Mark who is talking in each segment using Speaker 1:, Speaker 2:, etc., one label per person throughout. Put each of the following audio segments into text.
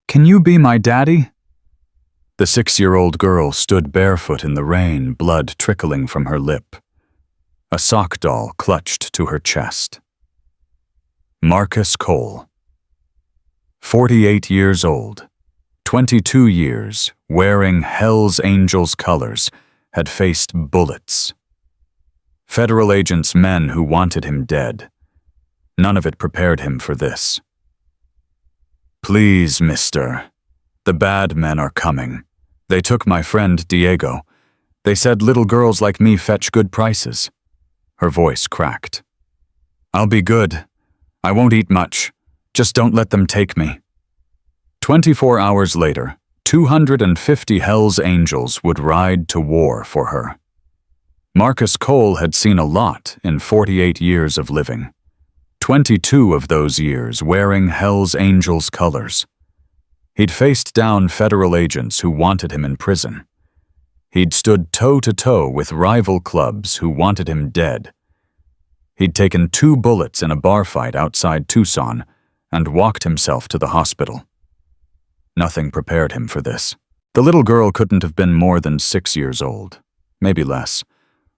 Speaker 1: Can you be my daddy? The 6-year-old girl stood barefoot in the rain, blood trickling from her lip. A sock doll clutched to her chest. Marcus Cole. 48 years old, 22 years, wearing Hell's Angels colors, had faced bullets. Federal agents' men who wanted him dead. None of it prepared him for this. Please, mister. The bad men are coming. They took my friend Diego. They said little girls like me fetch good prices. Her voice cracked. I'll be good. I won't eat much. Just don't let them take me. 24 hours later, 250 Hell's Angels would ride to war for her. Marcus Cole had seen a lot in 48 years of living. 22 of those years wearing Hell's Angels colors. He'd faced down federal agents who wanted him in prison. He'd stood toe-to-toe with rival clubs who wanted him dead. He'd taken 2 bullets in a bar fight outside Tucson and walked himself to the hospital. Nothing prepared him for this. The little girl couldn't have been more than 6 years old, maybe less.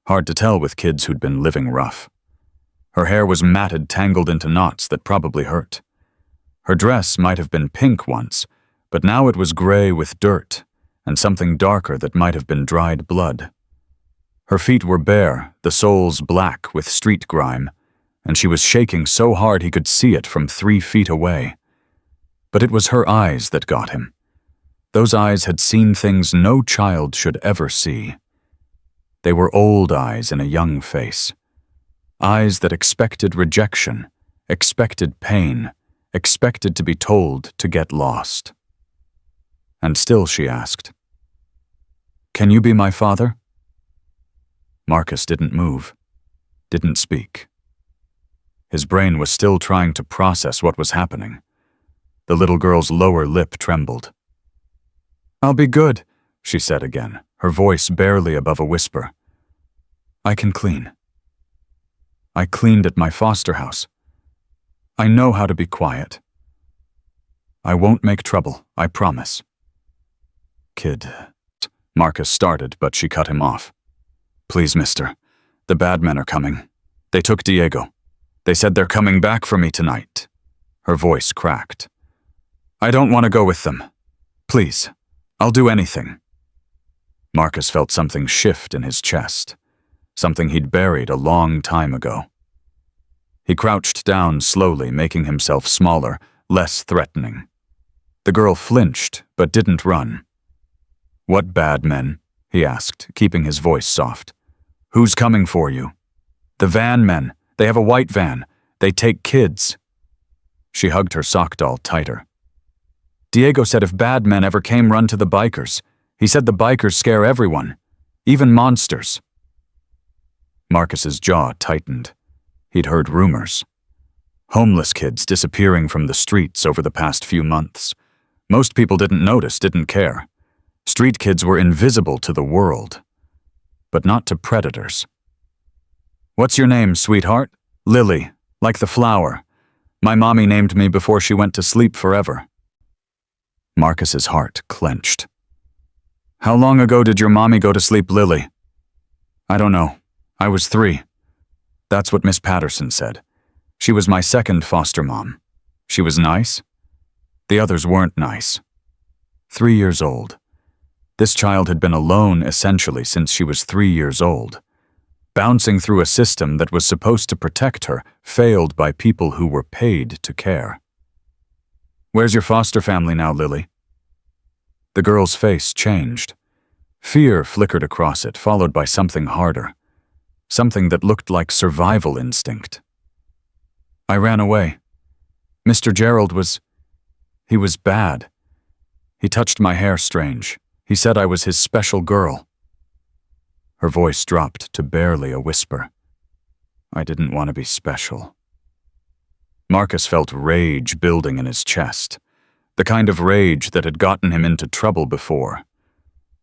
Speaker 1: Hard to tell with kids who'd been living rough. Her hair was matted, tangled into knots that probably hurt. Her dress might have been pink once, but now it was gray with dirt and something darker that might have been dried blood. Her feet were bare, the soles black with street grime, and she was shaking so hard he could see it from 3 feet away. But it was her eyes that got him. Those eyes had seen things no child should ever see. They were old eyes in a young face. Eyes that expected rejection, expected pain, expected to be told to get lost. And still she asked, "Can you be my father?" Marcus didn't move, didn't speak. His brain was still trying to process what was happening. The little girl's lower lip trembled. "I'll be good," she said again, her voice barely above a whisper. "I can clean. I cleaned at my foster house. I know how to be quiet. I won't make trouble, I promise." "Kid," Marcus started, but she cut him off. "Please, mister, the bad men are coming. They took Diego. They said they're coming back for me tonight." Her voice cracked. "I don't want to go with them. Please, I'll do anything." Marcus felt something shift in his chest, something he'd buried a long time ago. He crouched down slowly, making himself smaller, less threatening. The girl flinched, but didn't run. "What bad men?" he asked, keeping his voice soft. "Who's coming for you?" "The van men. They have a white van. They take kids." She hugged her sock doll tighter. "Diego said if bad men ever came, run to the bikers. He said the bikers scare everyone, even monsters." Marcus's jaw tightened. He'd heard rumors. Homeless kids disappearing from the streets over the past few months. Most people didn't notice, didn't care. Street kids were invisible to the world, but not to predators. "What's your name, sweetheart?" "Lily, like the flower. My mommy named me before she went to sleep forever." Marcus's heart clenched. "How long ago did your mommy go to sleep, Lily?" "I don't know. I was 3. That's what Miss Patterson said. She was my second foster mom. She was nice. The others weren't nice. 3 years old. This child had been alone essentially since she was 3 years old. Bouncing through a system that was supposed to protect her, failed by people who were paid to care. "Where's your foster family now, Lily?" The girl's face changed. Fear flickered across it, followed by something harder. Something that looked like survival instinct. "I ran away. Mr. Gerald he was bad. He touched my hair strange. He said I was his special girl." Her voice dropped to barely a whisper. "I didn't want to be special." Marcus felt rage building in his chest. The kind of rage that had gotten him into trouble before.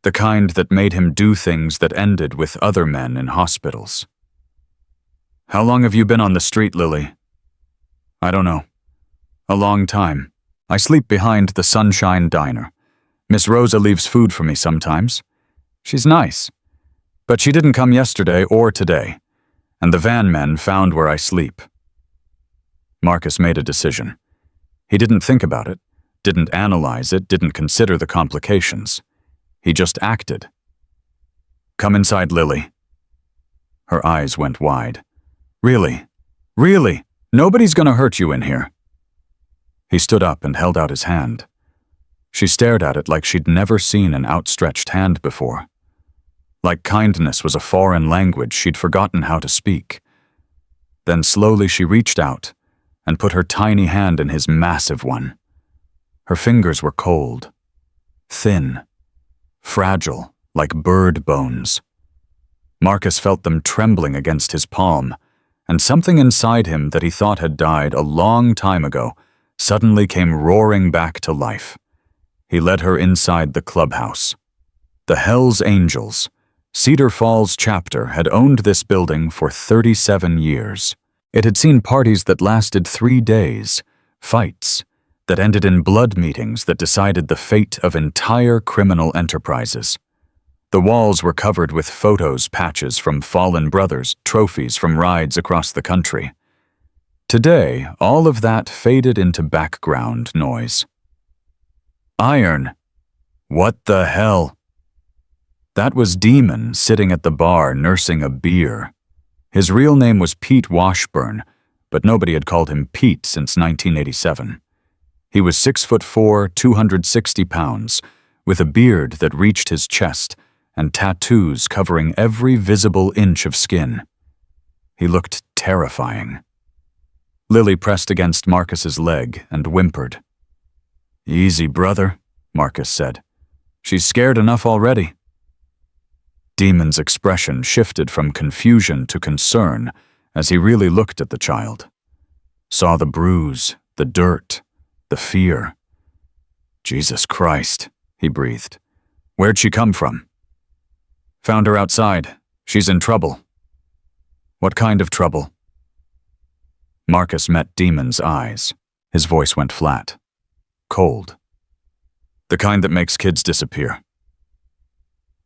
Speaker 1: The kind that made him do things that ended with other men in hospitals. "How long have you been on the street, Lily?" "I don't know. A long time. I sleep behind the Sunshine Diner. Miss Rosa leaves food for me sometimes. She's nice. But she didn't come yesterday or today, and the van men found where I sleep." Marcus made a decision. He didn't think about it, didn't analyze it, didn't consider the complications. He just acted. "Come inside, Lily." Her eyes went wide. "Really? Really? Nobody's gonna hurt you in here." He stood up and held out his hand. She stared at it like she'd never seen an outstretched hand before. Like kindness was a foreign language she'd forgotten how to speak. Then slowly she reached out and put her tiny hand in his massive one. Her fingers were cold, thin, fragile, like bird bones. Marcus felt them trembling against his palm, and something inside him that he thought had died a long time ago suddenly came roaring back to life. He led her inside the clubhouse. The Hells Angels, Cedar Falls chapter, had owned this building for 37 years. It had seen parties that lasted 3 days, fights that ended in blood meetings that decided the fate of entire criminal enterprises. The walls were covered with photos patches from fallen brothers, trophies from rides across the country. Today, all of that faded into background noise. Iron. What the hell? That was Demon sitting at the bar nursing a beer. His real name was Pete Washburn, but nobody had called him Pete since 1987. He was 6'4", 260 pounds, with a beard that reached his chest and tattoos covering every visible inch of skin. He looked terrifying. Lily pressed against Marcus's leg and whimpered. "Easy, brother," Marcus said. "She's scared enough already." Demon's expression shifted from confusion to concern as he really looked at the child. Saw the bruise, the dirt, the fear. "Jesus Christ," he breathed. "Where'd she come from?" "Found her outside. She's in trouble." "What kind of trouble?" Marcus met Demon's eyes. His voice went flat, cold. "The kind that makes kids disappear."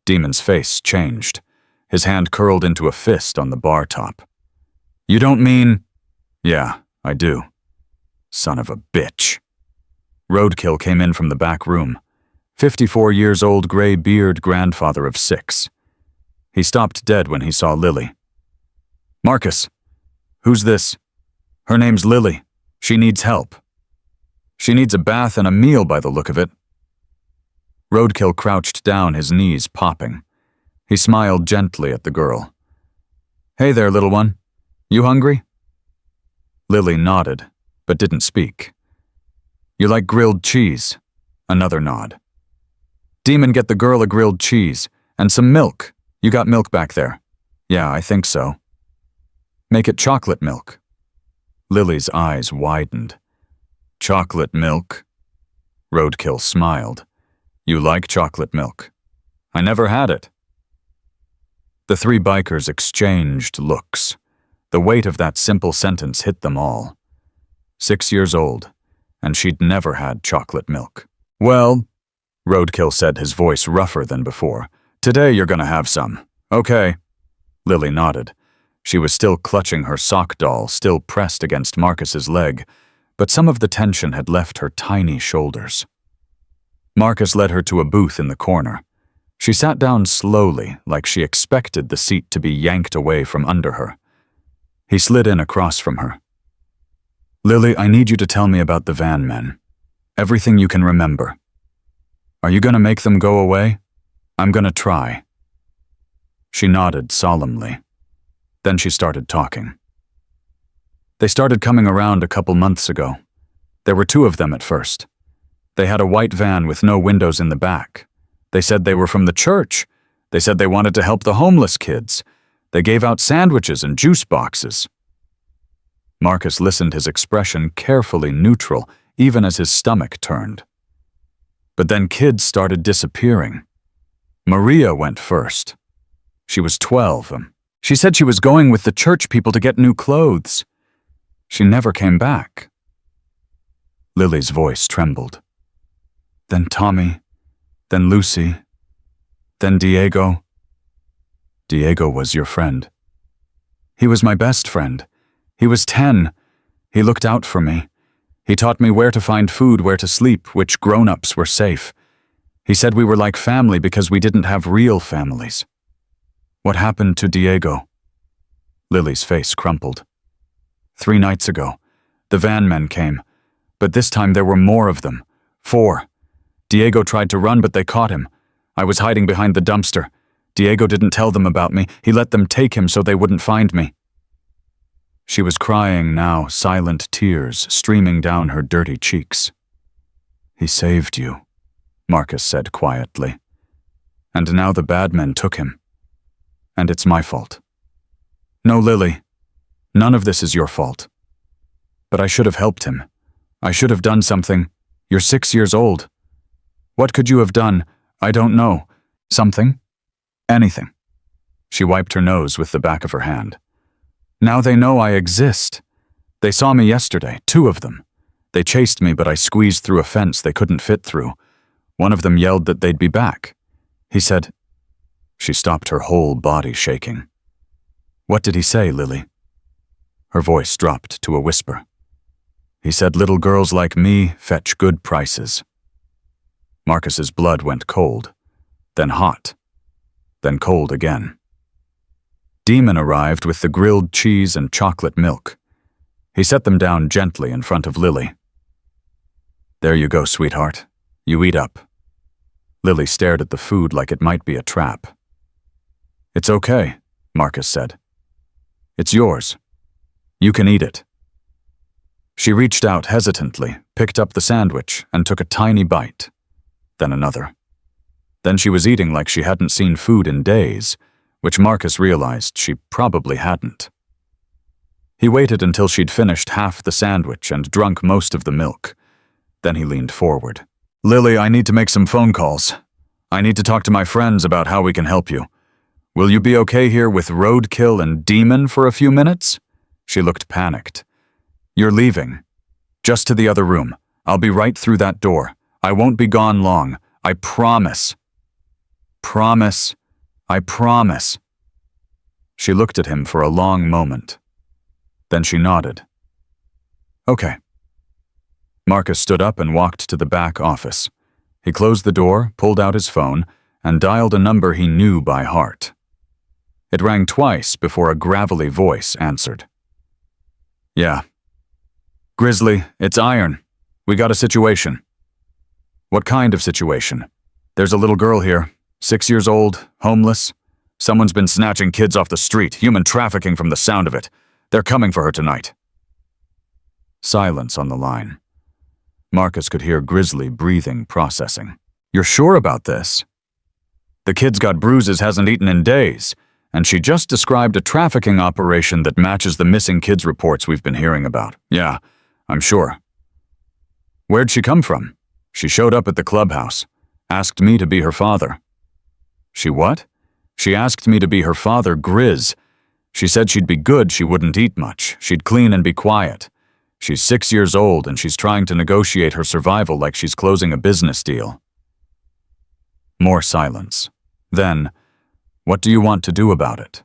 Speaker 1: Demon's face changed. His hand curled into a fist on the bar top. "You don't mean—" "Yeah, I do. Son of a bitch." Roadkill came in from the back room. 54 years old, gray-beard grandfather of 6. He stopped dead when he saw Lily. "Marcus, who's this?" "Her name's Lily. She needs help." "She needs a bath and a meal by the look of it." Roadkill crouched down, his knees popping. He smiled gently at the girl. "Hey there, little one. You hungry?" Lily nodded, but didn't speak. "You like grilled cheese?" Another nod. "Demon, get the girl a grilled cheese. And some milk. You got milk back there?" "Yeah, I think so." "Make it chocolate milk." Lily's eyes widened. "Chocolate milk?" Roadkill smiled. "You like chocolate milk?" "I never had it." The 3 bikers exchanged looks. The weight of that simple sentence hit them all. 6 years old, and she'd never had chocolate milk. "Well," Roadkill said, his voice rougher than before, "today you're gonna have some. Okay." Lily nodded. She was still clutching her sock doll, still pressed against Marcus's leg, but some of the tension had left her tiny shoulders. Marcus led her to a booth in the corner. She sat down slowly, like she expected the seat to be yanked away from under her. He slid in across from her. "Lily, I need you to tell me about the van men. Everything you can remember. Are you gonna make them go away? I'm gonna try." She nodded solemnly. Then she started talking. "They started coming around a couple months ago. There were 2 of them at first. They had a white van with no windows in the back. They said they were from the church. They said they wanted to help the homeless kids. They gave out sandwiches and juice boxes." Marcus listened, his expression carefully neutral, even as his stomach turned. But then kids started disappearing. Maria went first. She was 12. She said she was going with the church people to get new clothes. She never came back. Lily's voice trembled. Then Tommy, then Lucy, then Diego. Diego was your friend. He was my best friend. He was 10. He looked out for me. He taught me where to find food, where to sleep, which grown-ups were safe. He said we were like family because we didn't have real families. What happened to Diego? Lily's face crumpled. 3 nights ago, the van men came, but this time there were more of them. 4. Diego tried to run, but they caught him. I was hiding behind the dumpster. Diego didn't tell them about me. He let them take him so they wouldn't find me. She was crying now, silent tears streaming down her dirty cheeks. He saved you, Marcus said quietly. And now the bad men took him. And it's my fault. No, Lily, none of this is your fault. But I should have helped him. I should have done something. You're 6 years old. What could you have done? I don't know. Something? Anything. She wiped her nose with the back of her hand. Now they know I exist. They saw me yesterday, 2 of them. They chased me, but I squeezed through a fence they couldn't fit through. One of them yelled that they'd be back. He said... She stopped, her whole body shaking. What did he say, Lily? Her voice dropped to a whisper. He said little girls like me fetch good prices. Marcus's blood went cold, then hot, then cold again. Demon arrived with the grilled cheese and chocolate milk. He set them down gently in front of Lily. There you go, sweetheart. You eat up. Lily stared at the food like it might be a trap. It's okay, Marcus said. It's yours. You can eat it. She reached out hesitantly, picked up the sandwich, and took a tiny bite. Then another. Then she was eating like she hadn't seen food in days, which Marcus realized she probably hadn't. He waited until she'd finished half the sandwich and drunk most of the milk. Then he leaned forward. Lily, I need to make some phone calls. I need to talk to my friends about how we can help you. Will you be okay here with Roadkill and Demon for a few minutes? She looked panicked. You're leaving. Just to the other room. I'll be right through that door. I won't be gone long. I promise. Promise. I promise. She looked at him for a long moment. Then she nodded. Okay. Marcus stood up and walked to the back office. He closed the door, pulled out his phone, and dialed a number he knew by heart. It rang twice before a gravelly voice answered. Yeah. Grizzly, it's Iron. We got a situation. What kind of situation? There's a little girl here, 6 years old, homeless. Someone's been snatching kids off the street, human trafficking from the sound of it. They're coming for her tonight. Silence on the line. Marcus could hear Grizzly breathing, processing. You're sure about this? The kid's got bruises, hasn't eaten in days, and she just described a trafficking operation that matches the missing kids reports we've been hearing about. Yeah, I'm sure. Where'd she come from? She showed up at the clubhouse, asked me to be her father. She what? She asked me to be her father, Grizz. She said she'd be good, she wouldn't eat much, she'd clean and be quiet. She's 6 years old and she's trying to negotiate her survival like she's closing a business deal. More silence. Then, what do you want to do about it?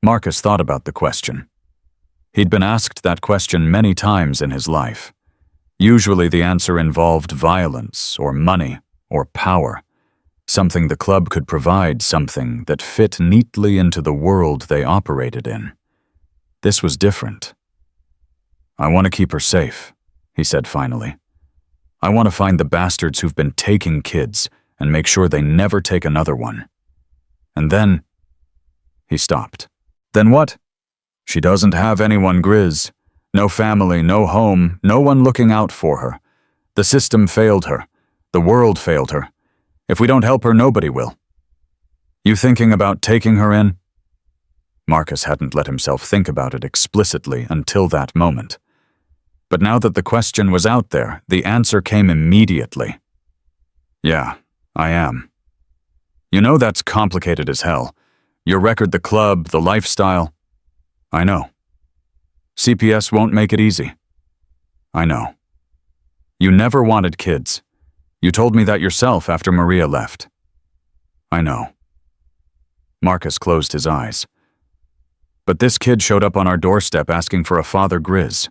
Speaker 1: Marcus thought about the question. He'd been asked that question many times in his life. Usually the answer involved violence or money or power. Something the club could provide, something that fit neatly into the world they operated in. This was different. I want to keep her safe, he said finally. I want to find the bastards who've been taking kids and make sure they never take another one. And then... He stopped. Then what? She doesn't have anyone, Grizz. No family, no home, no one looking out for her. The system failed her. The world failed her. If we don't help her, nobody will. You thinking about taking her in? Marcus hadn't let himself think about it explicitly until that moment. But now that the question was out there, the answer came immediately. Yeah, I am. You know that's complicated as hell. Your record, the club, the lifestyle. I know. CPS won't make it easy. I know. You never wanted kids. You told me that yourself after Maria left. I know. Marcus closed his eyes. But this kid showed up on our doorstep asking for a father, Grizz.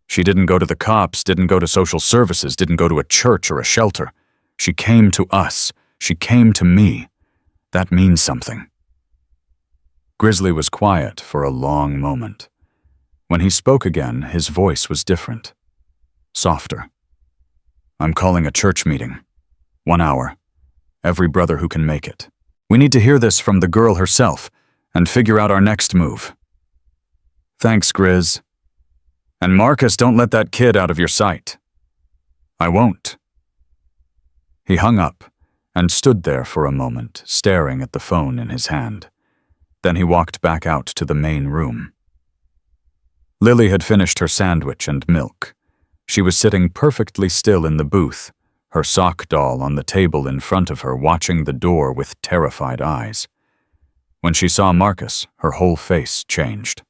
Speaker 1: She didn't go to the cops, didn't go to social services, didn't go to a church or a shelter. She came to us. She came to me. That means something. Grizzly was quiet for a long moment. When he spoke again, his voice was different. Softer. I'm calling a church meeting. 1 hour. Every brother who can make it. We need to hear this from the girl herself and figure out our next move. Thanks, Grizz. And Marcus, don't let that kid out of your sight. I won't. He hung up and stood there for a moment, staring at the phone in his hand. Then he walked back out to the main room. Lily had finished her sandwich and milk. She was sitting perfectly still in the booth, her sock doll on the table in front of her, watching the door with terrified eyes. When she saw Marcus, her whole face changed.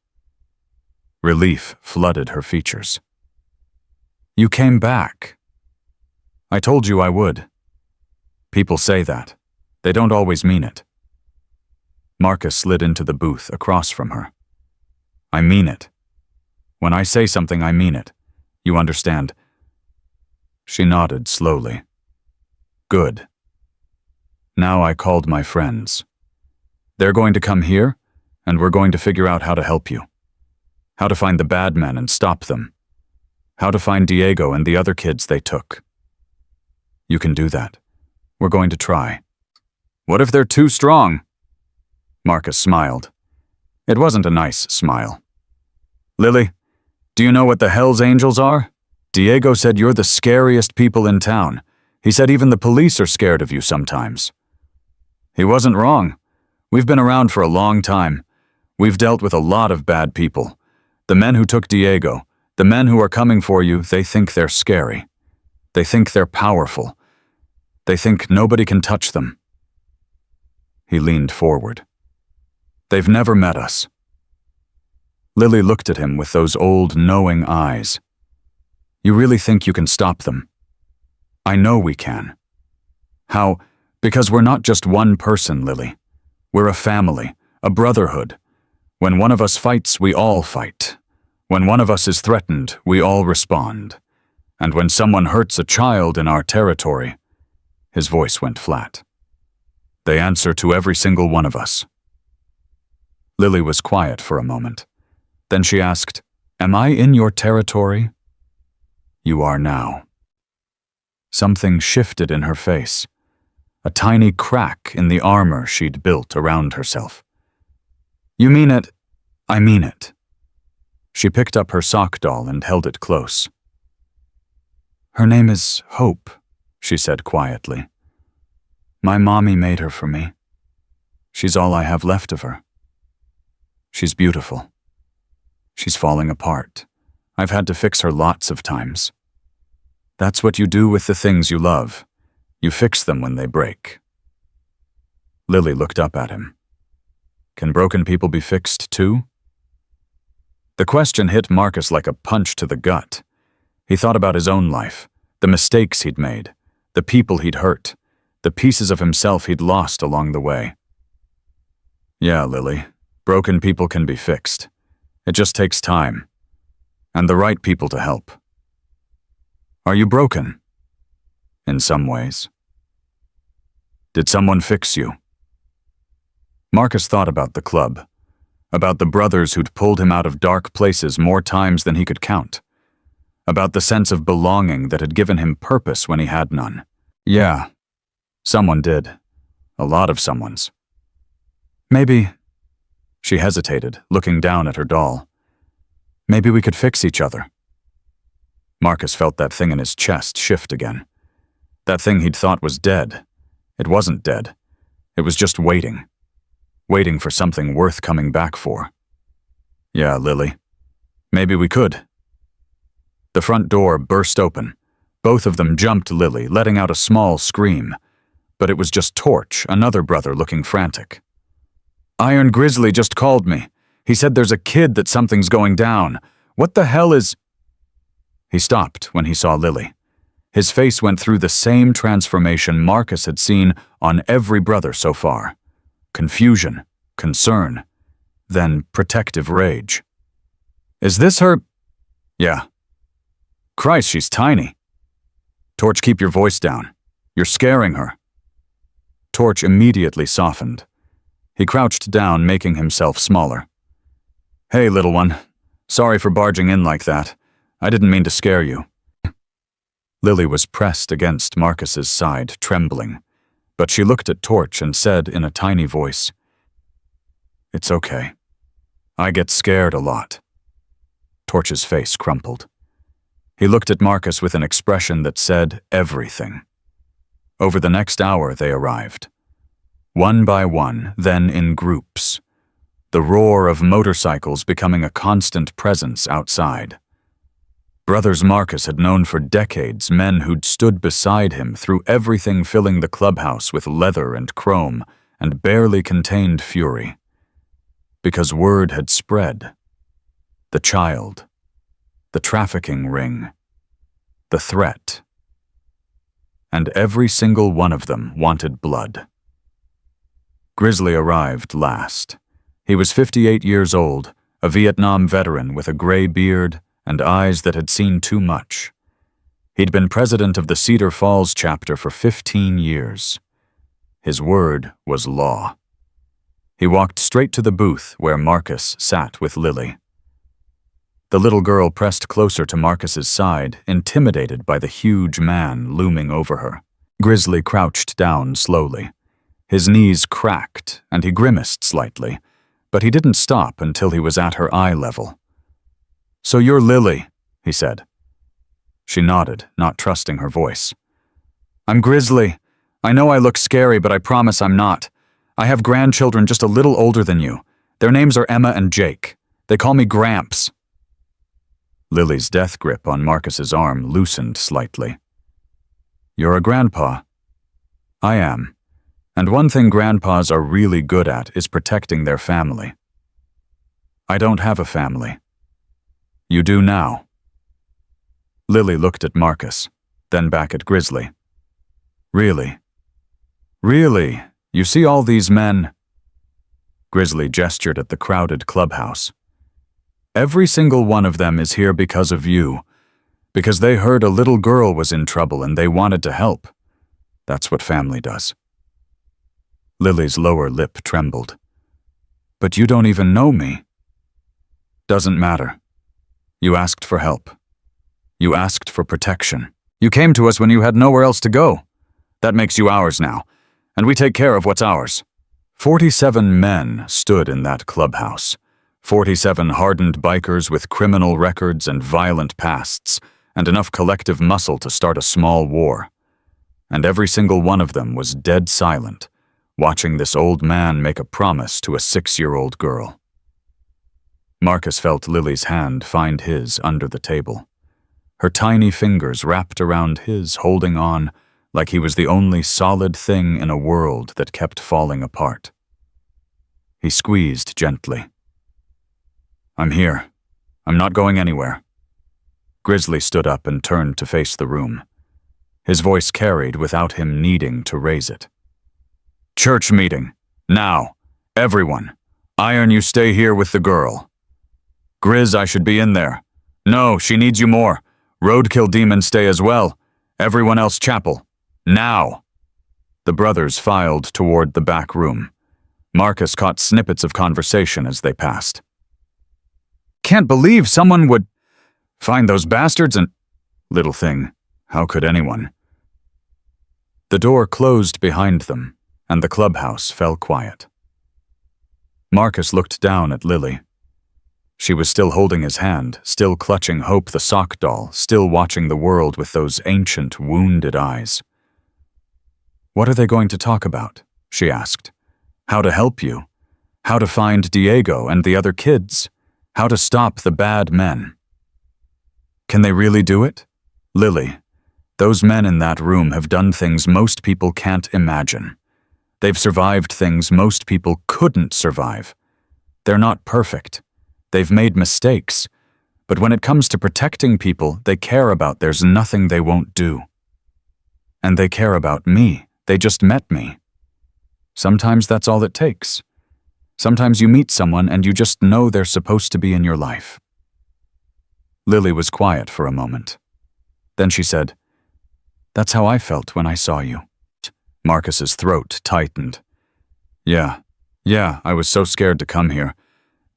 Speaker 1: Relief flooded her features. You came back. I told you I would. People say that. They don't always mean it. Marcus slid into the booth across from her. I mean it. When I say something, I mean it. You understand? She nodded slowly. Good. Now I called my friends. They're going to come here, and we're going to figure out how to help you. How to find the bad men and stop them. How to find Diego and the other kids they took. You can do that. We're going to try. What if they're too strong? Marcus smiled. It wasn't a nice smile. Lily, do you know what the Hell's Angels are? Diego said you're the scariest people in town. He said even the police are scared of you sometimes. He wasn't wrong. We've been around for a long time. We've dealt with a lot of bad people. The men who took Diego, the men who are coming for you, they think they're scary. They think they're powerful. They think nobody can touch them. He leaned forward. They've never met us. Lily looked at him with those old, knowing eyes. You really think you can stop them? I know we can. How? Because we're not just one person, Lily. We're a family, a brotherhood. When one of us fights, we all fight. When one of us is threatened, we all respond. And when someone hurts a child in our territory, his voice went flat. They answer to every single one of us. Lily was quiet for a moment. Then she asked, Am I in your territory? You are now. Something shifted in her face. A tiny crack in the armor she'd built around herself. You mean it? I mean it. She picked up her sock doll and held it close. Her name is Hope, she said quietly. My mommy made her for me. She's all I have left of her. She's beautiful. She's falling apart. I've had to fix her lots of times. That's what you do with the things you love. You fix them when they break. Lily looked up at him. Can broken people be fixed too? The question hit Marcus like a punch to the gut. He thought about his own life, the mistakes he'd made, the people he'd hurt, the pieces of himself he'd lost along the way. Yeah, Lily, broken people can be fixed. It just takes time, and the right people to help. Are you broken? In some ways. Did someone fix you? Marcus thought about the club, about the brothers who'd pulled him out of dark places more times than he could count, about the sense of belonging that had given him purpose when he had none. Yeah, someone did. A lot of someones. Maybe... She hesitated, looking down at her doll. Maybe we could fix each other. Marcus felt that thing in his chest shift again. That thing he'd thought was dead. It wasn't dead. It was just waiting. Waiting for something worth coming back for. Yeah, Lily. Maybe we could. The front door burst open. Both of them jumped Lily, letting out a small scream. But it was just Torch, another brother looking frantic. Iron Grizzly just called me. He said there's a kid that something's going down. What the hell is... He stopped when he saw Lily. His face went through the same transformation Marcus had seen on every brother so far. Confusion, concern, then protective rage. Is this her? Yeah. Christ, she's tiny. Torch, keep your voice down. You're scaring her. Torch immediately softened. He crouched down, making himself smaller. Hey, little one. Sorry for barging in like that. I didn't mean to scare you. Lily was pressed against Marcus's side, trembling, but she looked at Torch and said in a tiny voice, It's okay. I get scared a lot. Torch's face crumpled. He looked at Marcus with an expression that said everything. Over the next hour they arrived. One by one, then in groups. The roar of motorcycles becoming a constant presence outside. Brothers Marcus had known for decades men who'd stood beside him through everything filling the clubhouse with leather and chrome and barely contained fury. Because word had spread. The child. The trafficking ring. The threat. And every single one of them wanted blood. Grizzly arrived last. He was 58 years old, a Vietnam veteran with a gray beard and eyes that had seen too much. He'd been president of the Cedar Falls chapter for 15 years. His word was law. He walked straight to the booth where Marcus sat with Lily. The little girl pressed closer to Marcus's side, intimidated by the huge man looming over her. Grizzly crouched down slowly. His knees cracked, and he grimaced slightly, but he didn't stop until he was at her eye level. So you're Lily, he said. She nodded, not trusting her voice. I'm Grizzly. I know I look scary, but I promise I'm not. I have grandchildren just a little older than you. Their names are Emma and Jake. They call me Gramps. Lily's death grip on Marcus's arm loosened slightly. You're a grandpa. I am. And one thing grandpas are really good at is protecting their family. I don't have a family. You do now. Lily looked at Marcus, then back at Grizzly. Really? Really? You see all these men? Grizzly gestured at the crowded clubhouse. Every single one of them is here because of you, because they heard a little girl was in trouble and they wanted to help. That's what family does. Lily's lower lip trembled. But you don't even know me. Doesn't matter. You asked for help. You asked for protection. You came to us when you had nowhere else to go. That makes you ours now, and we take care of what's ours. 47 men stood in that clubhouse. 47 hardened bikers with criminal records and violent pasts, and enough collective muscle to start a small war. And every single one of them was dead silent, watching this old man make a promise to a 6-year-old girl. Marcus felt Lily's hand find his under the table. Her tiny fingers wrapped around his, holding on, like he was the only solid thing in a world that kept falling apart. He squeezed gently. I'm here. I'm not going anywhere. Grizzly stood up and turned to face the room. His voice carried without him needing to raise it. Church meeting. Now. Everyone. Iron, you stay here with the girl. Grizz, I should be in there. No, she needs you more. Roadkill Demon, stay as well. Everyone else chapel. Now. The brothers filed toward the back room. Marcus caught snippets of conversation as they passed. Can't believe someone would find those bastards and... Little thing, how could anyone? The door closed behind them, and the clubhouse fell quiet. Marcus looked down at Lily. She was still holding his hand, still clutching Hope the sock doll, still watching the world with those ancient, wounded eyes. What are they going to talk about? She asked. How to help you? How to find Diego and the other kids? How to stop the bad men? Can they really do it? Lily, those men in that room have done things most people can't imagine. They've survived things most people couldn't survive. They're not perfect. They've made mistakes. But when it comes to protecting people they care about, there's nothing they won't do. And they care about me. They just met me. Sometimes that's all it takes. Sometimes you meet someone and you just know they're supposed to be in your life. Lily was quiet for a moment. Then she said, "That's how I felt when I saw you." Marcus's throat tightened. Yeah, I was so scared to come here.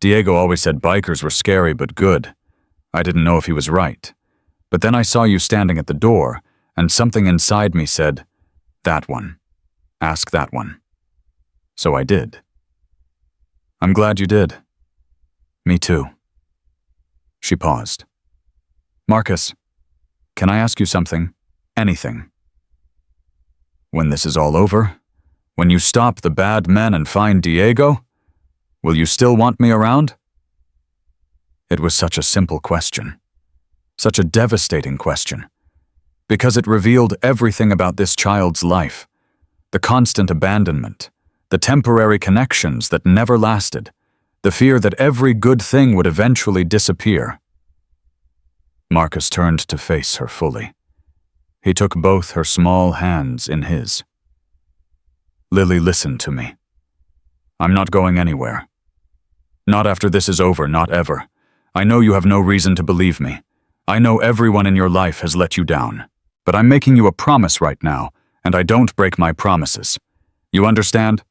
Speaker 1: Diego always said bikers were scary but good. I didn't know if he was right. But then I saw you standing at the door, and something inside me said, "That one. Ask that one." So I did. I'm glad you did. Me too. She paused. Marcus, can I ask you something? Anything. When this is all over, when you stop the bad men and find Diego, will you still want me around? It was such a simple question. Such a devastating question. Because it revealed everything about this child's life. The constant abandonment, the temporary connections that never lasted, the fear that every good thing would eventually disappear. Marcus turned to face her fully. He took both her small hands in his. Lily, listen to me. I'm not going anywhere. Not after this is over, not ever. I know you have no reason to believe me. I know everyone in your life has let you down. But I'm making you a promise right now, and I don't break my promises. You understand?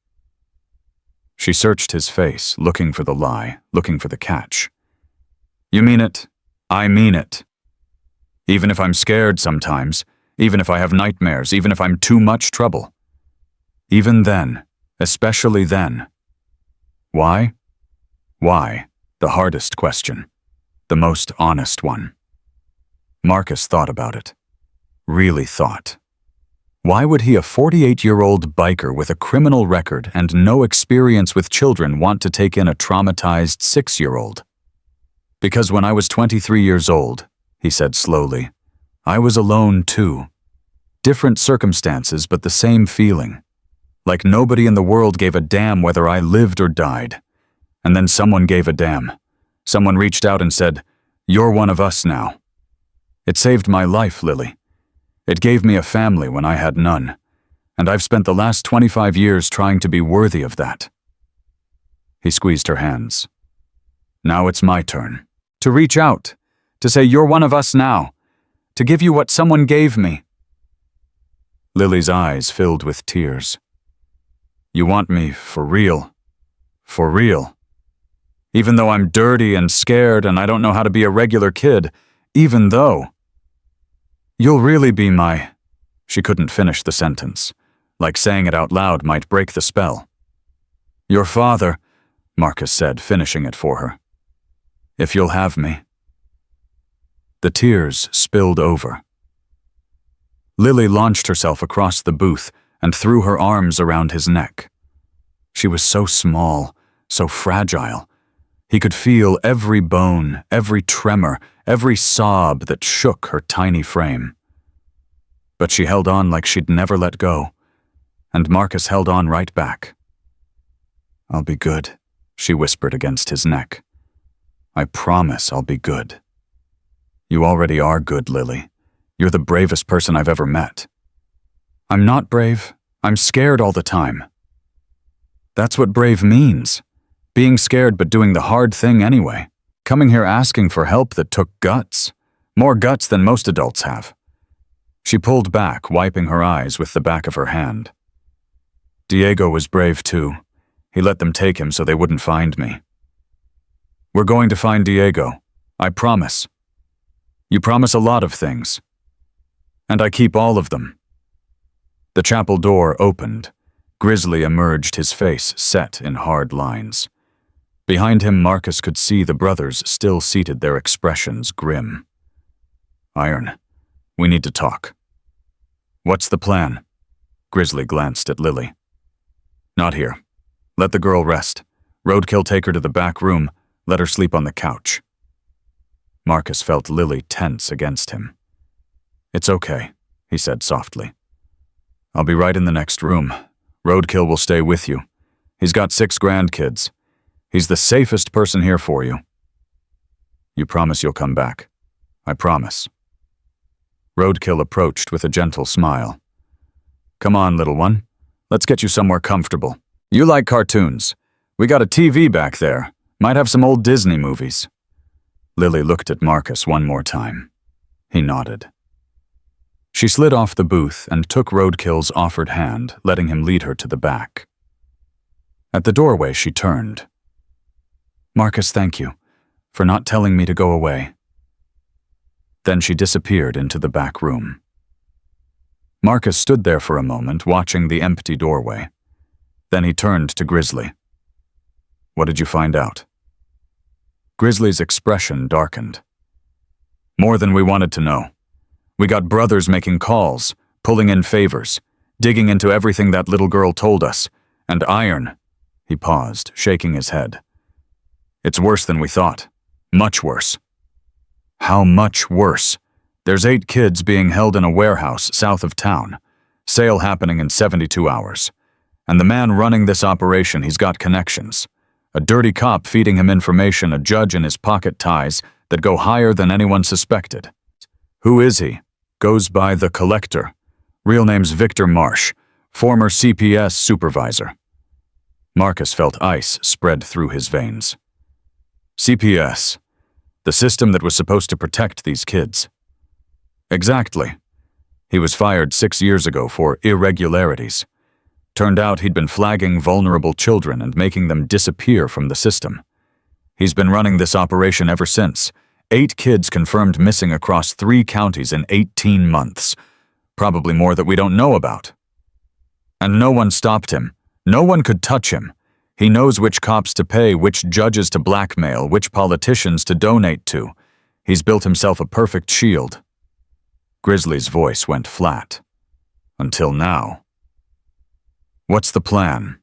Speaker 1: She searched his face, looking for the lie, looking for the catch. You mean it? I mean it. Even if I'm scared sometimes, even if I have nightmares, even if I'm too much trouble. Even then, especially then. Why? Why? The hardest question. The most honest one. Marcus thought about it. Really thought. Why would he, a 48-year-old biker with a criminal record and no experience with children, want to take in a traumatized 6-year-old? Because when I was 23 years old, he said slowly, I was alone too. Different circumstances, but the same feeling. Like nobody in the world gave a damn whether I lived or died. And then someone gave a damn. Someone reached out and said, "You're one of us now." It saved my life, Lily. It gave me a family when I had none. And I've spent the last 25 years trying to be worthy of that. He squeezed her hands. Now it's my turn. To reach out. To say you're one of us now. To give you what someone gave me. Lily's eyes filled with tears. You want me for real. For real. Even though I'm dirty and scared and I don't know how to be a regular kid, even though. You'll really be my... She couldn't finish the sentence. Like saying it out loud might break the spell. Your father, Marcus said, finishing it for her. If you'll have me. The tears spilled over. Lily launched herself across the booth and threw her arms around his neck. She was so small, so fragile. He could feel every bone, every tremor, every sob that shook her tiny frame. But she held on like she'd never let go, and Marcus held on right back. I'll be good, she whispered against his neck. I promise I'll be good. You already are good, Lily. You're the bravest person I've ever met. I'm not brave. I'm scared all the time. That's what brave means. Being scared but doing the hard thing anyway. Coming here asking for help that took guts. More guts than most adults have. She pulled back, wiping her eyes with the back of her hand. Diego was brave too. He let them take him so they wouldn't find me. We're going to find Diego. I promise. You promise a lot of things. And I keep all of them. The chapel door opened. Grizzly emerged, his face set in hard lines. Behind him, Marcus could see the brothers still seated, their expressions grim. Iron, we need to talk. What's the plan? Grizzly glanced at Lily. Not here. Let the girl rest. Roadkill, take her to the back room. Let her sleep on the couch. Marcus felt Lily tense against him. It's okay, he said softly. I'll be right in the next room. Roadkill will stay with you. He's got 6 grandkids. He's the safest person here for you. You promise you'll come back? I promise. Roadkill approached with a gentle smile. Come on, little one. Let's get you somewhere comfortable. You like cartoons. We got a TV back there. Might have some old Disney movies. Lily looked at Marcus one more time. He nodded. She slid off the booth and took Roadkill's offered hand, letting him lead her to the back. At the doorway, she turned. Marcus, thank you for not telling me to go away. Then she disappeared into the back room. Marcus stood there for a moment, watching the empty doorway. Then he turned to Grizzly. What did you find out? Grizzly's expression darkened. More than we wanted to know. We got brothers making calls, pulling in favors, digging into everything that little girl told us, and Iron. He paused, shaking his head. It's worse than we thought. Much worse. How much worse? There's 8 kids being held in a warehouse south of town. Sale happening in 72 hours. And the man running this operation, he's got connections. A dirty cop feeding him information, a judge in his pocket ties that go higher than anyone suspected. Who is he? Goes by the Collector. Real name's Victor Marsh, former CPS supervisor. Marcus felt ice spread through his veins. CPS. The system that was supposed to protect these kids. Exactly. He was fired 6 years ago for irregularities. Turned out he'd been flagging vulnerable children and making them disappear from the system. He's been running this operation ever since. 8 kids confirmed missing across 3 counties in 18 months. Probably more that we don't know about. And no one stopped him. No one could touch him. He knows which cops to pay, which judges to blackmail, which politicians to donate to. He's built himself a perfect shield. Grizzly's voice went flat. Until now. What's the plan?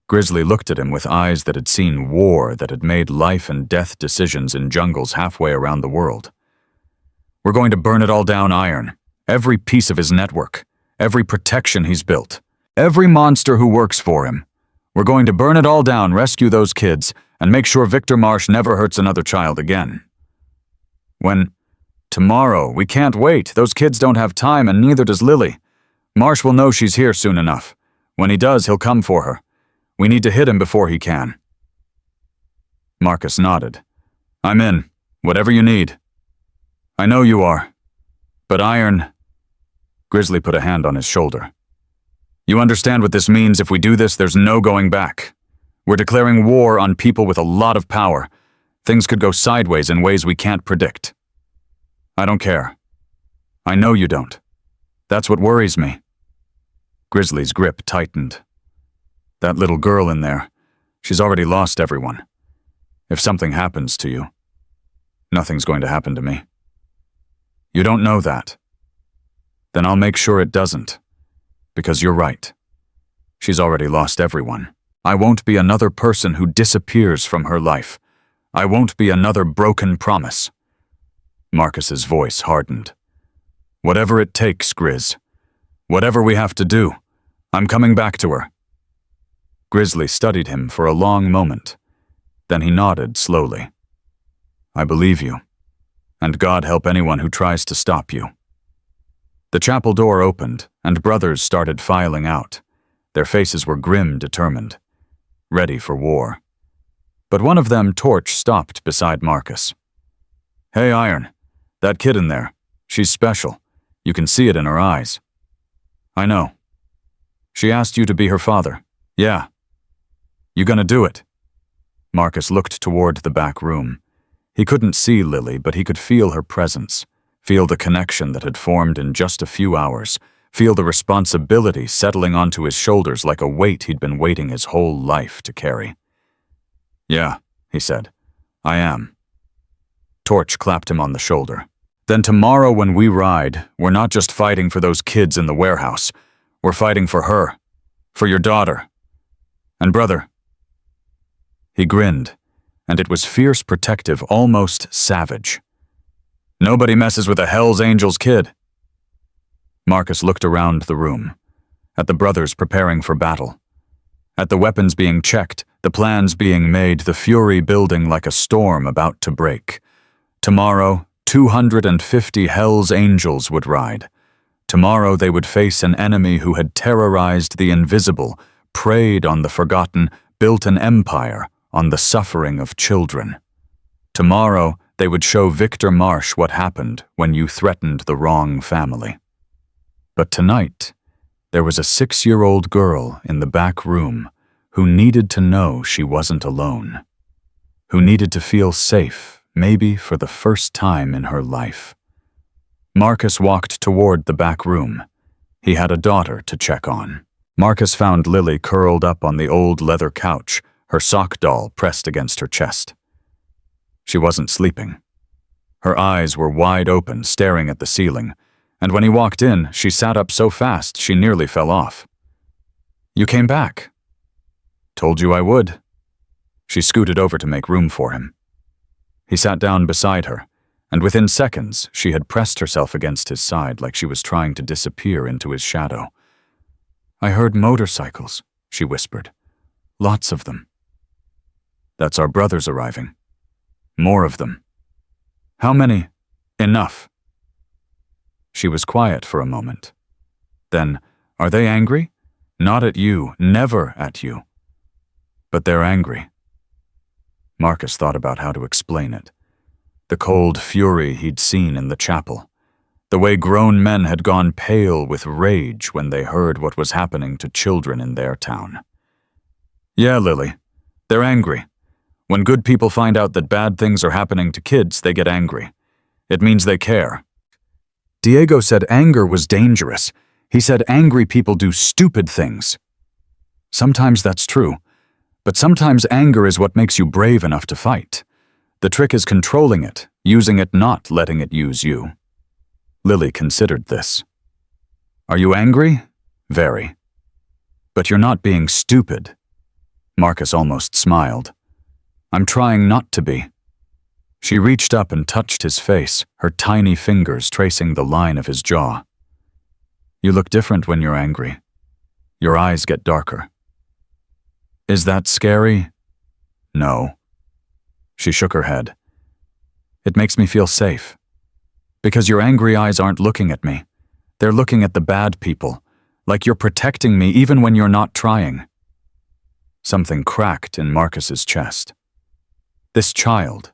Speaker 1: Grizzly looked at him with eyes that had seen war, that had made life and death decisions in jungles halfway around the world. We're going to burn it all down, Iron. Every piece of his network. Every protection he's built. Every monster who works for him. We're going to burn it all down, rescue those kids, and make sure Victor Marsh never hurts another child again. Tomorrow, we can't wait. Those kids don't have time, and neither does Lily. Marsh will know she's here soon enough. When he does, he'll come for her. We need to hit him before he can. Marcus nodded. I'm in. Whatever you need. I know you are. But Iron... Grizzly put a hand on his shoulder. You understand what this means? If we do this, there's no going back. We're declaring war on people with a lot of power. Things could go sideways in ways we can't predict. I don't care. I know you don't. That's what worries me. Grizzly's grip tightened. That little girl in there, she's already lost everyone. If something happens to you, nothing's going to happen to me. You don't know that. Then I'll make sure it doesn't. Because you're right. She's already lost everyone. I won't be another person who disappears from her life. I won't be another broken promise. Marcus's voice hardened. Whatever it takes, Grizz. Whatever we have to do. I'm coming back to her. Grizzly studied him for a long moment. Then he nodded slowly. I believe you. And God help anyone who tries to stop you. The chapel door opened, and brothers started filing out. Their faces were grim, determined, ready for war. But one of them, Torch, stopped beside Marcus. Hey, Iron, that kid in there, she's special. You can see it in her eyes. I know. She asked you to be her father. Yeah. You gonna do it? Marcus looked toward the back room. He couldn't see Lily, but he could feel her presence. Feel the connection that had formed in just a few hours. Feel the responsibility settling onto his shoulders like a weight he'd been waiting his whole life to carry. Yeah, he said. I am. Torch clapped him on the shoulder. Then tomorrow when we ride, we're not just fighting for those kids in the warehouse. We're fighting for her. For your daughter. And brother. He grinned, and it was fierce, protective, almost savage. Nobody messes with a Hell's Angels kid. Marcus looked around the room, at the brothers preparing for battle, at the weapons being checked, the plans being made, the fury building like a storm about to break. Tomorrow, 250 Hell's Angels would ride. Tomorrow they would face an enemy who had terrorized the invisible, preyed on the forgotten, built an empire on the suffering of children. Tomorrow they would show Victor Marsh what happened when you threatened the wrong family. But tonight, there was a 6-year-old girl in the back room who needed to know she wasn't alone, who needed to feel safe, maybe for the first time in her life. Marcus walked toward the back room. He had a daughter to check on. Marcus found Lily curled up on the old leather couch, her sock doll pressed against her chest. She wasn't sleeping. Her eyes were wide open, staring at the ceiling, and when he walked in, she sat up so fast she nearly fell off. "You came back." "Told you I would." She scooted over to make room for him. He sat down beside her, and within seconds she had pressed herself against his side like she was trying to disappear into his shadow. "I heard motorcycles," she whispered. "Lots of them." "That's our brothers arriving. More of them." "How many?" "Enough." She was quiet for a moment. Then, "Are they angry?" "Not at you, never at you." "But they're angry." Marcus thought about how to explain it. The cold fury he'd seen in the chapel. The way grown men had gone pale with rage when they heard what was happening to children in their town. "Yeah, Lily, they're angry. When good people find out that bad things are happening to kids, they get angry. It means they care." Diego said anger was dangerous. He said angry people do stupid things. Sometimes that's true, but sometimes anger is what makes you brave enough to fight. The trick is controlling it, using it, not letting it use you. Lily considered this. "Are you angry?" "Very." "But you're not being stupid." Marcus almost smiled. "I'm trying not to be." She reached up and touched his face, her tiny fingers tracing the line of his jaw. "You look different when you're angry. Your eyes get darker." "Is that scary?" "No." She shook her head. "It makes me feel safe. Because your angry eyes aren't looking at me. They're looking at the bad people, like you're protecting me even when you're not trying." Something cracked in Marcus's chest. This child,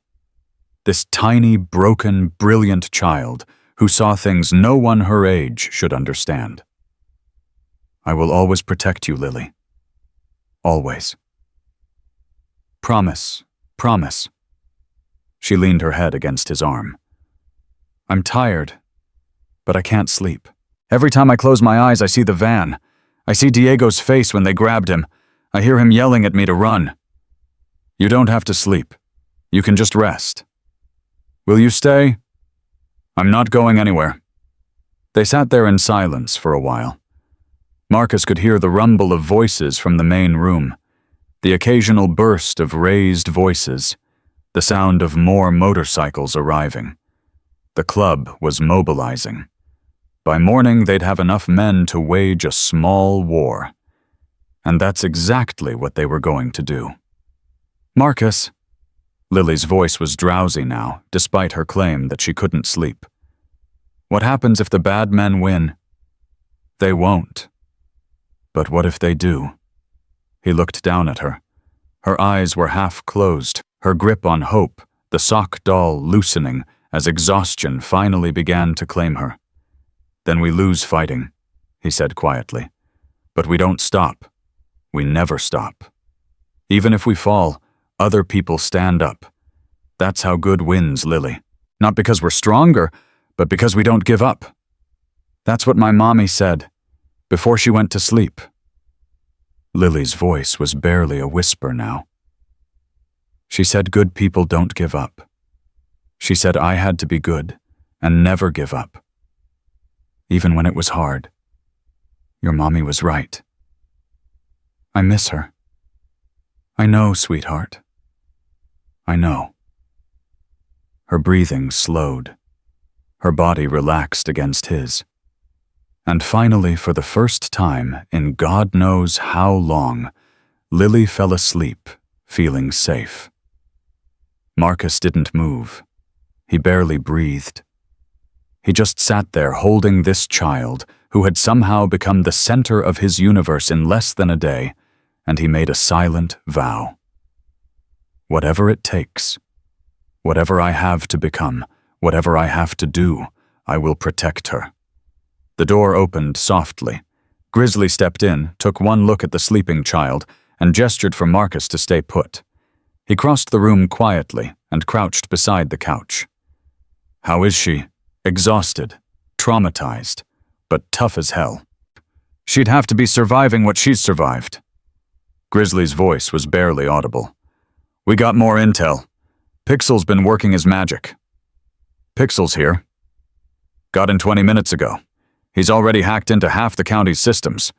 Speaker 1: this tiny, broken, brilliant child who saw things no one her age should understand. "I will always protect you, Lily. Always." "Promise, promise." She leaned her head against his arm. "I'm tired, but I can't sleep. Every time I close my eyes, I see the van. I see Diego's face when they grabbed him. I hear him yelling at me to run." "You don't have to sleep. You can just rest." "Will you stay?" "I'm not going anywhere." They sat there in silence for a while. Marcus could hear the rumble of voices from the main room, the occasional burst of raised voices, the sound of more motorcycles arriving. The club was mobilizing. By morning, they'd have enough men to wage a small war. And that's exactly what they were going to do. "Marcus." Lily's voice was drowsy now, despite her claim that she couldn't sleep. "What happens if the bad men win?" "They won't." "But what if they do?" He looked down at her. Her eyes were half closed, her grip on hope, the sock doll loosening as exhaustion finally began to claim her. "Then we lose fighting," he said quietly. "But we don't stop. We never stop. Even if we fall, other people stand up. That's how good wins, Lily. Not because we're stronger, but because we don't give up. That's what my mommy said, before she went to sleep." Lily's voice was barely a whisper now. She said good people don't give up. She said I had to be good and never give up. Even when it was hard. Your mommy was right. I miss her. I know, sweetheart. I know. Her breathing slowed. Her body relaxed against his. And finally, for the first time in God knows how long, Lily fell asleep, feeling safe. Marcus didn't move. He barely breathed. He just sat there holding this child who had somehow become the center of his universe in less than a day, and he made a silent vow. Whatever it takes, whatever I have to become, whatever I have to do, I will protect her. The door opened softly. Grizzly stepped in, took one look at the sleeping child, and gestured for Marcus to stay put. He crossed the room quietly and crouched beside the couch. How is she? Exhausted, traumatized, but tough as hell. She'd have to be surviving what she's survived. Grizzly's voice was barely audible. We got more intel. Pixel's been working his magic. Pixel's here. Got in 20 minutes ago. He's already hacked into half the county's systems.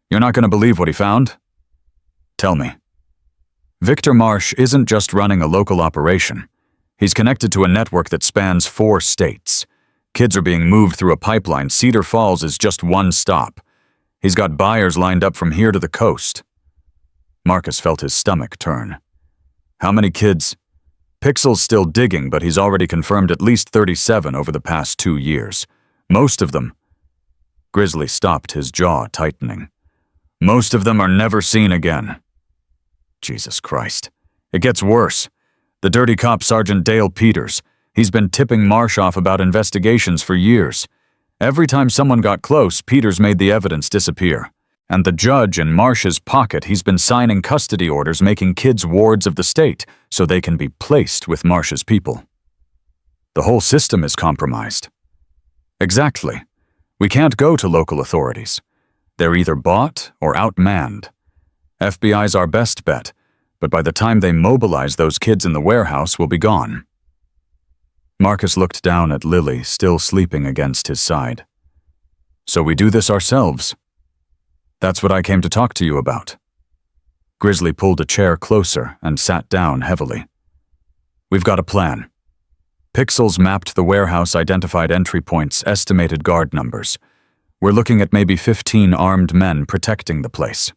Speaker 1: You're not going to believe what he found? Tell me. Victor Marsh isn't just running a local operation. He's connected to a network that spans 4 states. Kids are being moved through a pipeline. Cedar Falls is just one stop. He's got buyers lined up from here to the coast. Marcus felt his stomach turn. How many kids? Pixel's still digging, but he's already confirmed at least 37 over the past 2 years. Most of them. Grizzly stopped, his jaw tightening. Most of them are never seen again. Jesus Christ. It gets worse. The dirty cop Sergeant Dale Peters. He's been tipping Marsh off about investigations for years. Every time someone got close, Peters made the evidence disappear. And the judge in Marsh's pocket, he's been signing custody orders making kids wards of the state so they can be placed with Marsh's people. The whole system is compromised. Exactly. We can't go to local authorities. They're either bought or outmanned. FBI's our best bet, but by the time they mobilize those kids in the warehouse, we'll be gone. Marcus looked down at Lily, still sleeping against his side. So we do this ourselves. That's what I came to talk to you about. Grizzly pulled a chair closer and sat down heavily. We've got a plan. Pixels mapped the warehouse, identified entry points, estimated guard numbers. We're looking at maybe 15 armed men protecting the place.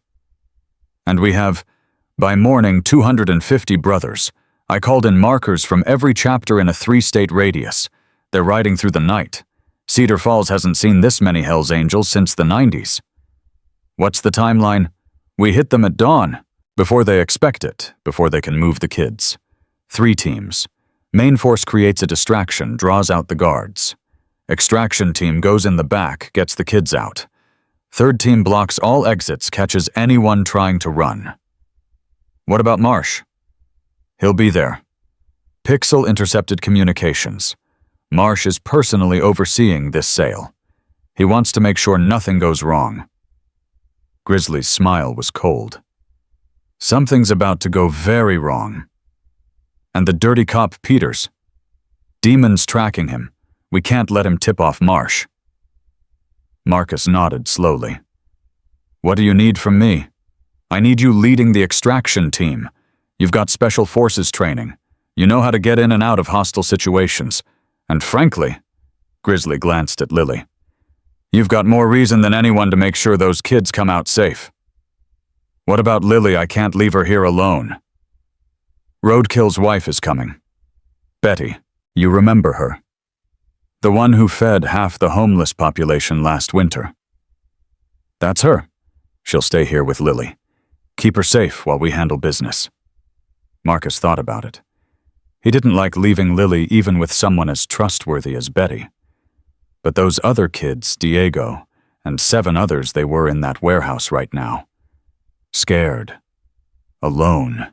Speaker 1: And we have, by morning, 250 brothers. I called in markers from every chapter in a 3-state radius. They're riding through the night. Cedar Falls hasn't seen this many Hells Angels since the 90s. What's the timeline? We hit them at dawn, before they expect it, before they can move the kids. 3 teams. Main force creates a distraction, draws out the guards. Extraction team goes in the back, gets the kids out. 3rd team blocks all exits, catches anyone trying to run. What about Marsh? He'll be there. Pixel intercepted communications. Marsh is personally overseeing this sale. He wants to make sure nothing goes wrong. Grizzly's smile was cold. Something's about to go very wrong. And the dirty cop Peters. Demons tracking him. We can't let him tip off Marsh. Marcus nodded slowly. What do you need from me? I need you leading the extraction team. You've got special forces training. You know how to get in and out of hostile situations. And frankly, Grizzly glanced at Lily, you've got more reason than anyone to make sure those kids come out safe. What about Lily? I can't leave her here alone. Roadkill's wife is coming. Betty, you remember her. The one who fed half the homeless population last winter. That's her. She'll stay here with Lily. Keep her safe while we handle business. Marcus thought about it. He didn't like leaving Lily even with someone as trustworthy as Betty. But those other kids, Diego, and 7 others, they were in that warehouse right now. Scared. Alone.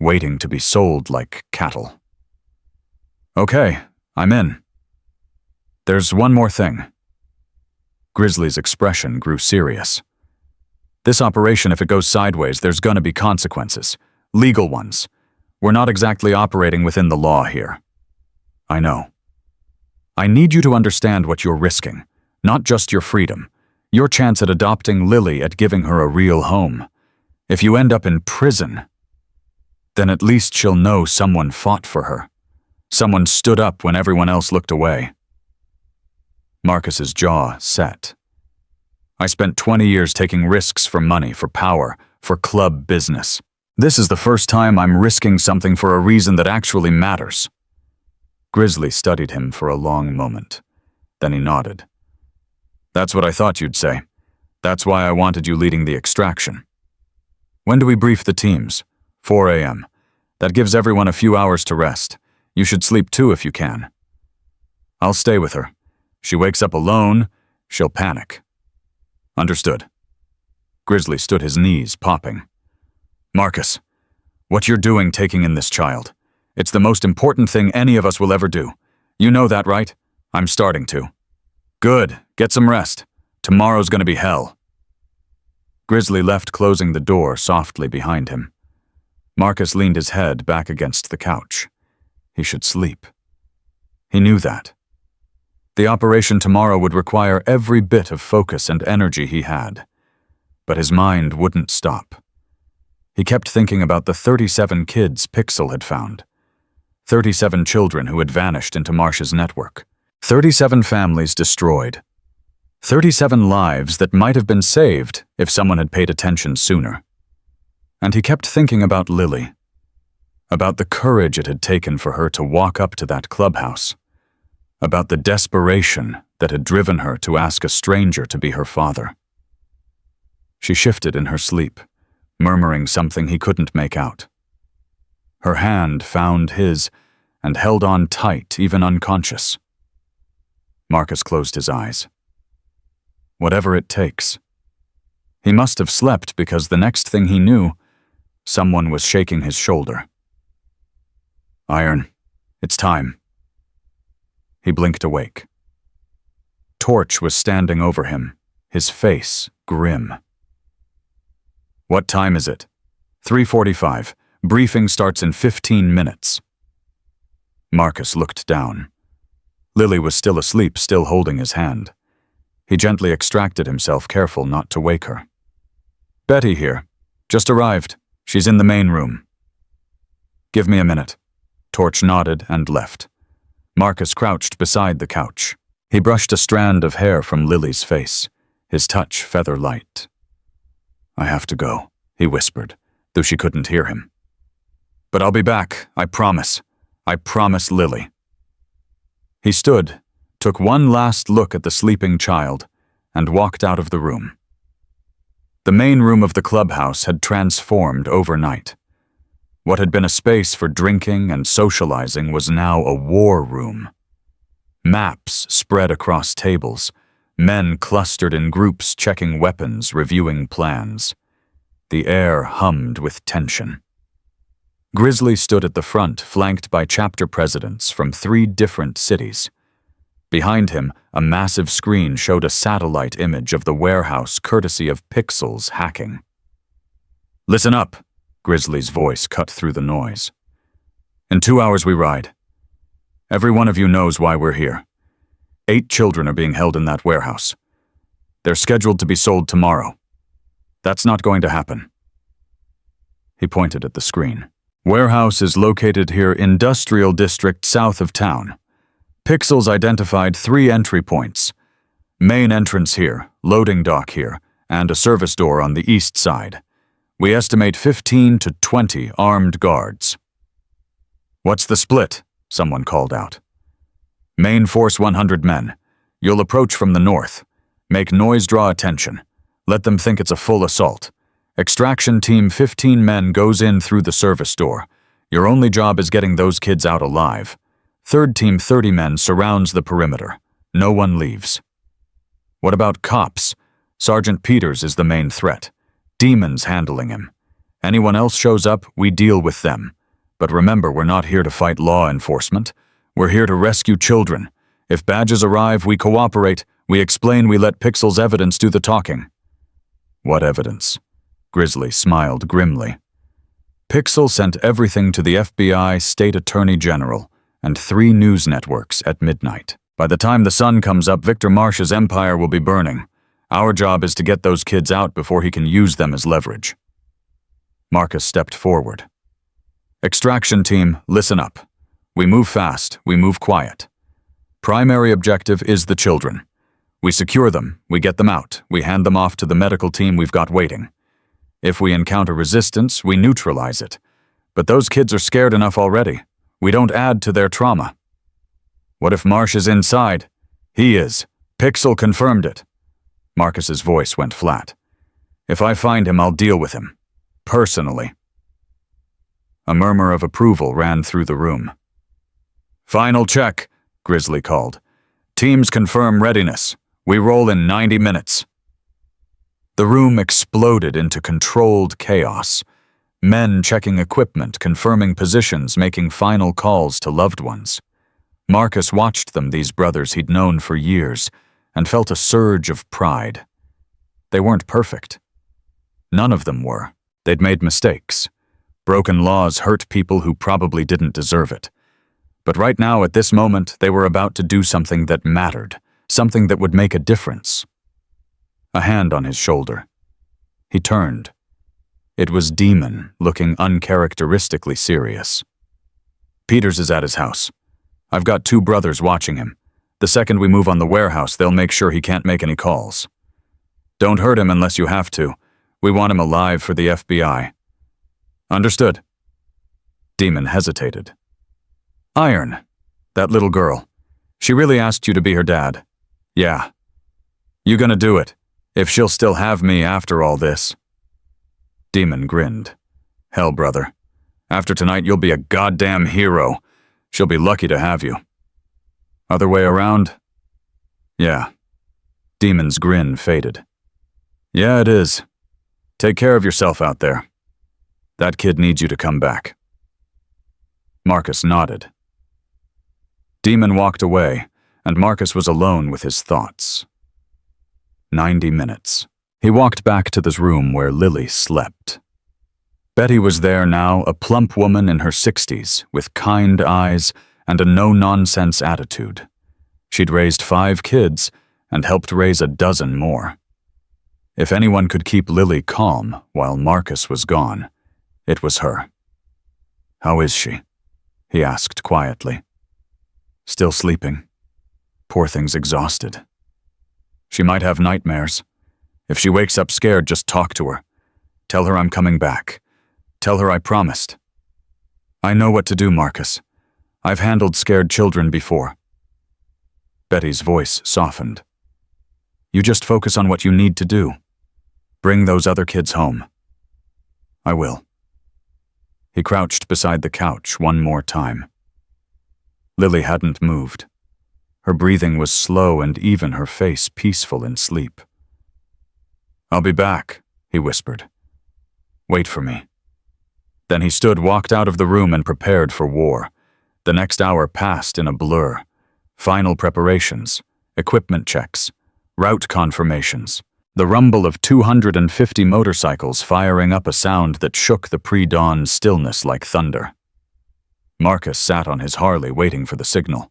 Speaker 1: Waiting to be sold like cattle. Okay, I'm in. There's one more thing. Grizzly's expression grew serious. This operation, if it goes sideways, there's gonna be consequences. Legal ones. We're not exactly operating within the law here. I know. I need you to understand what you're risking, not just your freedom, your chance at adopting Lily, at giving her a real home. If you end up in prison, then at least she'll know someone fought for her. Someone stood up when everyone else looked away. Marcus's jaw set. I spent 20 years taking risks for money, for power, for club business. This is the first time I'm risking something for a reason that actually matters. Grizzly studied him for a long moment. Then he nodded. That's what I thought you'd say. That's why I wanted you leading the extraction. When do we brief the teams? 4 a.m. That gives everyone a few hours to rest. You should sleep too if you can. I'll stay with her. She wakes up alone, she'll panic. Understood. Grizzly stood his knees, popping. Marcus, what you're doing taking in this child. It's the most important thing any of us will ever do. You know that, right? I'm starting to. Good, get some rest. Tomorrow's gonna be hell. Grizzly left, closing the door softly behind him. Marcus leaned his head back against the couch. He should sleep. He knew that. The operation tomorrow would require every bit of focus and energy he had. But his mind wouldn't stop. He kept thinking about the 37 kids Pixel had found. 37 children who had vanished into Marsh's network. 37 families destroyed. 37 lives that might have been saved if someone had paid attention sooner. And he kept thinking about Lily. About the courage it had taken for her to walk up to that clubhouse. About the desperation that had driven her to ask a stranger to be her father. She shifted in her sleep, murmuring something he couldn't make out. Her hand found his and held on tight, even unconscious. Marcus closed his eyes. Whatever it takes. He must have slept because the next thing he knew, someone was shaking his shoulder. Iron, it's time. He blinked awake. Torch was standing over him, his face grim. What time is it? 3:45. Briefing starts in 15 minutes. Marcus looked down. Lily was still asleep, still holding his hand. He gently extracted himself, careful not to wake her. Betty here. Just arrived. She's in the main room. Give me a minute. Torch nodded and left. Marcus crouched beside the couch. He brushed a strand of hair from Lily's face, his touch feather light. I have to go, he whispered, though she couldn't hear him. But I'll be back, I promise. I promise Lily. He stood, took one last look at the sleeping child, and walked out of the room. The main room of the clubhouse had transformed overnight. What had been a space for drinking and socializing was now a war room. Maps spread across tables, men clustered in groups checking weapons, reviewing plans. The air hummed with tension. Grizzly stood at the front, flanked by chapter presidents from 3 different cities. Behind him, a massive screen showed a satellite image of the warehouse courtesy of Pixel's hacking. Listen up, Grizzly's voice cut through the noise. In 2 hours we ride. Every one of you knows why we're here. 8 children are being held in that warehouse. They're scheduled to be sold tomorrow. That's not going to happen. He pointed at the screen. Warehouse is located here, industrial district south of town. Pixels identified 3 entry points. Main entrance here, loading dock here, and a service door on the east side. We estimate 15 to 20 armed guards. What's the split? Someone called out. Main force 100 men. You'll approach from the north. Make noise, draw attention. Let them think it's a full assault. Extraction team 15 men goes in through the service door. Your only job is getting those kids out alive. Third team 30 men surrounds the perimeter. No one leaves. What about cops? Sergeant Peters is the main threat. Demons handling him. Anyone else shows up, we deal with them. But remember, we're not here to fight law enforcement. We're here to rescue children. If badges arrive, we cooperate. We explain, we let Pixel's evidence do the talking. What evidence? Grizzly smiled grimly. Pixel sent everything to the FBI, State Attorney General, and 3 news networks at midnight. By the time the sun comes up, Victor Marsh's empire will be burning. Our job is to get those kids out before he can use them as leverage. Marcus stepped forward. Extraction team, listen up. We move fast, we move quiet. Primary objective is the children. We secure them, we get them out, we hand them off to the medical team we've got waiting. If we encounter resistance, we neutralize it. But those kids are scared enough already. We don't add to their trauma. What if Marsh is inside? He is. Pixel confirmed it. Marcus's voice went flat. If I find him, I'll deal with him. Personally. A murmur of approval ran through the room. Final check, Grizzly called. Teams confirm readiness. We roll in 90 minutes. The room exploded into controlled chaos. Men checking equipment, confirming positions, making final calls to loved ones. Marcus watched them, these brothers he'd known for years, and felt a surge of pride. They weren't perfect. None of them were. They'd made mistakes. Broken laws hurt people who probably didn't deserve it. But right now, at this moment, they were about to do something that mattered, something that would make a difference. A hand on his shoulder. He turned. It was Demon, looking uncharacteristically serious. Peters is at his house. I've got 2 brothers watching him. The second we move on the warehouse, they'll make sure he can't make any calls. Don't hurt him unless you have to. We want him alive for the FBI. Understood. Demon hesitated. Iron. That little girl. She really asked you to be her dad. Yeah. You gonna do it, if she'll still have me after all this. Demon grinned. Hell, brother. After tonight, you'll be a goddamn hero. She'll be lucky to have you. Other way around? Yeah. Demon's grin faded. Yeah, it is. Take care of yourself out there. That kid needs you to come back. Marcus nodded. Demon walked away, and Marcus was alone with his thoughts. 90 minutes. He walked back to the room where Lily slept. Betty was there now, a plump woman in her 60s, with kind eyes and a no-nonsense attitude. She'd raised 5 kids and helped raise a dozen more. If anyone could keep Lily calm while Marcus was gone, it was her. How is she? He asked quietly. Still sleeping. Poor thing's exhausted. She might have nightmares. If she wakes up scared, just talk to her. Tell her I'm coming back. Tell her I promised. I know what to do, Marcus. I've handled scared children before. Betty's voice softened. You just focus on what you need to do. Bring those other kids home. I will. He crouched beside the couch one more time. Lily hadn't moved. Her breathing was slow and even, her face peaceful in sleep. I'll be back, he whispered. Wait for me. Then he stood, walked out of the room, and prepared for war. The next hour passed in a blur. Final preparations, equipment checks, route confirmations, the rumble of 250 motorcycles firing up a sound that shook the pre-dawn stillness like thunder. Marcus sat on his Harley waiting for the signal.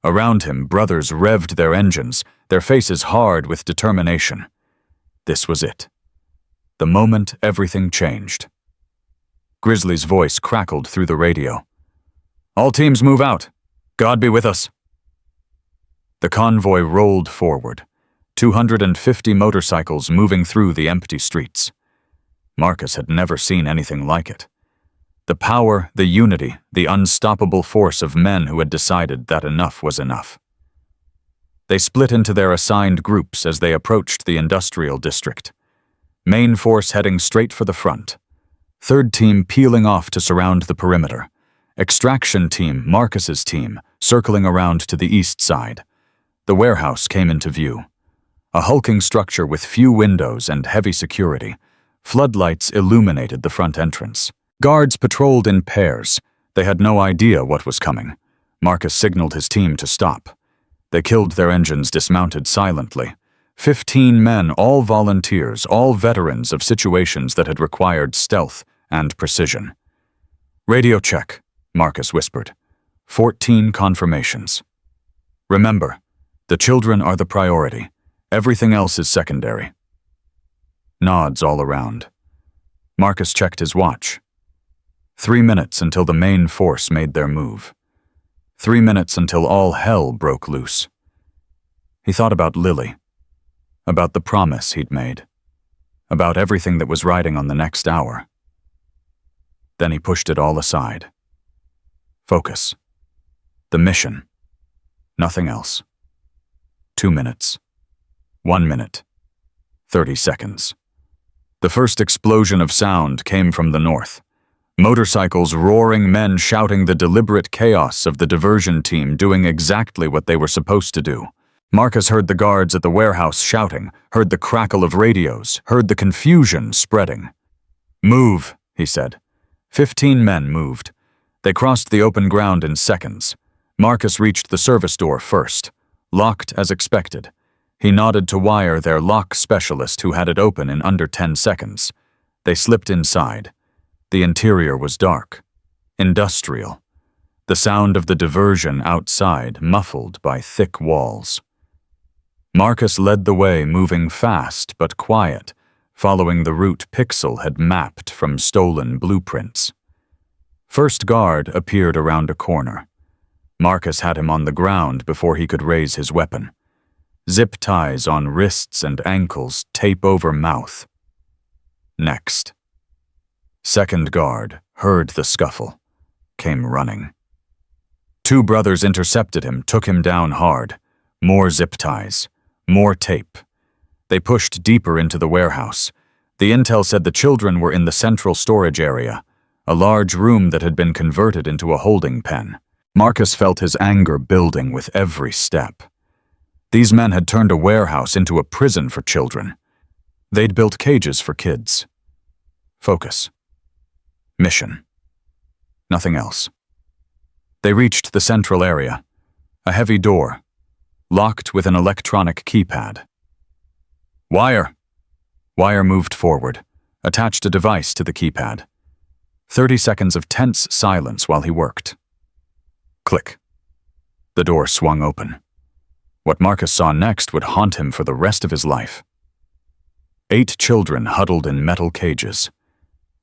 Speaker 1: Around him, brothers revved their engines, their faces hard with determination. This was it. The moment everything changed. Grizzly's voice crackled through the radio. All teams move out. God be with us. The convoy rolled forward, 250 motorcycles moving through the empty streets. Marcus had never seen anything like it. The power, the unity, the unstoppable force of men who had decided that enough was enough. They split into their assigned groups as they approached the industrial district. Main force heading straight for the front. Third team peeling off to surround the perimeter. Extraction team, Marcus's team, circling around to the east side. The warehouse came into view. A hulking structure with few windows and heavy security. Floodlights illuminated the front entrance. Guards patrolled in pairs. They had no idea what was coming. Marcus signaled his team to stop. They killed their engines, dismounted silently. 15 men, all volunteers, all veterans of situations that had required stealth and precision. Radio check, Marcus whispered. 14 confirmations. Remember, the children are the priority. Everything else is secondary. Nods all around. Marcus checked his watch. 3 minutes until the main force made their move. 3 minutes until all hell broke loose. He thought about Lily, about the promise he'd made, about everything that was riding on the next hour. Then he pushed it all aside. Focus. The mission. Nothing else. 2 minutes. 1 minute. 30 seconds. The first explosion of sound came from the north. Motorcycles roaring, men shouting, the deliberate chaos of the diversion team doing exactly what they were supposed to do. Marcus heard the guards at the warehouse shouting, heard the crackle of radios, heard the confusion spreading. "Move," he said. 15 men moved. They crossed the open ground in seconds. Marcus reached the service door first, locked as expected. He nodded to Wire, their lock specialist, who had it open in under 10 seconds. They slipped inside. The interior was dark, industrial. The sound of the diversion outside muffled by thick walls. Marcus led the way, moving fast but quiet, following the route Pixel had mapped from stolen blueprints. First guard appeared around a corner. Marcus had him on the ground before he could raise his weapon. Zip ties on wrists and ankles, tape over mouth. Next. Second guard heard the scuffle, came running. 2 brothers intercepted him, took him down hard. More zip ties, more tape. They pushed deeper into the warehouse. The intel said the children were in the central storage area, a large room that had been converted into a holding pen. Marcus felt his anger building with every step. These men had turned a warehouse into a prison for children. They'd built cages for kids. Focus. Mission. Nothing else. They reached the central area, a heavy door, locked with an electronic keypad. "Wire." Wire moved forward, attached a device to the keypad. 30 seconds of tense silence while he worked. Click. The door swung open. What Marcus saw next would haunt him for the rest of his life. 8 children huddled in metal cages.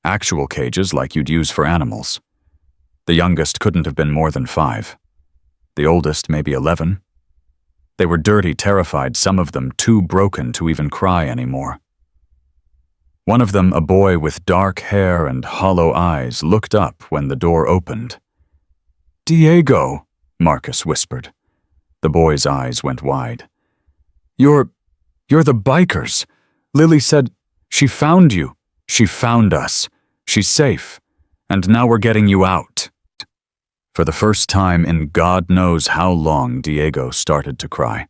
Speaker 1: Actual cages like you'd use for animals. The youngest couldn't have been more than 5. The oldest maybe 11. They were dirty, terrified, some of them too broken to even cry anymore. One of them, a boy with dark hair and hollow eyes, looked up when the door opened. "Diego," Marcus whispered. The boy's eyes went wide. You're the bikers. Lily said she found you. She found us. She's safe. And now we're getting you out." For the first time in God knows how long, Diego started to cry.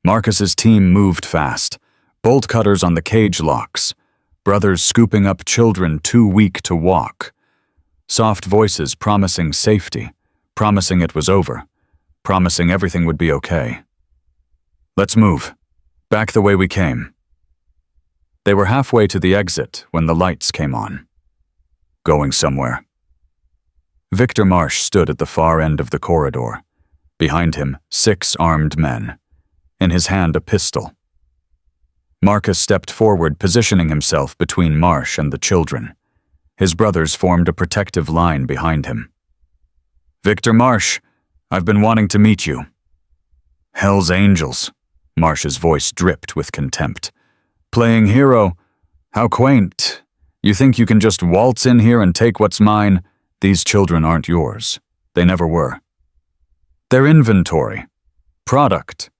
Speaker 1: Marcus's team moved fast. Bolt cutters on the cage locks. Brothers scooping up children too weak to walk. Soft voices promising safety, promising it was over, promising everything would be okay. "Let's move. Back the way we came." They were halfway to the exit when the lights came on. "Going somewhere." Victor Marsh stood at the far end of the corridor. Behind him, 6 armed men. In his hand, a pistol. Marcus stepped forward, positioning himself between Marsh and the children. His brothers formed a protective line behind him. "Victor Marsh, I've been wanting to meet you." "Hell's Angels," Marsh's voice dripped with contempt. "Playing hero? How quaint. You think you can just waltz in here and take what's mine? These children aren't yours. They never were. They're inventory. Product.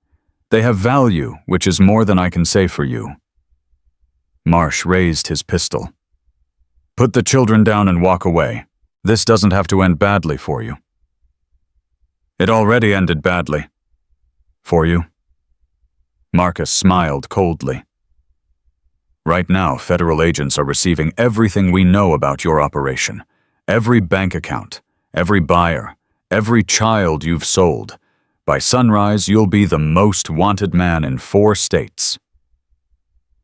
Speaker 1: They have value, which is more than I can say for you." Marsh raised his pistol. "Put the children down and walk away. This doesn't have to end badly for you." "It already ended badly." "For you?" Marcus smiled coldly. "Right now, federal agents are receiving everything we know about your operation. Every bank account, every buyer, every child you've sold. By sunrise, you'll be the most wanted man in 4 states.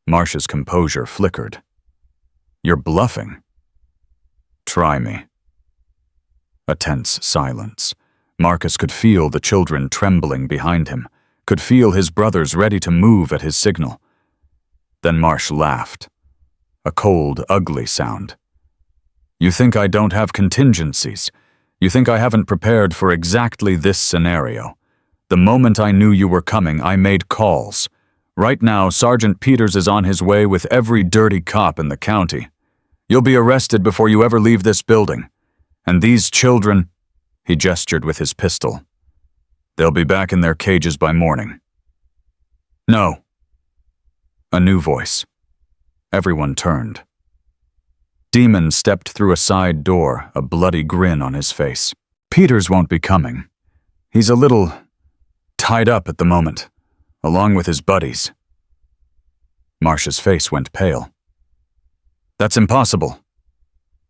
Speaker 1: Marsh's composure flickered. "You're bluffing." "Try me." A tense silence. Marcus could feel the children trembling behind him, could feel his brothers ready to move at his signal. Then Marsh laughed. A cold, ugly sound. "You think I don't have contingencies? You think I haven't prepared for exactly this scenario? The moment I knew you were coming, I made calls. Right now, Sergeant Peters is on his way with every dirty cop in the county. You'll be arrested before you ever leave this building. And these children," he gestured with his pistol, "they'll be back in their cages by morning." No. A new voice. Everyone turned. Demon stepped through a side door, a bloody grin on his face. Peters won't be coming. He's a little tied up at the moment, along with his buddies. Marsh's face went pale. That's impossible.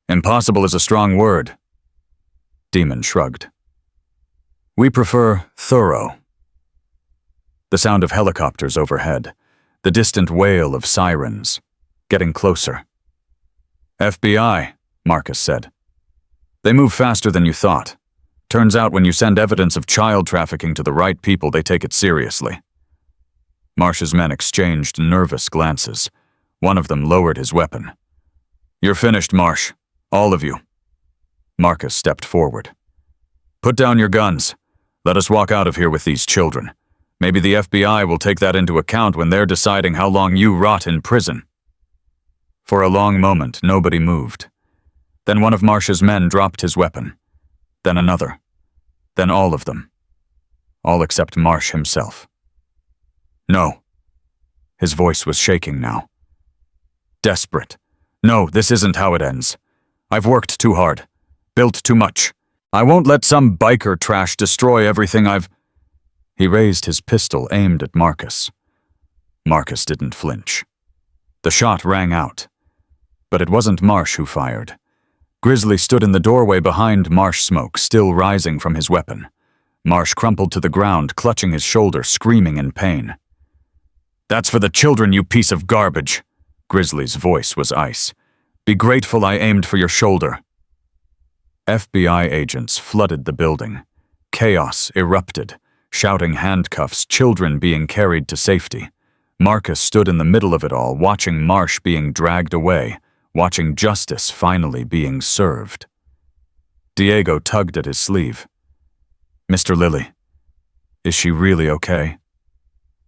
Speaker 1: Impossible is a strong word. Demon shrugged. We prefer thorough. The sound of helicopters overhead, the distant wail of sirens, getting closer. FBI, Marcus said. They move faster than you thought. Turns out when you send evidence of child trafficking to the right people, they take it seriously. Marsh's men exchanged nervous glances. One of them lowered his weapon. You're finished, Marsh. All of you. Marcus stepped forward. Put down your guns. Let us walk out of here with these children. Maybe the FBI will take that into account when they're deciding how long you rot in prison. For a long moment, nobody moved. Then one of Marsh's men dropped his weapon. Then another. Then all of them. All except Marsh himself. No. His voice was shaking now. Desperate. No, this isn't how it ends. I've worked too hard. Built too much. I won't let some biker trash destroy everything I've... He raised his pistol aimed at Marcus. Marcus didn't flinch. The shot rang out. But it wasn't Marsh who fired. Grizzly stood in the doorway behind Marsh, smoke still rising from his weapon. Marsh crumpled to the ground, clutching his shoulder, screaming in pain. That's for the children, you piece of garbage. Grizzly's voice was ice. Be grateful I aimed for your shoulder. FBI agents flooded the building. Chaos erupted, shouting handcuffs, children being carried to safety. Marcus stood in the middle of it all, watching Marsh being dragged away, watching justice finally being served. Diego tugged at his sleeve. Mr. Lilly, is she really okay?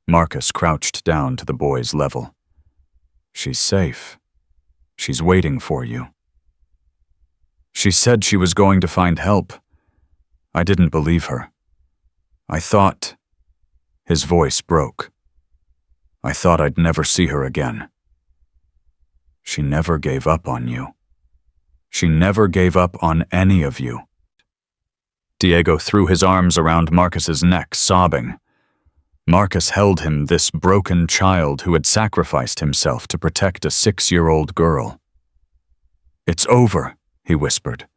Speaker 1: Marcus crouched down to the boy's level. She's safe. She's waiting for you. She said she was going to find help. I didn't believe her. I thought... His voice broke. I thought I'd never see her again. She never gave up on you. She never gave up on any of you. Diego threw his arms around Marcus's neck, sobbing. Marcus held him, this broken child who had sacrificed himself to protect a 6-year-old girl. It's over, he whispered.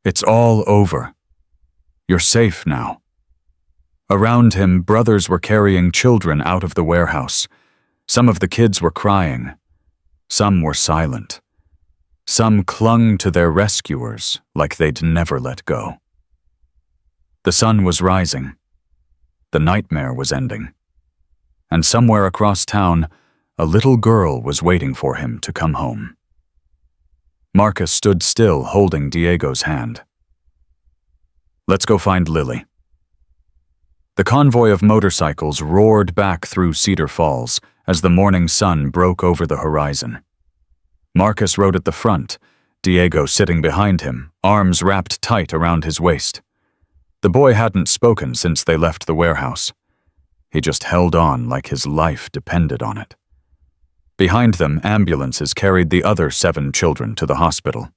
Speaker 1: It's all over. You're safe now. Around him, brothers were carrying children out of the warehouse. Some of the kids were crying. Some were silent. Some clung to their rescuers like they'd never let go. The sun was rising. The nightmare was ending. And somewhere across town, a little girl was waiting for him to come home. Marcus stood still, holding Diego's hand. Let's go find Lily. The convoy of motorcycles roared back through Cedar Falls as the morning sun broke over the horizon. Marcus rode at the front, Diego sitting behind him, arms wrapped tight around his waist. The boy hadn't spoken since they left the warehouse. He just held on like his life depended on it. Behind them, ambulances carried the other 7 children to the hospital.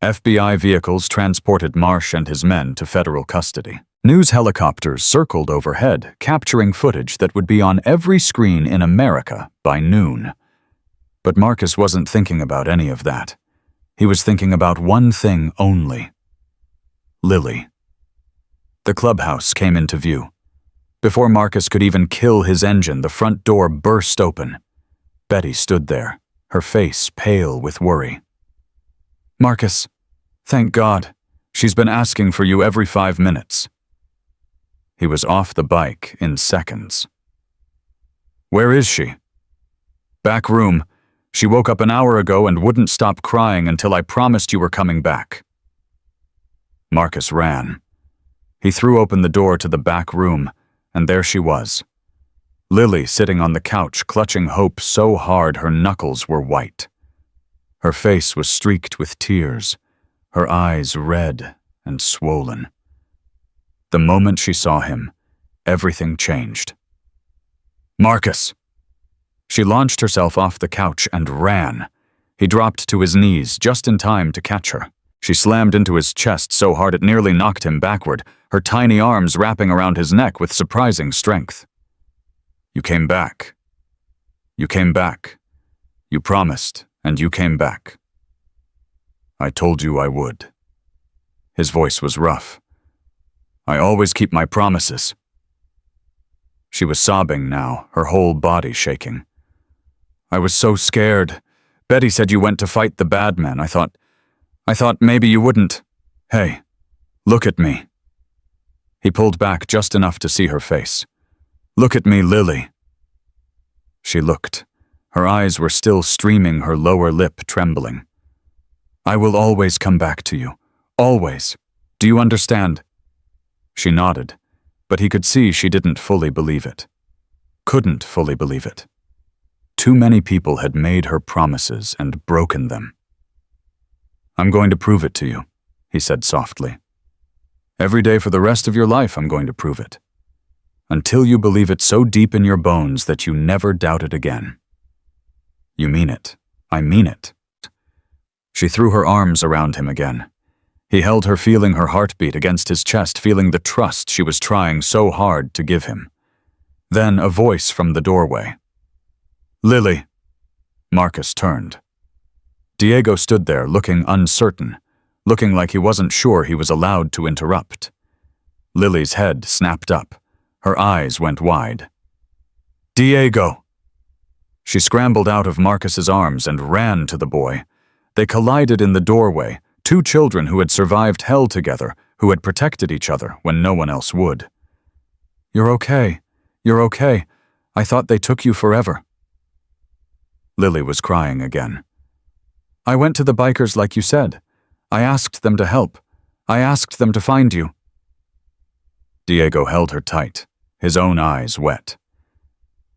Speaker 1: FBI vehicles transported Marsh and his men to federal custody. News helicopters circled overhead, capturing footage that would be on every screen in America by noon. But Marcus wasn't thinking about any of that. He was thinking about one thing only. Lily. The clubhouse came into view. Before Marcus could even kill his engine, the front door burst open. Betty stood there, her face pale with worry. Marcus, thank God. She's been asking for you every 5 minutes. He was off the bike in seconds. Where is she? Back room. She woke up an hour ago and wouldn't stop crying until I promised you were coming back. Marcus ran. He threw open the door to the back room, and there she was. Lily sitting on the couch, clutching Hope so hard her knuckles were white. Her face was streaked with tears, her eyes red and swollen. The moment she saw him, everything changed. Marcus! She launched herself off the couch and ran. He dropped to his knees just in time to catch her. She slammed into his chest so hard it nearly knocked him backward, her tiny arms wrapping around his neck with surprising strength. You came back. You came back. You promised, and you came back. I told you I would. His voice was rough. I always keep my promises. She was sobbing now, her whole body shaking. I was so scared. Betty said you went to fight the bad men. I thought maybe you wouldn't. Hey, look at me. He pulled back just enough to see her face. Look at me, Lily. She looked. Her eyes were still streaming, her lower lip trembling. I will always come back to you. Always. Do you understand? She nodded, but he could see she didn't fully believe it. Couldn't fully believe it. Too many people had made her promises and broken them. I'm going to prove it to you, he said softly. Every day for the rest of your life I'm going to prove it. Until you believe it so deep in your bones that you never doubt it again. You mean it. I mean it. She threw her arms around him again. He held her, feeling her heartbeat against his chest, feeling the trust she was trying so hard to give him. Then a voice from the doorway. Lily. Marcus turned. Diego stood there, looking uncertain, looking like he wasn't sure he was allowed to interrupt. Lily's head snapped up. Her eyes went wide. Diego! She scrambled out of Marcus's arms and ran to the boy. They collided in the doorway, two children who had survived hell together, who had protected each other when no one else would. You're okay. You're okay. I thought they took you forever. Lily was crying again. I went to the bikers like you said. I asked them to help. I asked them to find you. Diego held her tight, his own eyes wet.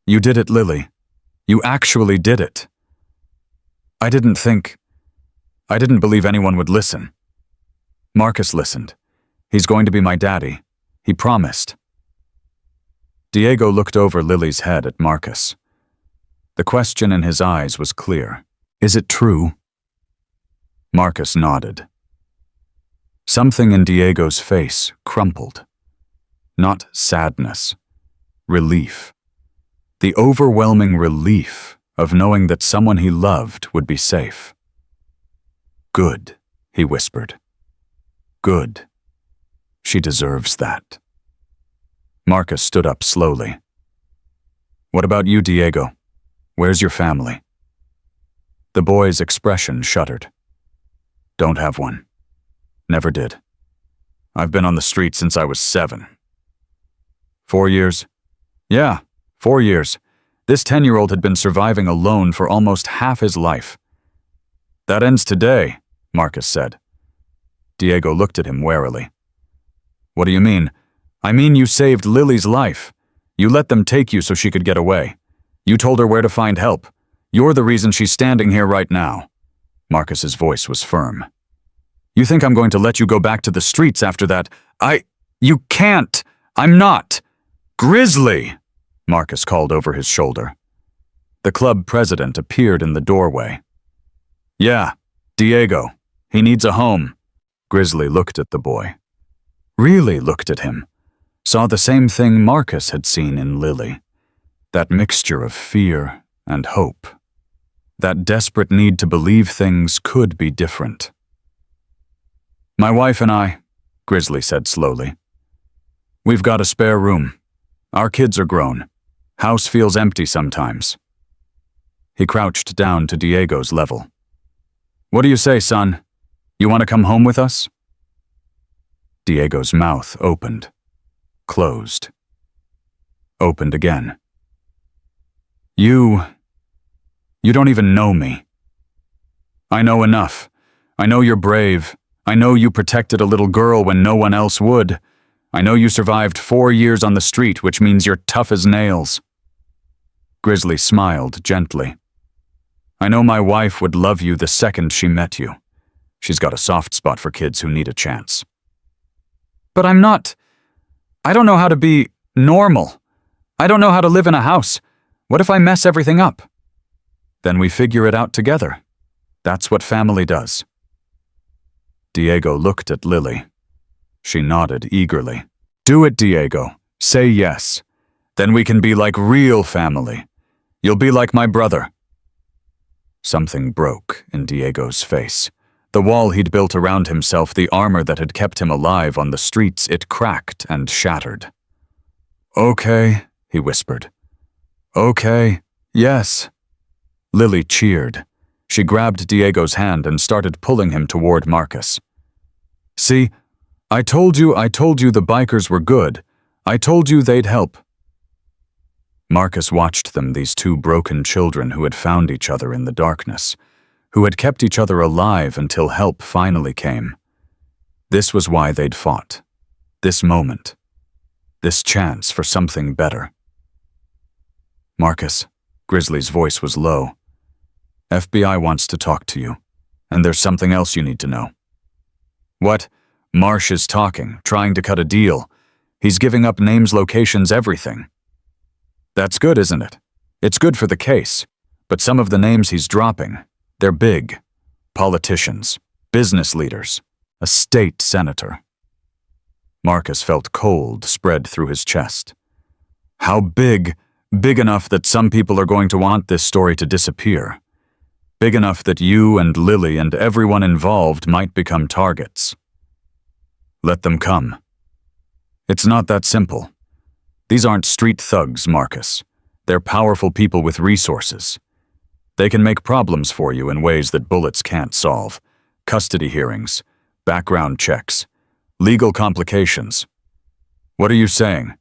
Speaker 1: You did it, Lily. You actually did it. I didn't believe anyone would listen. Marcus listened. He's going to be my daddy. He promised. Diego looked over Lily's head at Marcus. The question in his eyes was clear. Is it true? Marcus nodded. Something in Diego's face crumpled. Not sadness. Relief. The overwhelming relief of knowing that someone he loved would be safe. Good, he whispered. Good. She deserves that. Marcus stood up slowly. What about you, Diego? Where's your family? The boy's expression shuddered. Don't have one. Never did. I've been on the street since I was 7. 4 years? Yeah, 4 years. This 10-year-old had been surviving alone for almost half his life. That ends today, Marcus said. Diego looked at him warily. What do you mean? I mean you saved Lily's life. You let them take you so she could get away. You told her where to find help. You're the reason she's standing here right now. Marcus's voice was firm. You think I'm going to let you go back to the streets after that? You can't. I'm not. Grizzly, Marcus called over his shoulder. The club president appeared in the doorway. Yeah, Diego. He needs a home. Grizzly looked at the boy. Really looked at him. Saw the same thing Marcus had seen in Lily. That mixture of fear and hope. That desperate need to believe things could be different. My wife and I, Grizzly said slowly. We've got a spare room. Our kids are grown. House feels empty sometimes. He crouched down to Diego's level. What do you say, son? You want to come home with us? Diego's mouth opened. Closed. Opened again. You don't even know me. I know enough. I know you're brave. I know you protected a little girl when no one else would. I know you survived 4 years on the street, which means you're tough as nails. Grizzly smiled gently. I know my wife would love you the second she met you. She's got a soft spot for kids who need a chance. But I don't know how to be normal. I don't know how to live in a house. What if I mess everything up? Then we figure it out together. That's what family does. Diego looked at Lily. She nodded eagerly. Do it, Diego. Say yes. Then we can be like real family. You'll be like my brother. Something broke in Diego's face. The wall he'd built around himself, the armor that had kept him alive on the streets, it cracked and shattered. Okay, he whispered. Okay, yes. Lily cheered. She grabbed Diego's hand and started pulling him toward Marcus. See, I told you the bikers were good. I told you they'd help. Marcus watched them, these two broken children who had found each other in the darkness, who had kept each other alive until help finally came. This was why they'd fought. This moment. This chance for something better. Marcus, Grizzly's voice was low. FBI wants to talk to you, and there's something else you need to know. What? Marsh is talking, trying to cut a deal. He's giving up names, locations, everything. That's good, isn't it? It's good for the case. But some of the names he's dropping, they're big. Politicians, business leaders, a state senator. Marcus felt cold spread through his chest. How big? Big enough that some people are going to want this story to disappear. Big enough that you and Lily and everyone involved might become targets. Let them come. It's not that simple. These aren't street thugs, Marcus. They're powerful people with resources. They can make problems for you in ways that bullets can't solve. Custody hearings, background checks, legal complications. What are you saying?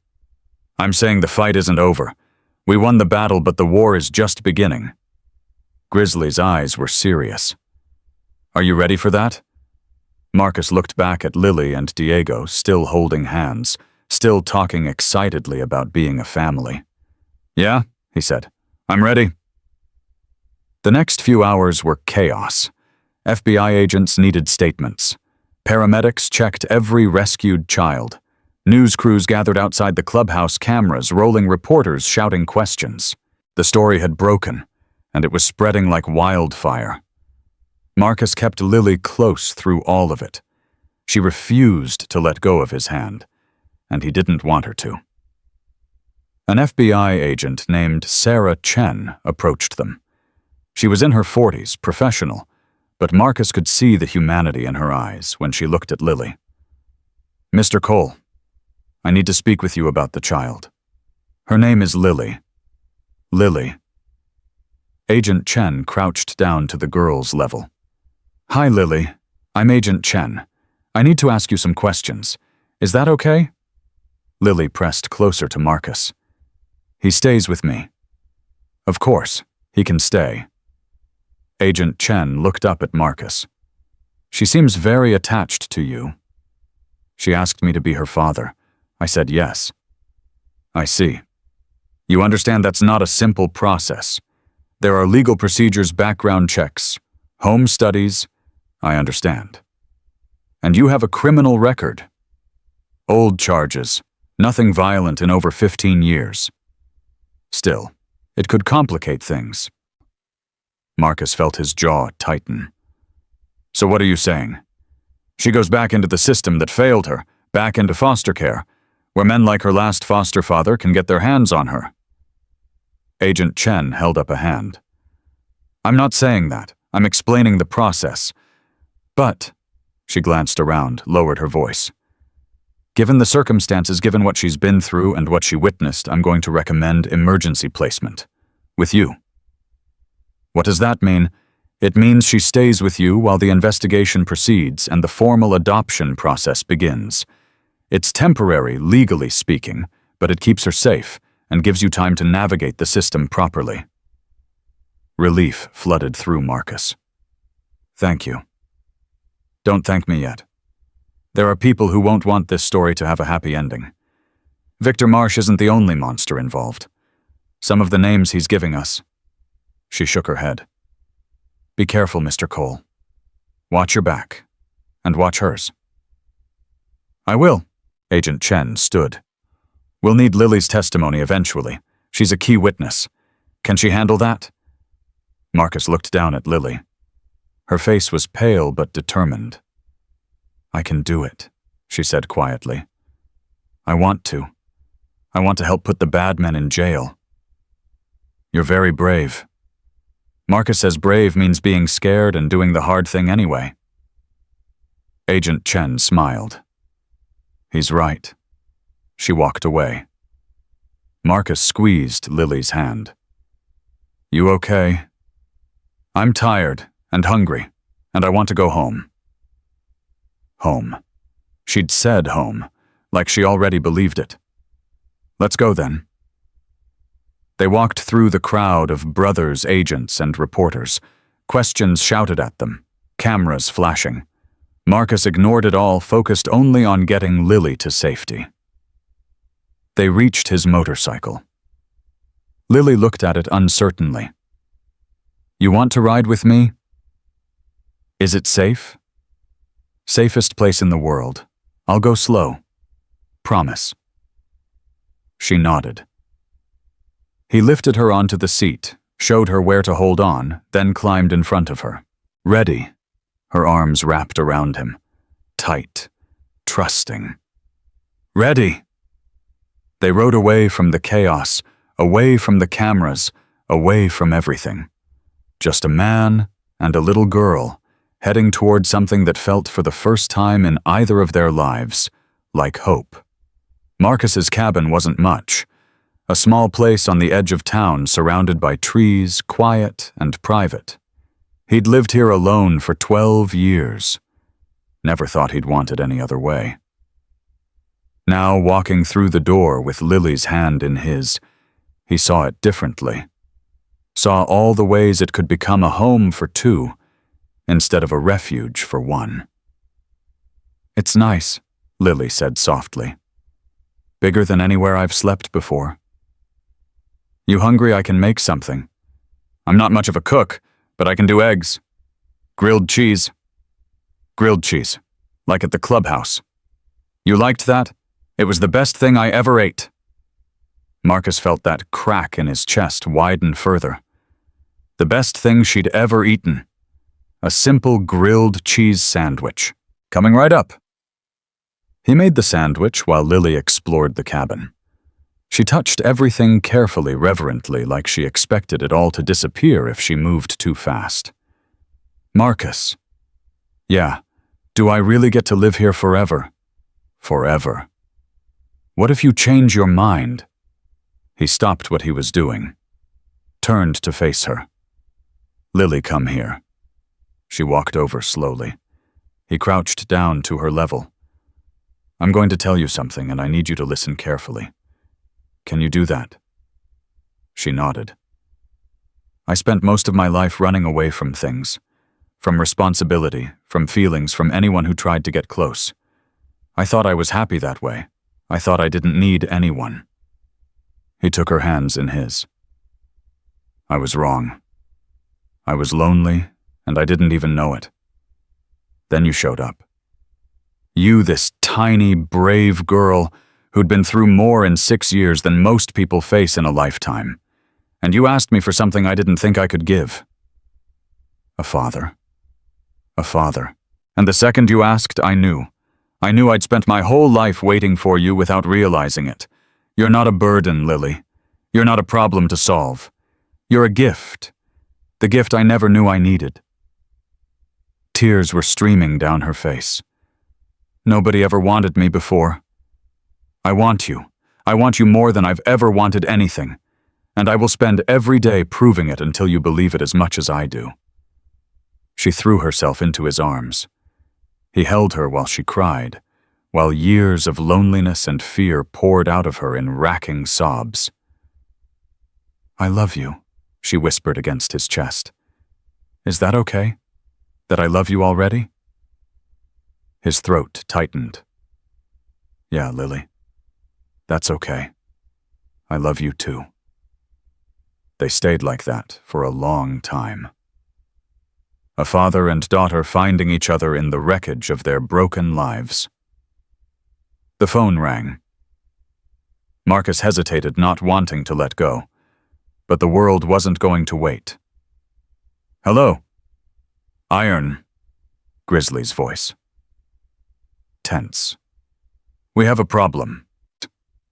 Speaker 1: I'm saying the fight isn't over. We won the battle, but the war is just beginning. Grizzly's eyes were serious. Are you ready for that? Marcus looked back at Lily and Diego, still holding hands, still talking excitedly about being a family. Yeah, he said. I'm ready. The next few hours were chaos. FBI agents needed statements. Paramedics checked every rescued child. News crews gathered outside the clubhouse, cameras rolling, reporters shouting questions. The story had broken, and it was spreading like wildfire. Marcus kept Lily close through all of it. She refused to let go of his hand, and he didn't want her to. An FBI agent named Sarah Chen approached them. She was in her 40s, professional, but Marcus could see the humanity in her eyes when she looked at Lily. Mr. Cole, I need to speak with you about the child. Her name is Lily. Lily. Agent Chen crouched down to the girl's level. Hi, Lily. I'm Agent Chen. I need to ask you some questions. Is that okay? Lily pressed closer to Marcus. He stays with me. Of course, he can stay. Agent Chen looked up at Marcus. She seems very attached to you. She asked me to be her father. I said yes. I see. You understand that's not a simple process. There are legal procedures, background checks, home studies. I understand. And you have a criminal record. Old charges, nothing violent in over 15 years. Still, it could complicate things. Marcus felt his jaw tighten. So what are you saying? She goes back into the system that failed her, back into foster care, where men like her last foster father can get their hands on her. Agent Chen held up a hand. I'm not saying that. I'm explaining the process. But, she glanced around, lowered her voice. Given the circumstances, given what she's been through and what she witnessed, I'm going to recommend emergency placement. With you. What does that mean? It means she stays with you while the investigation proceeds and the formal adoption process begins. It's temporary, legally speaking, but it keeps her safe and gives you time to navigate the system properly. Relief flooded through Marcus. Thank you. Don't thank me yet. There are people who won't want this story to have a happy ending. Victor Marsh isn't the only monster involved. Some of the names he's giving us. She shook her head. Be careful, Mr. Cole. Watch your back. And watch hers. I will. Agent Chen stood. We'll need Lily's testimony eventually. She's a key witness. Can she handle that? Marcus looked down at Lily. Her face was pale but determined. I can do it, she said quietly. I want to. I want to help put the bad men in jail. You're very brave. Marcus says brave means being scared and doing the hard thing anyway. Agent Chen smiled. He's right. She walked away. Marcus squeezed Lily's hand. You okay? I'm tired and hungry, and I want to go home. Home. She'd said home, like she already believed it. Let's go then. They walked through the crowd of brothers, agents, and reporters. Questions shouted at them, cameras flashing. Marcus ignored it all, focused only on getting Lily to safety. They reached his motorcycle. Lily looked at it uncertainly. You want to ride with me? Is it safe? Safest place in the world. I'll go slow. Promise. She nodded. He lifted her onto the seat, showed her where to hold on, then climbed in front of her. Ready. Her arms wrapped around him. Tight. Trusting. Ready. They rode away from the chaos, away from the cameras, away from everything. Just a man and a little girl, heading toward something that felt for the first time in either of their lives, like hope. Marcus's cabin wasn't much. A small place on the edge of town surrounded by trees, quiet and private. He'd lived here alone for 12 years. Never thought he'd want it any other way. Now, walking through the door with Lily's hand in his, he saw it differently. Saw all the ways it could become a home for two, instead of a refuge for one. It's nice, Lily said softly. Bigger than anywhere I've slept before. You hungry? I can make something. I'm not much of a cook, but I can do eggs. Grilled cheese. Grilled cheese, like at the clubhouse. You liked that? It was the best thing I ever ate. Marcus felt that crack in his chest widen further. The best thing she'd ever eaten. A simple grilled cheese sandwich. Coming right up. He made the sandwich while Lily explored the cabin. She touched everything carefully, reverently, like she expected it all to disappear if she moved too fast. Marcus. Yeah, do I really get to live here forever? Forever. What if you change your mind? He stopped what he was doing. Turned to face her. Lily, come here. She walked over slowly. He crouched down to her level. I'm going to tell you something, and I need you to listen carefully. Can you do that? She nodded. I spent most of my life running away from things. From responsibility, from feelings, from anyone who tried to get close. I thought I was happy that way. I thought I didn't need anyone. He took her hands in his. I was wrong. I was lonely, and I didn't even know it. Then you showed up. You, this tiny, brave girl who'd been through more in 6 years than most people face in a lifetime. And you asked me for something I didn't think I could give. A father. A father. And the second you asked, I knew. I knew I'd spent my whole life waiting for you without realizing it. You're not a burden, Lily. You're not a problem to solve. You're a gift. The gift I never knew I needed. Tears were streaming down her face. Nobody ever wanted me before. I want you. I want you more than I've ever wanted anything. And I will spend every day proving it until you believe it as much as I do. She threw herself into his arms. He held her while she cried, while years of loneliness and fear poured out of her in racking sobs. I love you, she whispered against his chest. Is that okay? That I love you already? His throat tightened. Yeah, Lily. That's okay. I love you too. They stayed like that for a long time. A father and daughter finding each other in the wreckage of their broken lives. The phone rang. Marcus hesitated, not wanting to let go. but the world wasn't going to wait. "Hello." "Iron," Grizzly's voice. Tense. "We have a problem."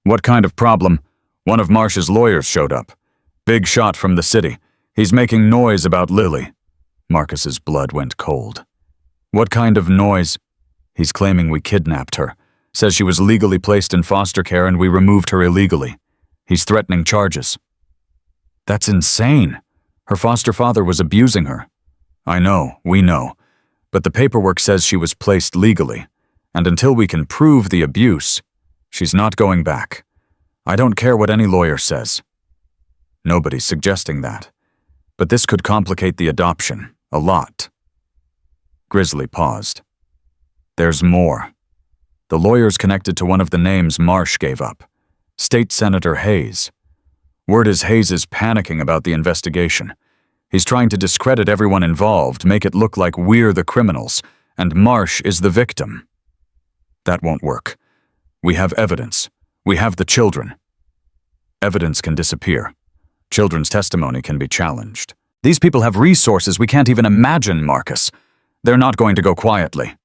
Speaker 1: "What kind of problem?" "One of Marsh's lawyers showed up. Big shot from the city. He's making noise about Lily." Marcus's blood went cold. "What kind of noise?" "He's claiming we kidnapped her. Says she was legally placed in foster care and we removed her illegally. He's threatening charges." "That's insane. Her foster father was abusing her." "I know, we know. But the paperwork says she was placed legally. And until we can prove the abuse, she's not going back. I don't care what any lawyer says." "Nobody's suggesting that. But this could complicate the adoption, a lot." Grizzly paused. "There's more. The lawyer's connected to one of the names Marsh gave up. State Senator Hayes. Word is Hayes is panicking about the investigation. He's trying to discredit everyone involved, make it look like we're the criminals, and Marsh is the victim. That won't work. We have evidence. We have the children. Evidence can disappear. Children's testimony can be challenged. These people have resources we can't even imagine, Marcus. They're not going to go quietly."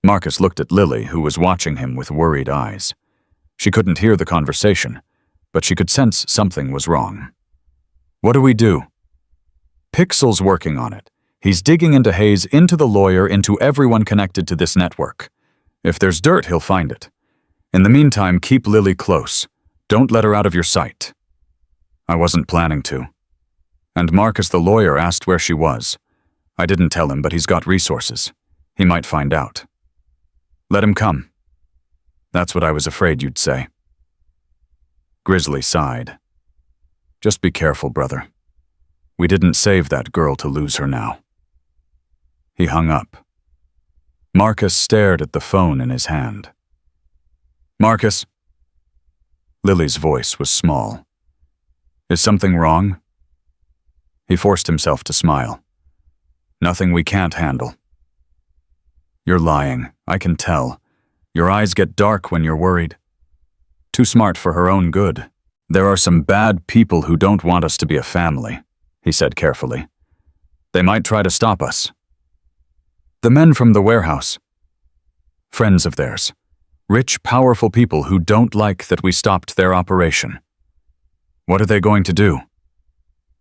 Speaker 1: Marcus looked at Lily, who was watching him with worried eyes. She couldn't hear the conversation, but she could sense something was wrong. "What do we do?" "Pixel's working on it. He's digging into Hayes, into the lawyer, into everyone connected to this network. If there's dirt, he'll find it. In the meantime, keep Lily close. Don't let her out of your sight." "I wasn't planning to." "And Marcus the lawyer asked where she was. I didn't tell him, but he's got resources. He might find out." "Let him come." "That's what I was afraid you'd say." Grizzly sighed. "Just be careful, brother. We didn't save that girl to lose her now." He hung up. Marcus stared at the phone in his hand. "Marcus?" Lily's voice was small. "Is something wrong?" He forced himself to smile. "Nothing we can't handle." "You're lying, I can tell. Your eyes get dark when you're worried. Too smart for her own good. There are some bad people who don't want us to be a family," he said carefully. "They might try to stop us." "The men from the warehouse." "Friends of theirs. Rich, powerful people who don't like that we stopped their operation." "What are they going to do?"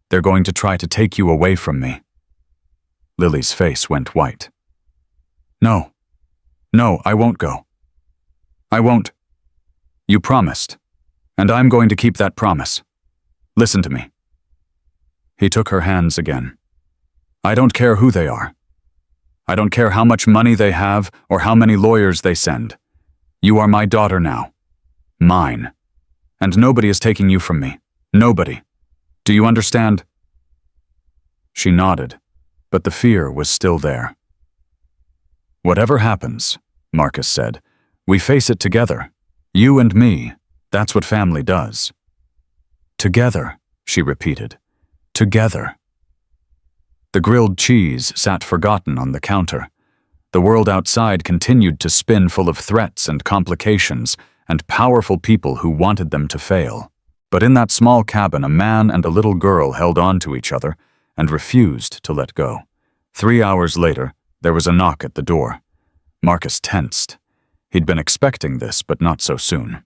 Speaker 1: "They're going to try to take you away from me." Lily's face went white. No, I won't go. I won't." "You promised, and I'm going to keep that promise. Listen to me." He took her hands again. "I don't care who they are. I don't care how much money they have or how many lawyers they send. You are my daughter now. Mine. And nobody is taking you from me. Nobody. Do you understand?" She nodded, but the fear was still there. "Whatever happens," Marcus said, "we face it together. You and me. That's what family does." "Together," she repeated. "Together." The grilled cheese sat forgotten on the counter. The world outside continued to spin full of threats and complications and powerful people who wanted them to fail. But in that small cabin, a man and a little girl held on to each other and refused to let go. 3 hours later, there was a knock at the door. Marcus tensed. He'd been expecting this, but not so soon.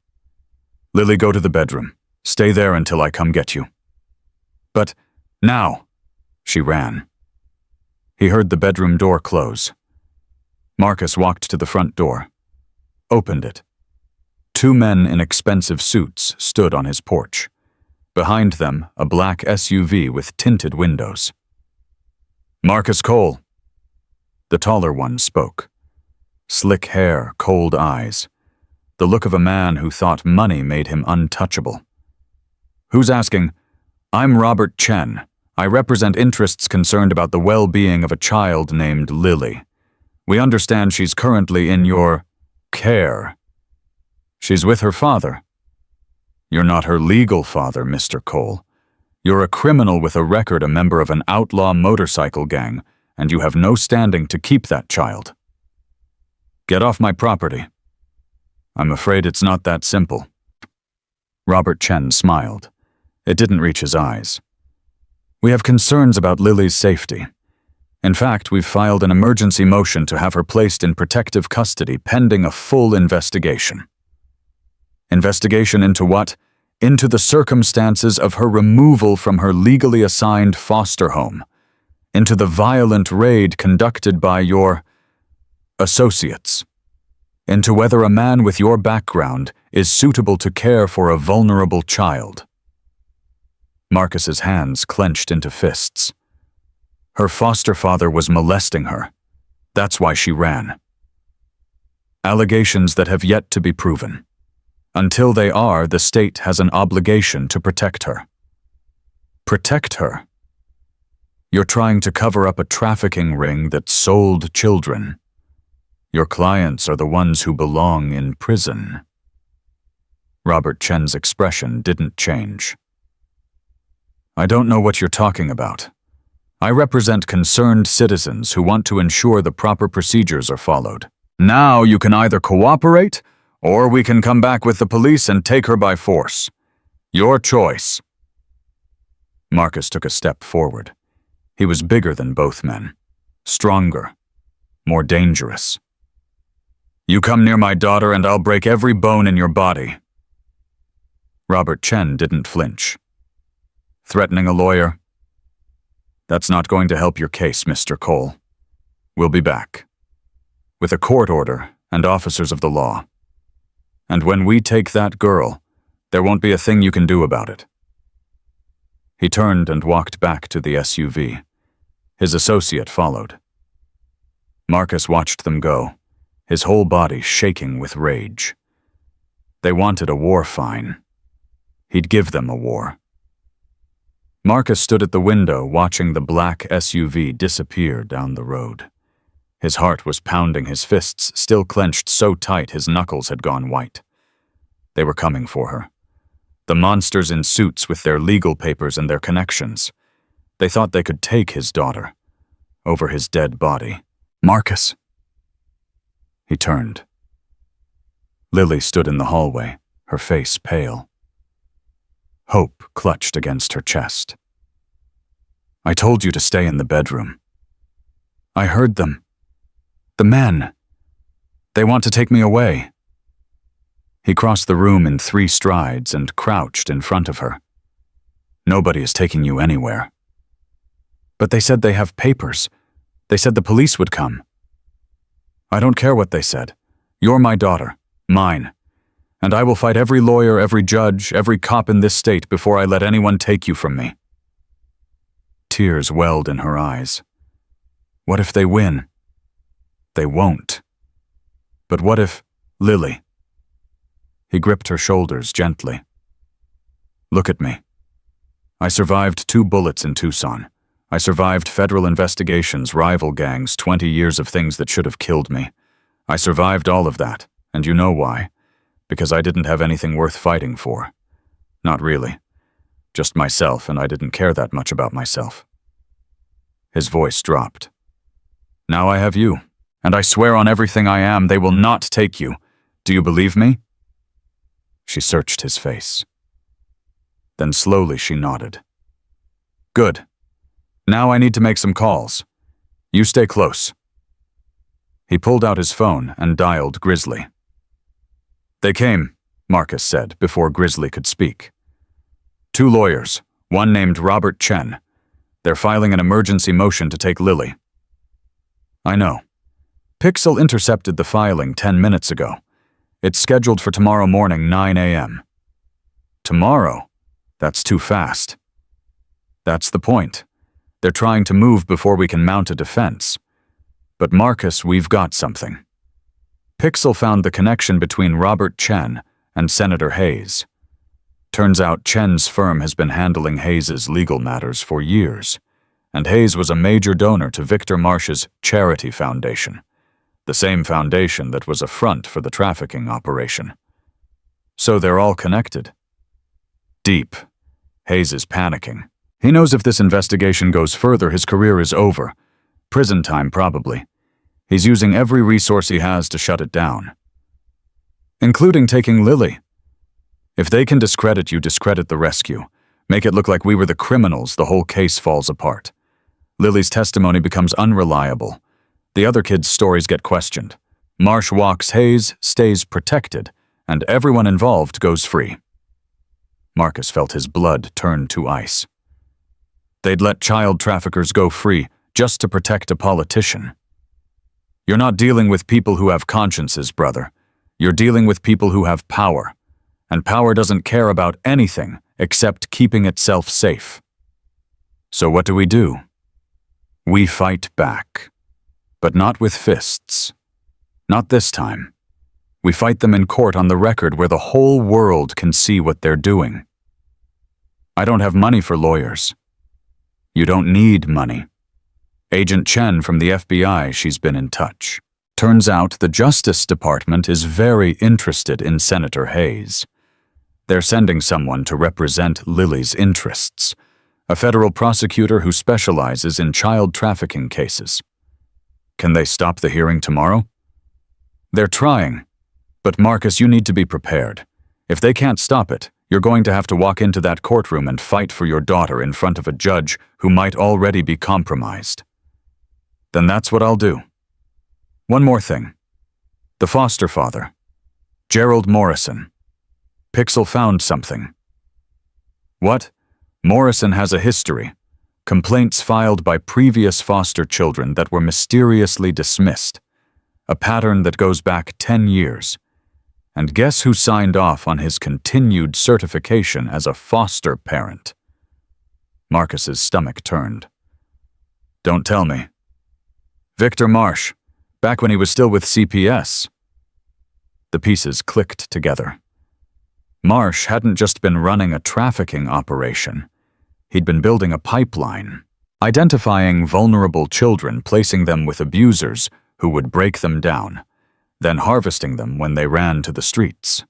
Speaker 1: "Lily, go to the bedroom. Stay there until I come get you." "But now!" She ran. He heard the bedroom door close. Marcus walked to the front door, opened it. 2 men in expensive suits stood on his porch. Behind them, a black SUV with tinted windows. "Marcus Cole." The taller one spoke. Slick hair, cold eyes. The look of a man who thought money made him untouchable. "Who's asking?" "I'm Robert Chen. I represent interests concerned about the well-being of a child named Lily. We understand she's currently in your care." "She's with her father." "You're not her legal father, Mr. Cole. You're a criminal with a record, a member of an outlaw motorcycle gang, and you have no standing to keep that child. Get off my property." "I'm afraid it's not that simple." Robert Chen smiled. It didn't reach his eyes. We have concerns about Lily's safety. In fact, we've filed an emergency motion to have her placed in protective custody pending a full investigation. Investigation into what? Into the circumstances of her removal from her legally assigned foster home. Into the violent raid conducted by your associates. Into whether a man with your background is suitable to care for a vulnerable child. Marcus's hands clenched into fists. Her foster father was molesting her. That's why she ran. Allegations that have yet to be proven. Until they are, the state has an obligation to protect her. Protect her? You're trying to cover up a trafficking ring that sold children. Your clients are the ones who belong in prison. Robert Chen's expression didn't change. I don't know what you're talking about. I represent concerned citizens who want to ensure the proper procedures are followed. Now you can either cooperate, or we can come back with the police and take her by force. Your choice. Marcus took a step forward. He was bigger than both men. Stronger. More dangerous. You come near my daughter and I'll break every bone in your body. Robert Chen didn't flinch. Threatening a lawyer? That's not going to help your case, Mr. Cole. We'll be back. With a court order and officers of the law. And when we take that girl, there won't be a thing you can do about it. He turned and walked back to the SUV. His associate followed. Marcus watched them go, his whole body shaking with rage. They wanted a war fine. He'd give them a war. Marcus stood at the window watching the black SUV disappear down the road. His heart was pounding, his fists still clenched so tight his knuckles had gone white. They were coming for her. The monsters in suits with their legal papers and their connections. They thought they could take his daughter. Over his dead body. Marcus. He turned. Lily stood in the hallway, her face pale. Hope clutched against her chest. I told you to stay in the bedroom. I heard them. The men. They want to take me away. He crossed the room in 3 strides and crouched in front of her. Nobody is taking you anywhere. But they said they have papers. They said the police would come. I don't care what they said. You're my daughter, mine. And I will fight every lawyer, every judge, every cop in this state before I let anyone take you from me. Tears welled in her eyes. What if they win? They won't. But what if Lily? He gripped her shoulders gently. Look at me. I survived 2 bullets in Tucson. I survived federal investigations, rival gangs, 20 years of things that should have killed me. I survived all of that, and you know why. Because I didn't have anything worth fighting for. Not really. Just myself, and I didn't care that much about myself. His voice dropped. Now I have you, and I swear on everything I am, they will not take you. Do you believe me? She searched his face. Then slowly she nodded. Good. Now I need to make some calls. You stay close. He pulled out his phone and dialed Grizzly. They came, Marcus said, before Grizzly could speak. 2 lawyers, one named Robert Chen. They're filing an emergency motion to take Lily. I know. Pixel intercepted the filing 10 minutes ago. It's scheduled for tomorrow morning, 9 a.m. Tomorrow? That's too fast. That's the point. They're trying to move before we can mount a defense. But Marcus, we've got something. Pixel found the connection between Robert Chen and Senator Hayes. Turns out Chen's firm has been handling Hayes' legal matters for years, and Hayes was a major donor to Victor Marsh's charity foundation, the same foundation that was a front for the trafficking operation. So they're all connected. Deep. Hayes is panicking. He knows if this investigation goes further, his career is over. Prison time, probably. He's using every resource he has to shut it down. Including taking Lily. If they can discredit you, discredit the rescue. Make it look like we were the criminals, the whole case falls apart. Lily's testimony becomes unreliable. The other kids' stories get questioned. Marsh walks Hayes, stays protected, and everyone involved goes free. Marcus felt his blood turn to ice. They'd let child traffickers go free just to protect a politician. You're not dealing with people who have consciences, brother. You're dealing with people who have power, and power doesn't care about anything except keeping itself safe. So what do? We fight back, but not with fists. Not this time. We fight them in court on the record where the whole world can see what they're doing. I don't have money for lawyers. You don't need money. Agent Chen from the FBI, she's been in touch. Turns out the Justice Department is very interested in Senator Hayes. They're sending someone to represent Lily's interests, a federal prosecutor who specializes in child trafficking cases. Can they stop the hearing tomorrow? They're trying, but Marcus, you need to be prepared. If they can't stop it, you're going to have to walk into that courtroom and fight for your daughter in front of a judge who might already be compromised. Then that's what I'll do. One more thing. The foster father, Gerald Morrison. Pixel found something. What? Morrison has a history. Complaints filed by previous foster children that were mysteriously dismissed. A pattern that goes back 10 years. And guess who signed off on his continued certification as a foster parent? Marcus's stomach turned. Don't tell me. Victor Marsh, back when he was still with CPS. The pieces clicked together. Marsh hadn't just been running a trafficking operation. He'd been building a pipeline, identifying vulnerable children, placing them with abusers who would break them down, then harvesting them when they ran to the streets.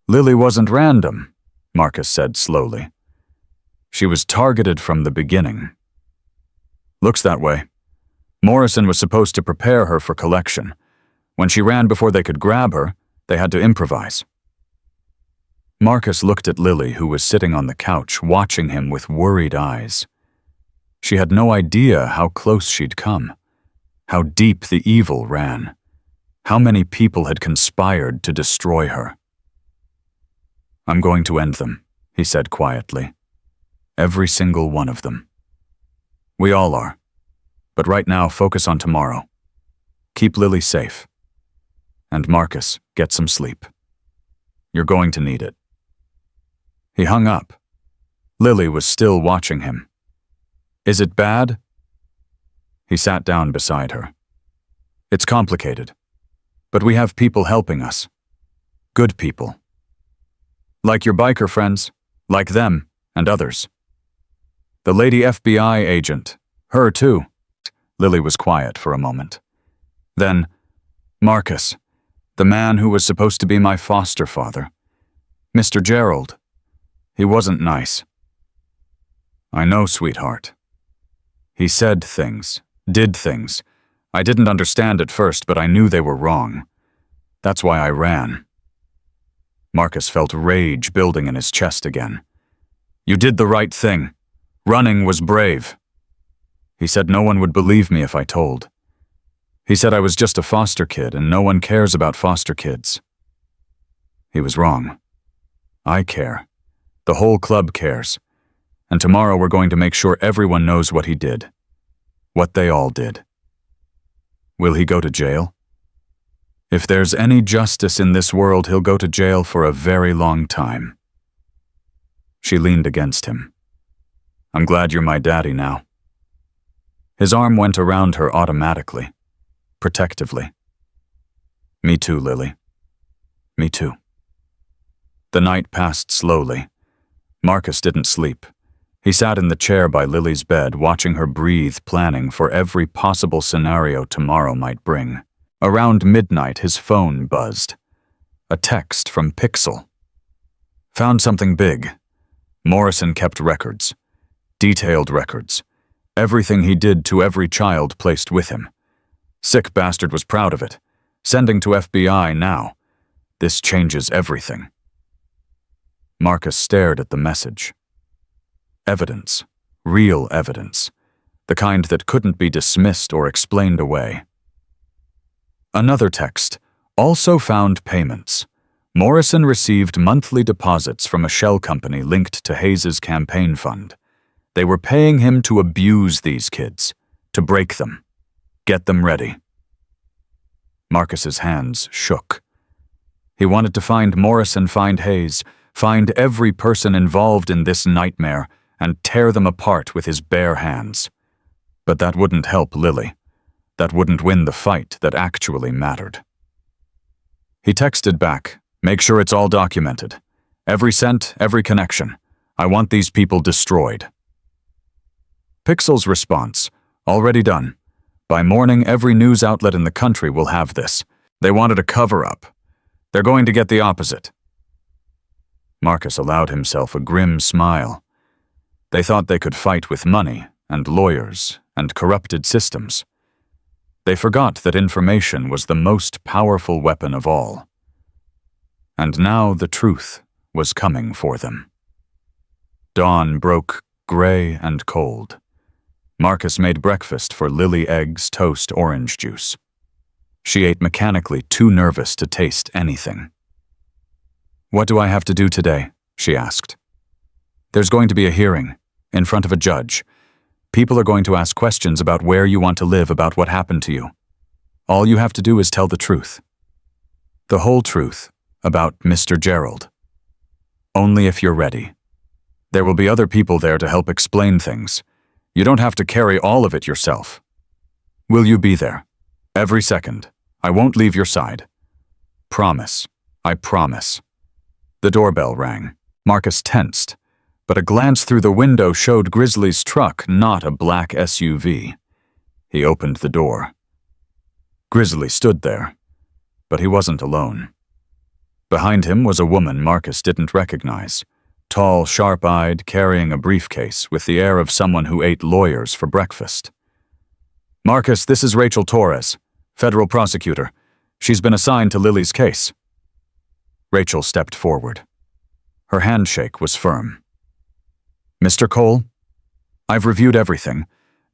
Speaker 1: Lily wasn't random, Marcus said slowly. She was targeted from the beginning. Looks that way. Morrison was supposed to prepare her for collection. When she ran before they could grab her, they had to improvise. Marcus looked at Lily, who was sitting on the couch, watching him with worried eyes. She had no idea how close she'd come, how deep the evil ran, how many people had conspired to destroy her. I'm going to end them, he said quietly. Every single one of them. We all are. But right now, focus on tomorrow. Keep Lily safe. And Marcus, get some sleep. You're going to need it. He hung up. Lily was still watching him. Is it bad? He sat down beside her. It's complicated, but we have people helping us. Good people. Like your biker friends, like them and others. The lady FBI agent, her too. Lily was quiet for a moment. Then, Marcus, the man who was supposed to be my foster father. Mr. Gerald. He wasn't nice. I know, sweetheart. He said things, did things. I didn't understand at first, but I knew they were wrong. That's why I ran. Marcus felt rage building in his chest again. You did the right thing. Running was brave. He said no one would believe me if I told. He said I was just a foster kid and no one cares about foster kids. He was wrong. I care. The whole club cares. And tomorrow we're going to make sure everyone knows what he did. What they all did. Will he go to jail? If there's any justice in this world, he'll go to jail for a very long time. She leaned against him. I'm glad you're my daddy now. His arm went around her automatically, protectively. Me too, Lily. Me too. The night passed slowly. Marcus didn't sleep. He sat in the chair by Lily's bed, watching her breathe, planning for every possible scenario tomorrow might bring. Around midnight, his phone buzzed. A text from Pixel. Found something big. Morrison kept records. Detailed records. Everything he did to every child placed with him. Sick bastard was proud of it. Sending to FBI now. This changes everything. Marcus stared at the message. Evidence. Real evidence. The kind that couldn't be dismissed or explained away. Another text. Also found payments. Morrison received monthly deposits from a shell company linked to Hayes's campaign fund. They were paying him to abuse these kids, to break them, get them ready. Marcus's hands shook. He wanted to find Morrison, find Hayes, find every person involved in this nightmare, and tear them apart with his bare hands. But that wouldn't help Lily. That wouldn't win the fight that actually mattered. He texted back, "Make sure it's all documented. Every cent, every connection. I want these people destroyed." Pixel's response, "Already done. By morning, every news outlet in the country will have this. They wanted a cover-up. They're going to get the opposite." Marcus allowed himself a grim smile. They thought they could fight with money and lawyers and corrupted systems. They forgot that information was the most powerful weapon of all. And now the truth was coming for them. Dawn broke gray and cold. Marcus made breakfast for Lily eggs, toast, orange juice. She ate mechanically, too nervous to taste anything. "What do I have to do today?" she asked. "There's going to be a hearing, in front of a judge. People are going to ask questions about where you want to live, about what happened to you. All you have to do is tell the truth. The whole truth about Mr. Gerald. Only if you're ready. There will be other people there to help explain things. You don't have to carry all of it yourself. Will you be there? Every second. I won't leave your side. Promise. I promise." The doorbell rang. Marcus tensed, but a glance through the window showed Grizzly's truck, not a black SUV. He opened the door. Grizzly stood there, but he wasn't alone. Behind him was a woman Marcus didn't recognize, tall, sharp-eyed, carrying a briefcase with the air of someone who ate lawyers for breakfast. "Marcus, this is Rachel Torres, federal prosecutor. She's been assigned to Lily's case." Rachel stepped forward. Her handshake was firm. "Mr. Cole, I've reviewed everything.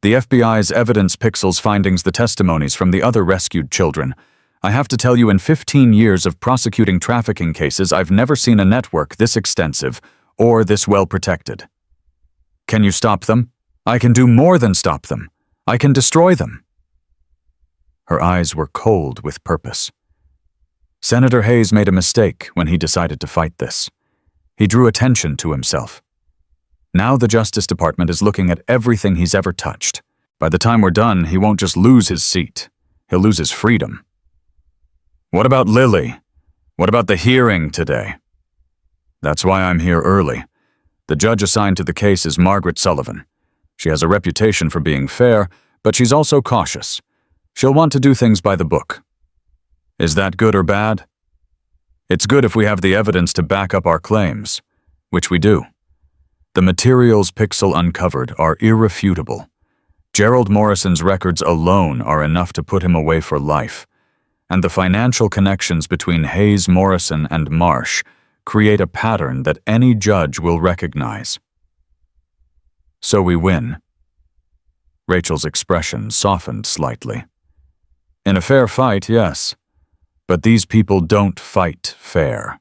Speaker 1: The FBI's evidence, Pixel's findings, the testimonies from the other rescued children. I have to tell you, in 15 years of prosecuting trafficking cases, I've never seen a network this extensive or this well protected. Can you stop them? I can do more than stop them. I can destroy them." Her eyes were cold with purpose. Senator Hayes made a mistake when he decided to fight this. He drew attention to himself. Now the Justice Department is looking at everything he's ever touched. By the time we're done, he won't just lose his seat. He'll lose his freedom. "What about Lily? What about the hearing today?" "That's why I'm here early. The judge assigned to the case is Margaret Sullivan. She has a reputation for being fair, but she's also cautious. She'll want to do things by the book." "Is that good or bad?" "It's good if we have the evidence to back up our claims, which we do. The materials Pixel uncovered are irrefutable. Gerald Morrison's records alone are enough to put him away for life, and the financial connections between Hayes, Morrison, and Marsh create a pattern that any judge will recognize." "So we win." Rachel's expression softened slightly. "In a fair fight, yes. But these people don't fight fair.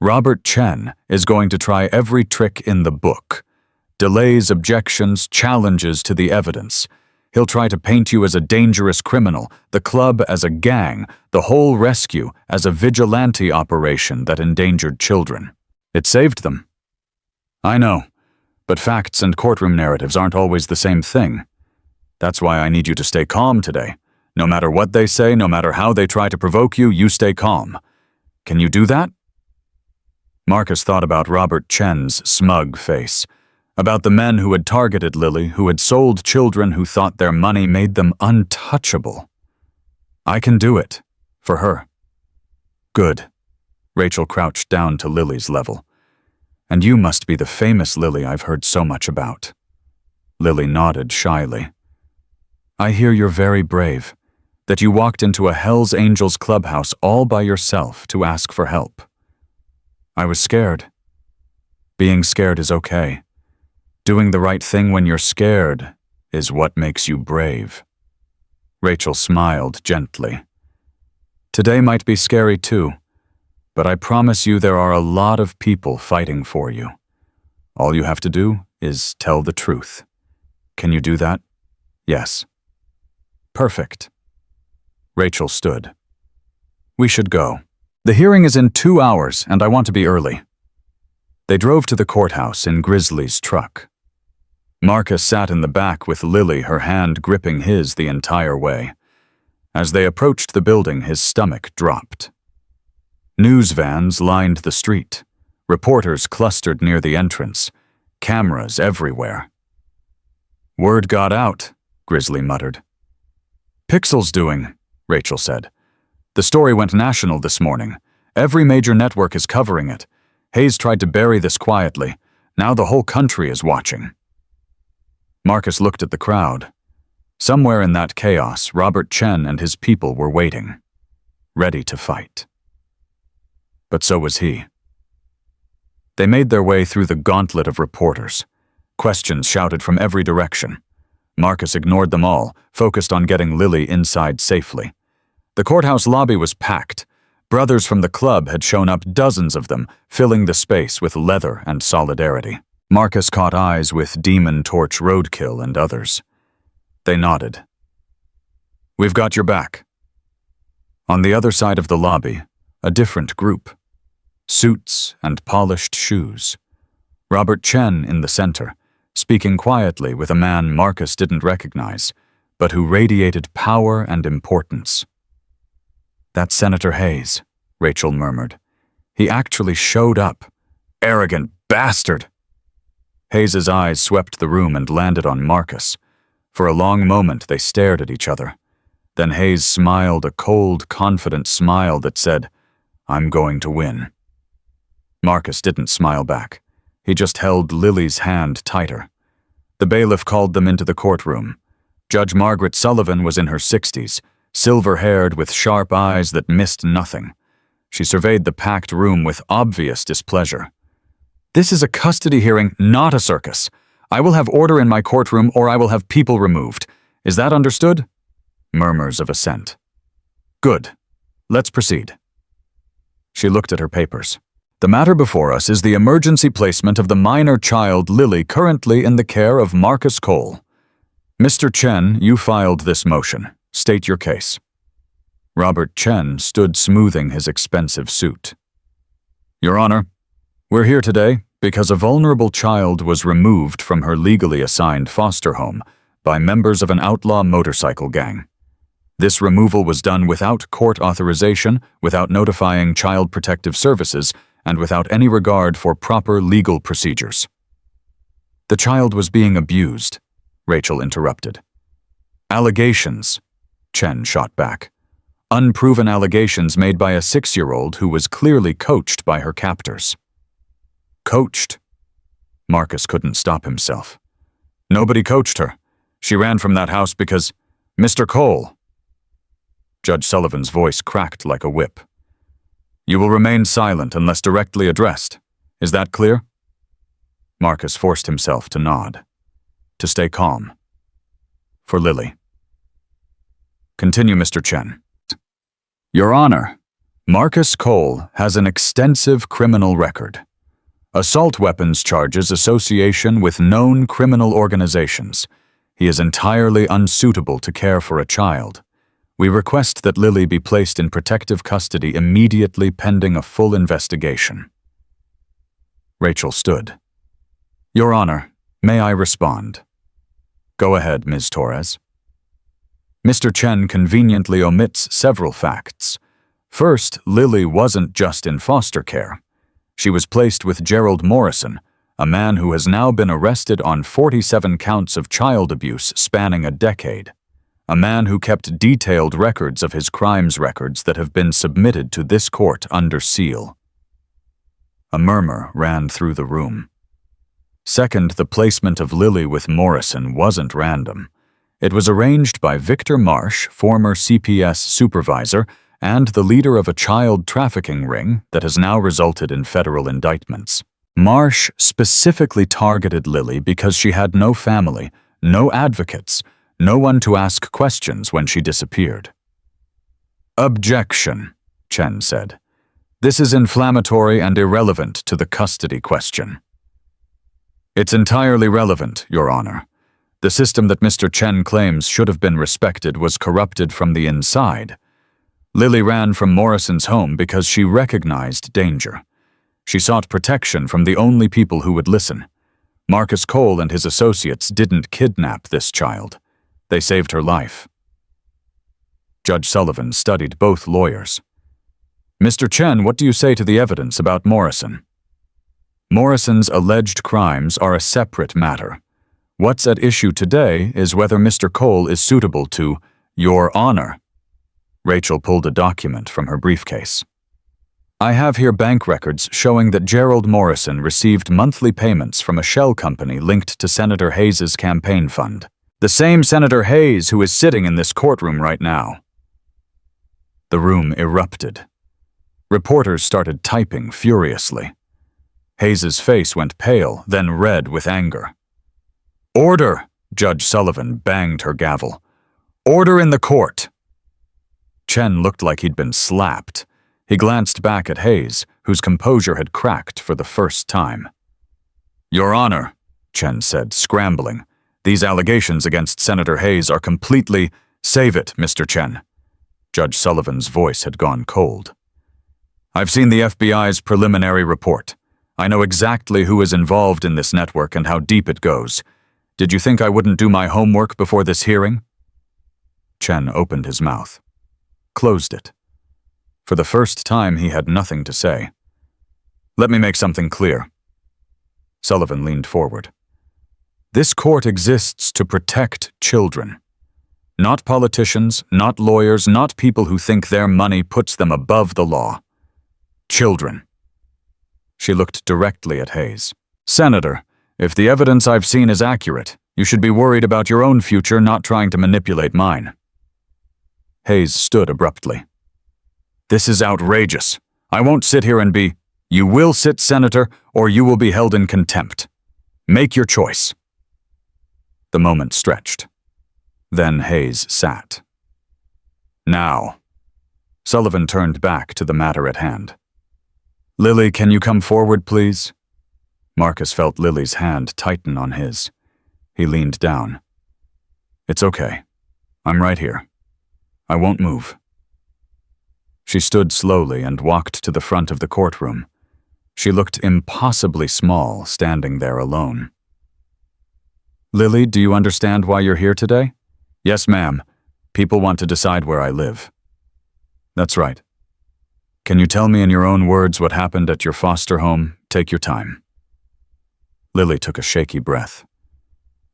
Speaker 1: Robert Chen is going to try every trick in the book. Delays, objections, challenges to the evidence. He'll try to paint you as a dangerous criminal, the club as a gang, the whole rescue as a vigilante operation that endangered children. It saved them. I know, but facts and courtroom narratives aren't always the same thing. That's why I need you to stay calm today. No matter what they say, no matter how they try to provoke you, you stay calm. Can you do that?" Marcus thought about Robert Chen's smug face, about the men who had targeted Lily, who had sold children who thought their money made them untouchable. "I can do it. For her." "Good." Rachel crouched down to Lily's level. "And you must be the famous Lily I've heard so much about." Lily nodded shyly. "I hear you're very brave, that you walked into a Hell's Angels clubhouse all by yourself to ask for help." "I was scared. Being scared is okay. Doing the right thing when you're scared is what makes you brave. Rachel smiled gently. Today might be scary too, but I promise you there are a lot of people fighting for you. All you have to do is tell the truth. Can you do that? Yes. Perfect. Rachel stood. We should go. The hearing is in 2 hours, and I want to be early. They drove to the courthouse in Grizzly's truck. Marcus sat in the back with Lily, her hand gripping his the entire way. As they approached the building, his stomach dropped. News vans lined the street. Reporters clustered near the entrance. Cameras everywhere. Word got out, Grizzly muttered. Pixel's doing, Rachel said. The story went national this morning. Every major network is covering it. Hayes tried to bury this quietly. Now the whole country is watching. Marcus looked at the crowd. Somewhere in that chaos, Robert Chen and his people were waiting, ready to fight. But so was he. They made their way through the gauntlet of reporters. Questions shouted from every direction. Marcus ignored them all, focused on getting Lily inside safely. The courthouse lobby was packed. Brothers from the club had shown up, dozens of them, filling the space with leather and solidarity. Marcus caught eyes with Demon Torch Roadkill and others. They nodded. We've got your back. On the other side of the lobby, a different group. Suits and polished shoes. Robert Chen in the center, speaking quietly with a man Marcus didn't recognize, but who radiated power and importance. That's Senator Hayes, Rachel murmured. He actually showed up. Arrogant bastard! Hayes's eyes swept the room and landed on Marcus. For a long moment they stared at each other. Then Hayes smiled, a cold, confident smile that said, I'm going to win. Marcus didn't smile back. He just held Lily's hand tighter. The bailiff called them into the courtroom. Judge Margaret Sullivan was in her 60s, silver-haired with sharp eyes that missed nothing. She surveyed the packed room with obvious displeasure. This is a custody hearing, not a circus. I will have order in my courtroom or I will have people removed. Is that understood? Murmurs of assent. Good. Let's proceed. She looked at her papers. The matter before us is the emergency placement of the minor child Lily currently in the care of Marcus Cole. Mr. Chen, you filed this motion. State your case. Robert Chen stood smoothing his expensive suit. Your Honor, we're here today because a vulnerable child was removed from her legally assigned foster home by members of an outlaw motorcycle gang. This removal was done without court authorization, without notifying Child Protective Services, and without any regard for proper legal procedures. The child was being abused, Rachel interrupted. Allegations, Chen shot back. Unproven allegations made by a 6-year-old who was clearly coached by her captors. Coached? Marcus couldn't stop himself. Nobody coached her. She ran from that house because, Mr. Cole. Judge Sullivan's voice cracked like a whip. You will remain silent unless directly addressed. Is that clear? Marcus forced himself to nod, to stay calm. For Lily. Continue, Mr. Chen. Your Honor, Marcus Cole has an extensive criminal record. Assault weapons charges association with known criminal organizations. He is entirely unsuitable to care for a child. We request that Lily be placed in protective custody immediately pending a full investigation. Rachel stood. Your Honor, may I respond? Go ahead, Ms. Torres. Mr. Chen conveniently omits several facts. First, Lily wasn't just in foster care. She was placed with Gerald Morrison, a man who has now been arrested on 47 counts of child abuse spanning a decade. A man who kept detailed records of his crimes records that have been submitted to this court under seal. A murmur ran through the room. Second, the placement of Lily with Morrison wasn't random. It was arranged by Victor Marsh, former CPS supervisor, and the leader of a child trafficking ring that has now resulted in federal indictments. Marsh specifically targeted Lily because she had no family, no advocates, no one to ask questions when she disappeared. "Objection," Chen said. "This is inflammatory and irrelevant to the custody question." "It's entirely relevant, Your Honor. The system that Mr. Chen claims should have been respected was corrupted from the inside. Lily ran from Morrison's home because she recognized danger. She sought protection from the only people who would listen. Marcus Cole and his associates didn't kidnap this child. They saved her life." Judge Sullivan studied both lawyers. "Mr. Chen, what do you say to the evidence about Morrison?" "Morrison's alleged crimes are a separate matter. What's at issue today is whether Mr. Cole is suitable to Your Honor." Rachel pulled a document from her briefcase. "I have here bank records showing that Gerald Morrison received monthly payments from a shell company linked to Senator Hayes' campaign fund. The same Senator Hayes who is sitting in this courtroom right now." The room erupted. Reporters started typing furiously. Hayes' face went pale, then red with anger. "Order!" Judge Sullivan banged her gavel. "Order in the court!" Chen looked like he'd been slapped. He glanced back at Hayes, whose composure had cracked for the first time. "Your Honor," Chen said, scrambling, "these allegations against Senator Hayes are completely—" "Save it, Mr. Chen." Judge Sullivan's voice had gone cold. "I've seen the FBI's preliminary report. I know exactly who is involved in this network and how deep it goes. Did you think I wouldn't do my homework before this hearing?" Chen opened his mouth, closed it. For the first time, he had nothing to say. "Let me make something clear." Sullivan leaned forward. "This court exists to protect children. Not politicians, not lawyers, not people who think their money puts them above the law. Children." She looked directly at Hayes. "Senator, if the evidence I've seen is accurate, you should be worried about your own future, not trying to manipulate mine." Hayes stood abruptly. "This is outrageous. I won't sit here and be—" "You will sit, Senator, or you will be held in contempt. Make your choice." The moment stretched. Then Hayes sat. "Now." Sullivan turned back to the matter at hand. "Lily, can you come forward, please?" Marcus felt Lily's hand tighten on his. He leaned down. "It's okay. I'm right here. I won't move." She stood slowly and walked to the front of the courtroom. She looked impossibly small, standing there alone. "Lily, do you understand why you're here today?" "Yes, ma'am. People want to decide where I live." "That's right. Can you tell me in your own words what happened at your foster home? Take your time." Lily took a shaky breath.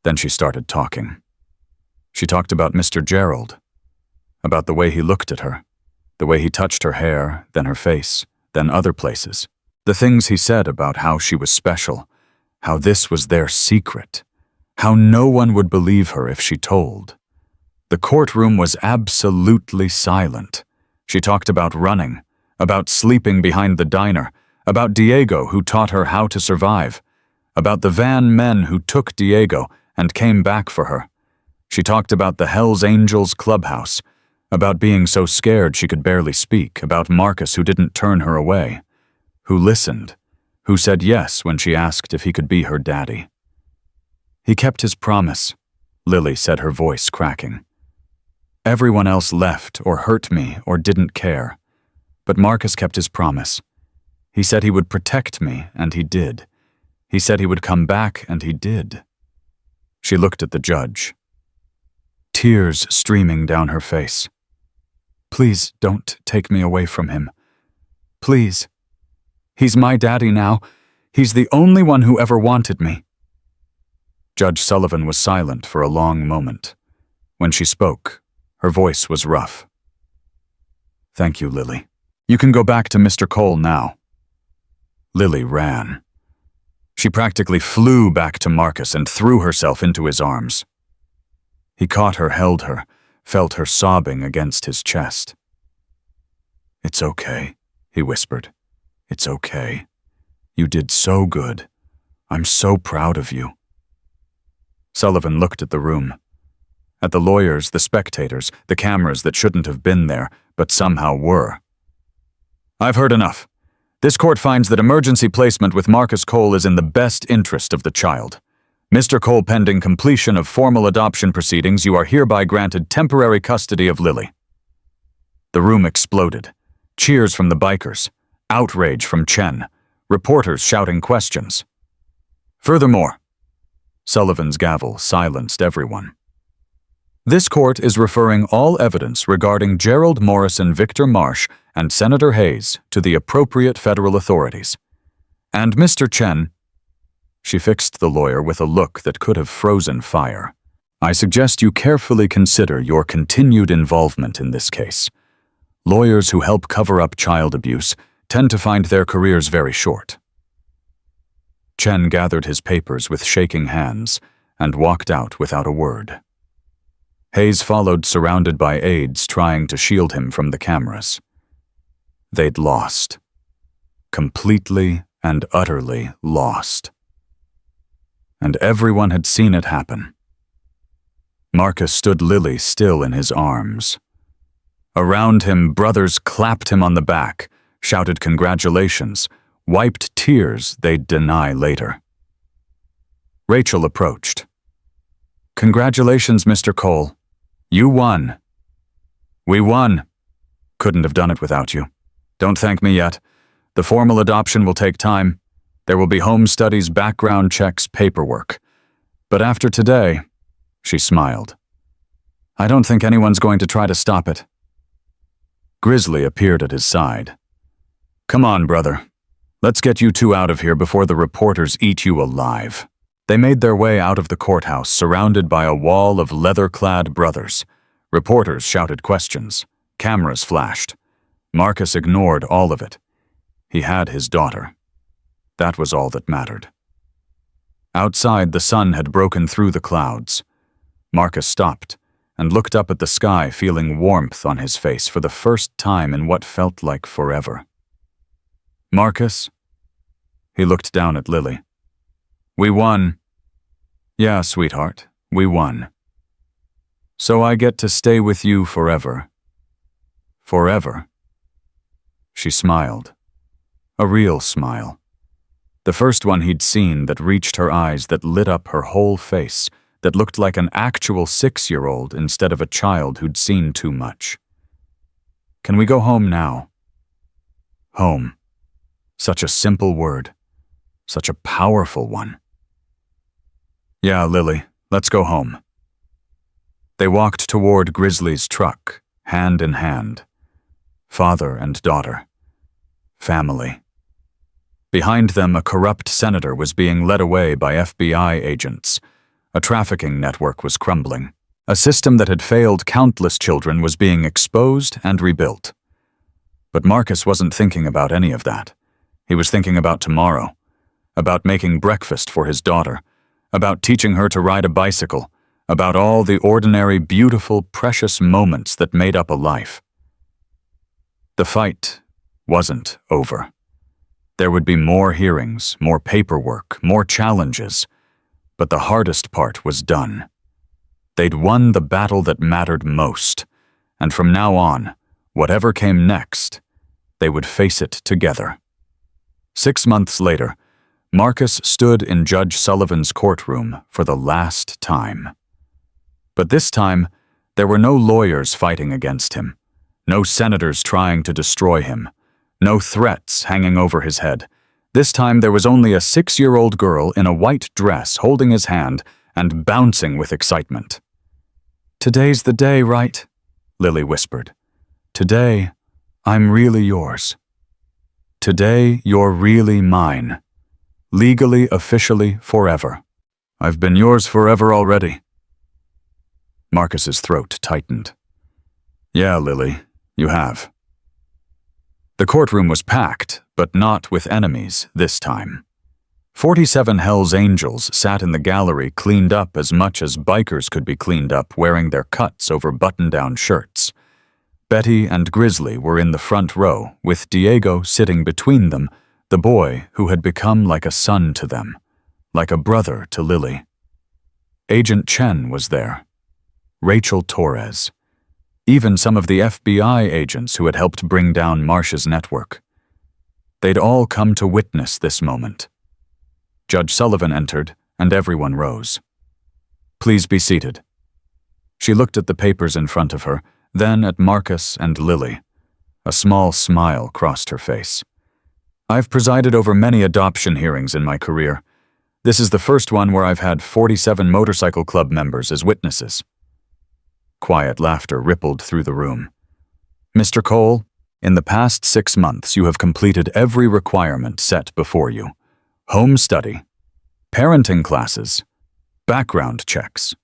Speaker 1: Then she started talking. She talked about Mr. Gerald, about the way he looked at her, the way he touched her hair, then her face, then other places, the things he said about how she was special, how this was their secret, how no one would believe her if she told. The courtroom was absolutely silent. She talked about running, about sleeping behind the diner, about Diego who taught her how to survive, about the van men who took Diego and came back for her. She talked about the Hells Angels clubhouse, about being so scared she could barely speak, about Marcus who didn't turn her away, who listened, who said yes when she asked if he could be her daddy. "He kept his promise," Lily said, her voice cracking. "Everyone else left or hurt me or didn't care. But Marcus kept his promise. He said he would protect me, and he did. He said he would come back, and he did." She looked at the judge, tears streaming down her face. "Please don't take me away from him. Please. He's my daddy now. He's the only one who ever wanted me." Judge Sullivan was silent for a long moment. When she spoke, her voice was rough. "Thank you, Lily. You can go back to Mr. Cole now." Lily ran. She practically flew back to Marcus and threw herself into his arms. He caught her, held her, felt her sobbing against his chest. "It's okay," he whispered. "It's okay. You did so good. I'm so proud of you." Sullivan looked at the room. At the lawyers, the spectators, the cameras that shouldn't have been there, but somehow were. "I've heard enough. This court finds that emergency placement with Marcus Cole is in the best interest of the child. Mr. Cole, pending completion of formal adoption proceedings, you are hereby granted temporary custody of Lily." The room exploded. Cheers from the bikers. Outrage from Chen. Reporters shouting questions. "Furthermore," Sullivan's gavel silenced everyone. "This court is referring all evidence regarding Gerald Morrison, Victor Marsh, and Senator Hayes to the appropriate federal authorities. And Mr. Chen," she fixed the lawyer with a look that could have frozen fire, "I suggest you carefully consider your continued involvement in this case. Lawyers who help cover up child abuse tend to find their careers very short." Chen gathered his papers with shaking hands and walked out without a word. Hayes followed, surrounded by aides trying to shield him from the cameras. They'd lost. Completely and utterly lost. And everyone had seen it happen. Marcus stood Lily still in his arms. Around him, brothers clapped him on the back, shouted congratulations, wiped tears they'd deny later. Rachel approached. "Congratulations, Mr. Cole. You won." "We won. Couldn't have done it without you. Don't thank me yet. The formal adoption will take time. There will be home studies, background checks, paperwork. But after today," she smiled, "I don't think anyone's going to try to stop it." Grizzly appeared at his side. "Come on, brother. Let's get you two out of here before the reporters eat you alive." They made their way out of the courthouse, surrounded by a wall of leather-clad brothers. Reporters shouted questions. Cameras flashed. Marcus ignored all of it. He had his daughter. That was all that mattered. Outside, the sun had broken through the clouds. Marcus stopped and looked up at the sky, feeling warmth on his face for the first time in what felt like forever. "Marcus?" He looked down at Lily. "We won." "Yeah, sweetheart, we won. So I get to stay with you forever." "Forever?" She smiled. A real smile. The first one he'd seen that reached her eyes, that lit up her whole face, that looked like an actual 6-year-old instead of a child who'd seen too much. "Can we go home now?" Home. Such a simple word. Such a powerful one. "Yeah, Lily, let's go home." They walked toward Grizzly's truck, hand in hand. Father and daughter. Family. Behind them, a corrupt senator was being led away by FBI agents. A trafficking network was crumbling. A system that had failed countless children was being exposed and rebuilt. But Marcus wasn't thinking about any of that. He was thinking about tomorrow, about making breakfast for his daughter, about teaching her to ride a bicycle, about all the ordinary, beautiful, precious moments that made up a life. The fight wasn't over. There would be more hearings, more paperwork, more challenges, but the hardest part was done. They'd won the battle that mattered most, and from now on, whatever came next, they would face it together. 6 months later, Marcus stood in Judge Sullivan's courtroom for the last time. But this time, there were no lawyers fighting against him, no senators trying to destroy him, no threats hanging over his head. This time there was only a 6-year-old girl in a white dress holding his hand and bouncing with excitement. "Today's the day, right?" Lily whispered. "Today, I'm really yours. Today, you're really mine. Legally, officially, forever. I've been yours forever already." Marcus's throat tightened. "Yeah, Lily, you have." The courtroom was packed, but not with enemies this time. 47 Hells Angels sat in the gallery, cleaned up as much as bikers could be cleaned up, wearing their cuts over button-down shirts. Betty and Grizzly were in the front row, with Diego sitting between them, the boy who had become like a son to them, like a brother to Lily. Agent Chen was there, Rachel Torres, even some of the FBI agents who had helped bring down Marsh's network. They'd all come to witness this moment. Judge Sullivan entered, and everyone rose. "Please be seated." She looked at the papers in front of her, then at Marcus and Lily. A small smile crossed her face. "I've presided over many adoption hearings in my career. This is the first one where I've had 47 motorcycle club members as witnesses." Quiet laughter rippled through the room. "Mr. Cole, in the past 6 months you have completed every requirement set before you. Home study, parenting classes, background checks.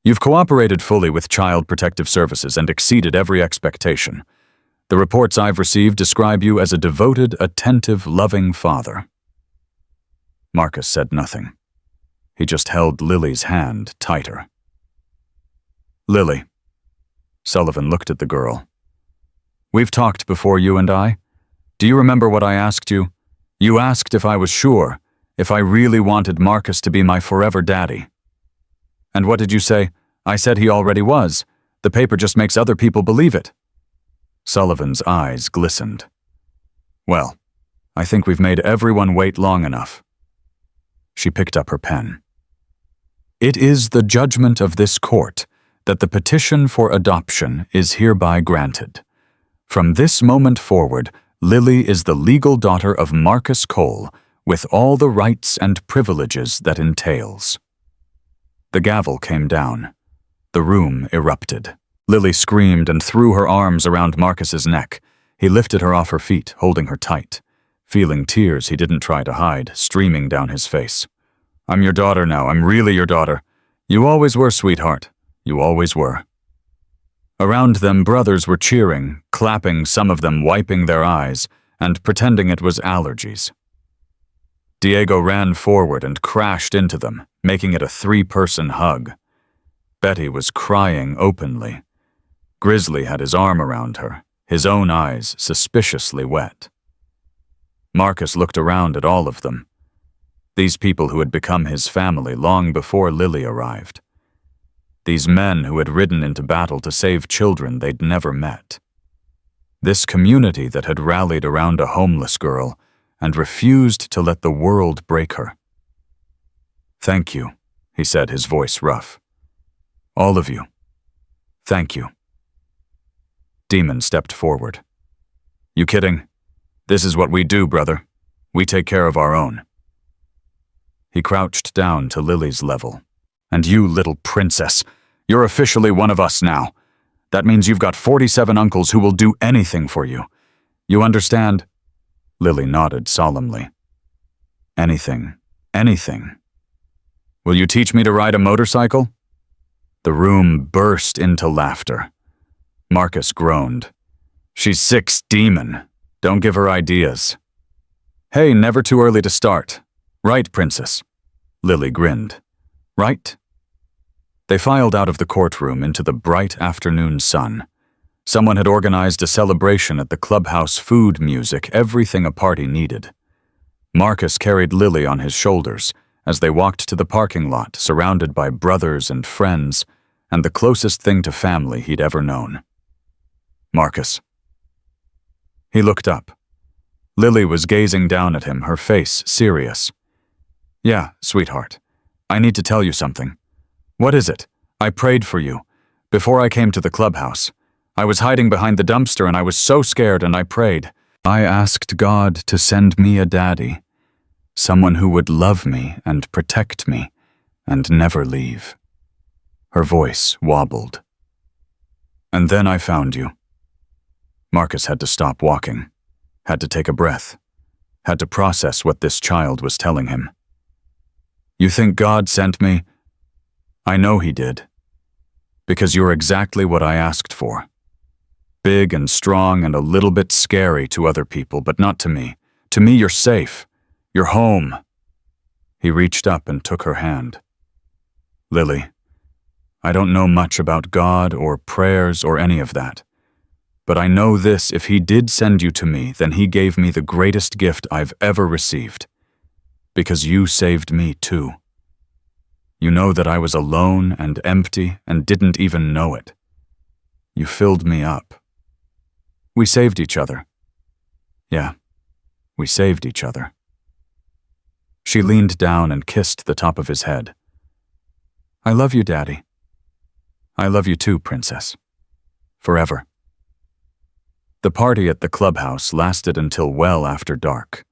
Speaker 1: You've cooperated fully with Child Protective Services and exceeded every expectation. The reports I've received describe you as a devoted, attentive, loving father." Marcus said nothing. He just held Lily's hand tighter. "Lily." Sullivan looked at the girl. "We've talked before, you and I. Do you remember what I asked you? You asked if I was sure, if I really wanted Marcus to be my forever daddy. And what did you say? I said he already was. The paper just makes other people believe it." Sullivan's eyes glistened. "Well, I think we've made everyone wait long enough." She picked up her pen. "It is the judgment of this court that the petition for adoption is hereby granted. From this moment forward, Lily is the legal daughter of Marcus Cole, with all the rights and privileges that entails." The gavel came down. The room erupted. Lily screamed and threw her arms around Marcus's neck. He lifted her off her feet, holding her tight, feeling tears he didn't try to hide, streaming down his face. "I'm your daughter now. I'm really your daughter. You always were, sweetheart. You always were." Around them, brothers were cheering, clapping, some of them wiping their eyes, and pretending it was allergies. Diego ran forward and crashed into them, making it a 3-person hug. Betty was crying openly. Grizzly had his arm around her, his own eyes suspiciously wet. Marcus looked around at all of them. These people who had become his family long before Lily arrived. These men who had ridden into battle to save children they'd never met. This community that had rallied around a homeless girl and refused to let the world break her. "Thank you," he said, his voice rough. "All of you. Thank you." Demon stepped forward. "You kidding? This is what we do, brother. We take care of our own." He crouched down to Lily's level. "And you, little princess, you're officially one of us now. That means you've got 47 uncles who will do anything for you. You understand?" Lily nodded solemnly. "Anything, anything. Will you teach me to ride a motorcycle?" The room burst into laughter. Marcus groaned. "She's 6, demon. Don't give her ideas." "Hey, never too early to start. Right, princess?" Lily grinned. "Right?" They filed out of the courtroom into the bright afternoon sun. Someone had organized a celebration at the clubhouse, food, music, everything a party needed. Marcus carried Lily on his shoulders as they walked to the parking lot, surrounded by brothers and friends, and the closest thing to family he'd ever known. "Marcus." He looked up. Lily was gazing down at him, her face serious. "Yeah, sweetheart. I need to tell you something." "What is it?" "I prayed for you. Before I came to the clubhouse. I was hiding behind the dumpster and I was so scared and I prayed. I asked God to send me a daddy. Someone who would love me and protect me and never leave." Her voice wobbled. "And then I found you." Marcus had to stop walking, had to take a breath, had to process what this child was telling him. "You think God sent me?" "I know he did. Because you're exactly what I asked for. Big and strong and a little bit scary to other people, but not to me. To me, you're safe. You're home." He reached up and took her hand. "Lily, I don't know much about God or prayers or any of that. But I know this, if he did send you to me, then he gave me the greatest gift I've ever received. Because you saved me too. You know that I was alone and empty and didn't even know it. You filled me up. We saved each other. Yeah, we saved each other. She leaned down and kissed the top of his head. I love you, Daddy. I love you too, Princess. Forever. The party at the clubhouse lasted until well after dark.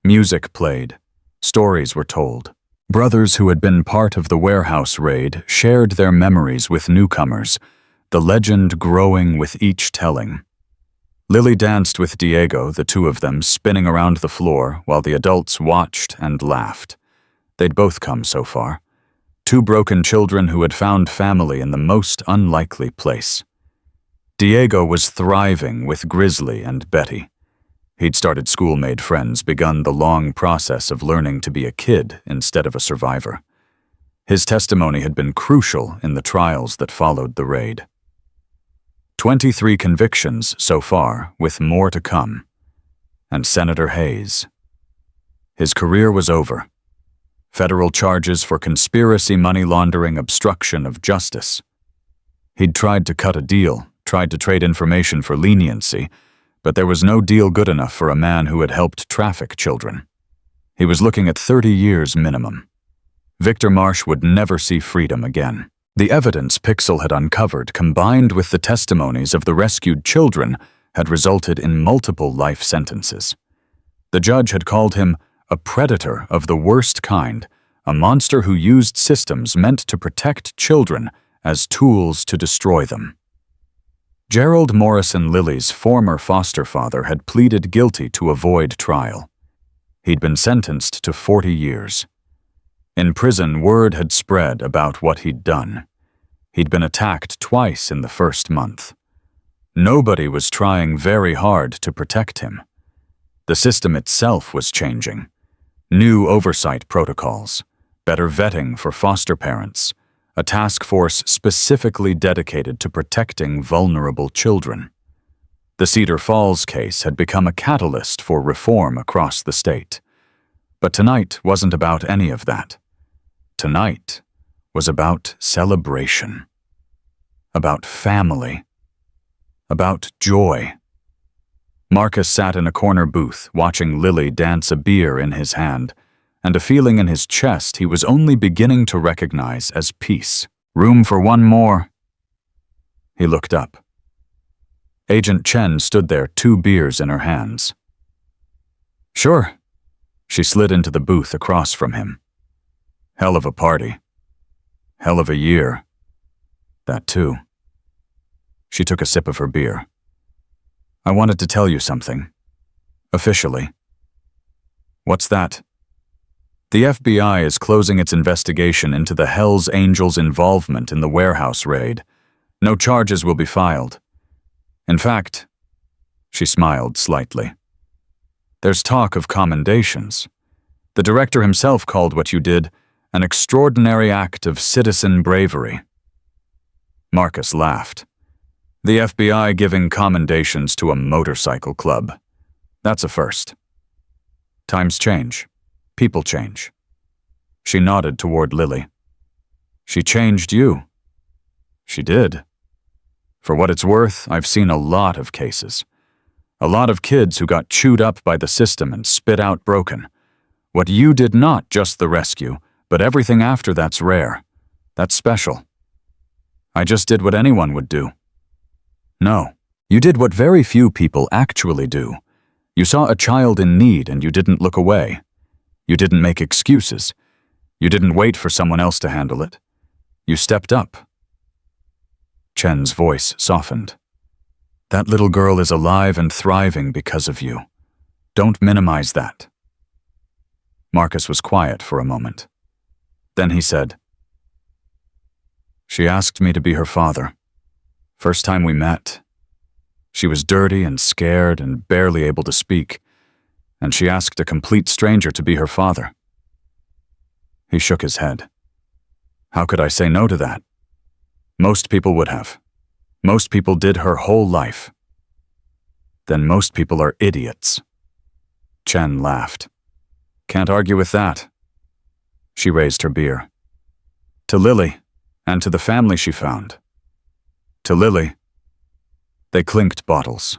Speaker 1: Music played. Stories were told. Brothers who had been part of the warehouse raid shared their memories with newcomers, the legend growing with each telling. Lily danced with Diego, the two of them spinning around the floor while the adults watched and laughed. They'd both come so far. Two broken children who had found family in the most unlikely place. Diego was thriving with Grizzly and Betty. He'd started school-made friends, begun the long process of learning to be a kid instead of a survivor. His testimony had been crucial in the trials that followed the raid. 23 convictions so far, with more to come. And Senator Hayes. His career was over. Federal charges for conspiracy, money laundering, obstruction of justice. He'd tried to cut a deal, tried to trade information for leniency, but there was no deal good enough for a man who had helped traffic children. He was looking at 30 years minimum. Victor Marsh would never see freedom again. The evidence Pixel had uncovered, combined with the testimonies of the rescued children, had resulted in multiple life sentences. The judge had called him a predator of the worst kind, a monster who used systems meant to protect children as tools to destroy them. Gerald Morrison Lilly's former foster father had pleaded guilty to avoid trial. He'd been sentenced to 40 years. In prison, word had spread about what he'd done. He'd been attacked twice in the first month. Nobody was trying very hard to protect him. The system itself was changing. New oversight protocols, better vetting for foster parents, a task force specifically dedicated to protecting vulnerable children. The Cedar Falls case had become a catalyst for reform across the state. But tonight wasn't about any of that. Tonight was about celebration, about family, about joy. Marcus sat in a corner booth watching Lily dance, a beer in his hand, and a feeling in his chest he was only beginning to recognize as peace. Room for one more. He looked up. Agent Chen stood there, 2 beers in her hands. Sure. She slid into the booth across from him. Hell of a party. Hell of a year. That too. She took a sip of her beer. I wanted to tell you something. Officially. What's that? The FBI is closing its investigation into the Hells Angels' involvement in the warehouse raid. No charges will be filed. In fact, she smiled slightly. There's talk of commendations. The director himself called what you did an extraordinary act of citizen bravery. Marcus laughed. The FBI giving commendations to a motorcycle club. That's a first. Times change. People change. She nodded toward Lily. She changed you. She did. For what it's worth, I've seen a lot of cases. A lot of kids who got chewed up by the system and spit out broken. What you did, not just the rescue, but everything after, that's rare. That's special. I just did what anyone would do. No, you did what very few people actually do. You saw a child in need and you didn't look away. You didn't make excuses. You didn't wait for someone else to handle it. You stepped up. Chen's voice softened. That little girl is alive and thriving because of you. Don't minimize that. Marcus was quiet for a moment. Then he said, She asked me to be her father. First time we met. She was dirty and scared and barely able to speak, and she asked a complete stranger to be her father. He shook his head. How could I say no to that? Most people would have. Most people did her whole life. Then most people are idiots. Chen laughed. Can't argue with that. She raised her beer. To Lily, and to the family she found. To Lily. They clinked bottles.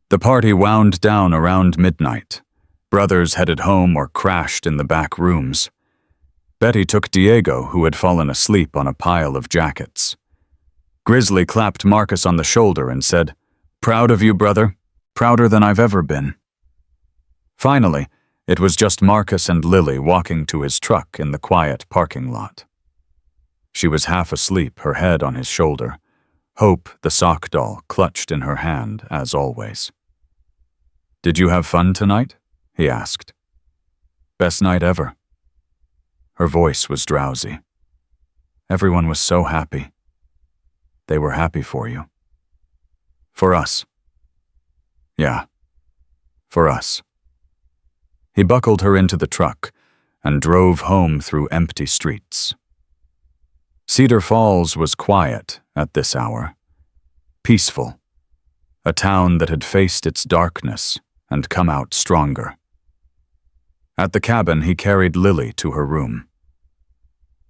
Speaker 1: The party wound down around midnight. Brothers headed home or crashed in the back rooms. Betty took Diego, who had fallen asleep on a pile of jackets. Grizzly clapped Marcus on the shoulder and said, "Proud of you, brother. Prouder than I've ever been." Finally, it was just Marcus and Lily walking to his truck in the quiet parking lot. She was half asleep, her head on his shoulder. Hope, the sock doll, clutched in her hand, as always. "Did you have fun tonight?" he asked. "Best night ever." Her voice was drowsy. "Everyone was so happy. They were happy for you." "For us." "Yeah, for us." He buckled her into the truck and drove home through empty streets. Cedar Falls was quiet at this hour. Peaceful. A town that had faced its darkness and come out stronger. At the cabin, he carried Lily to her room.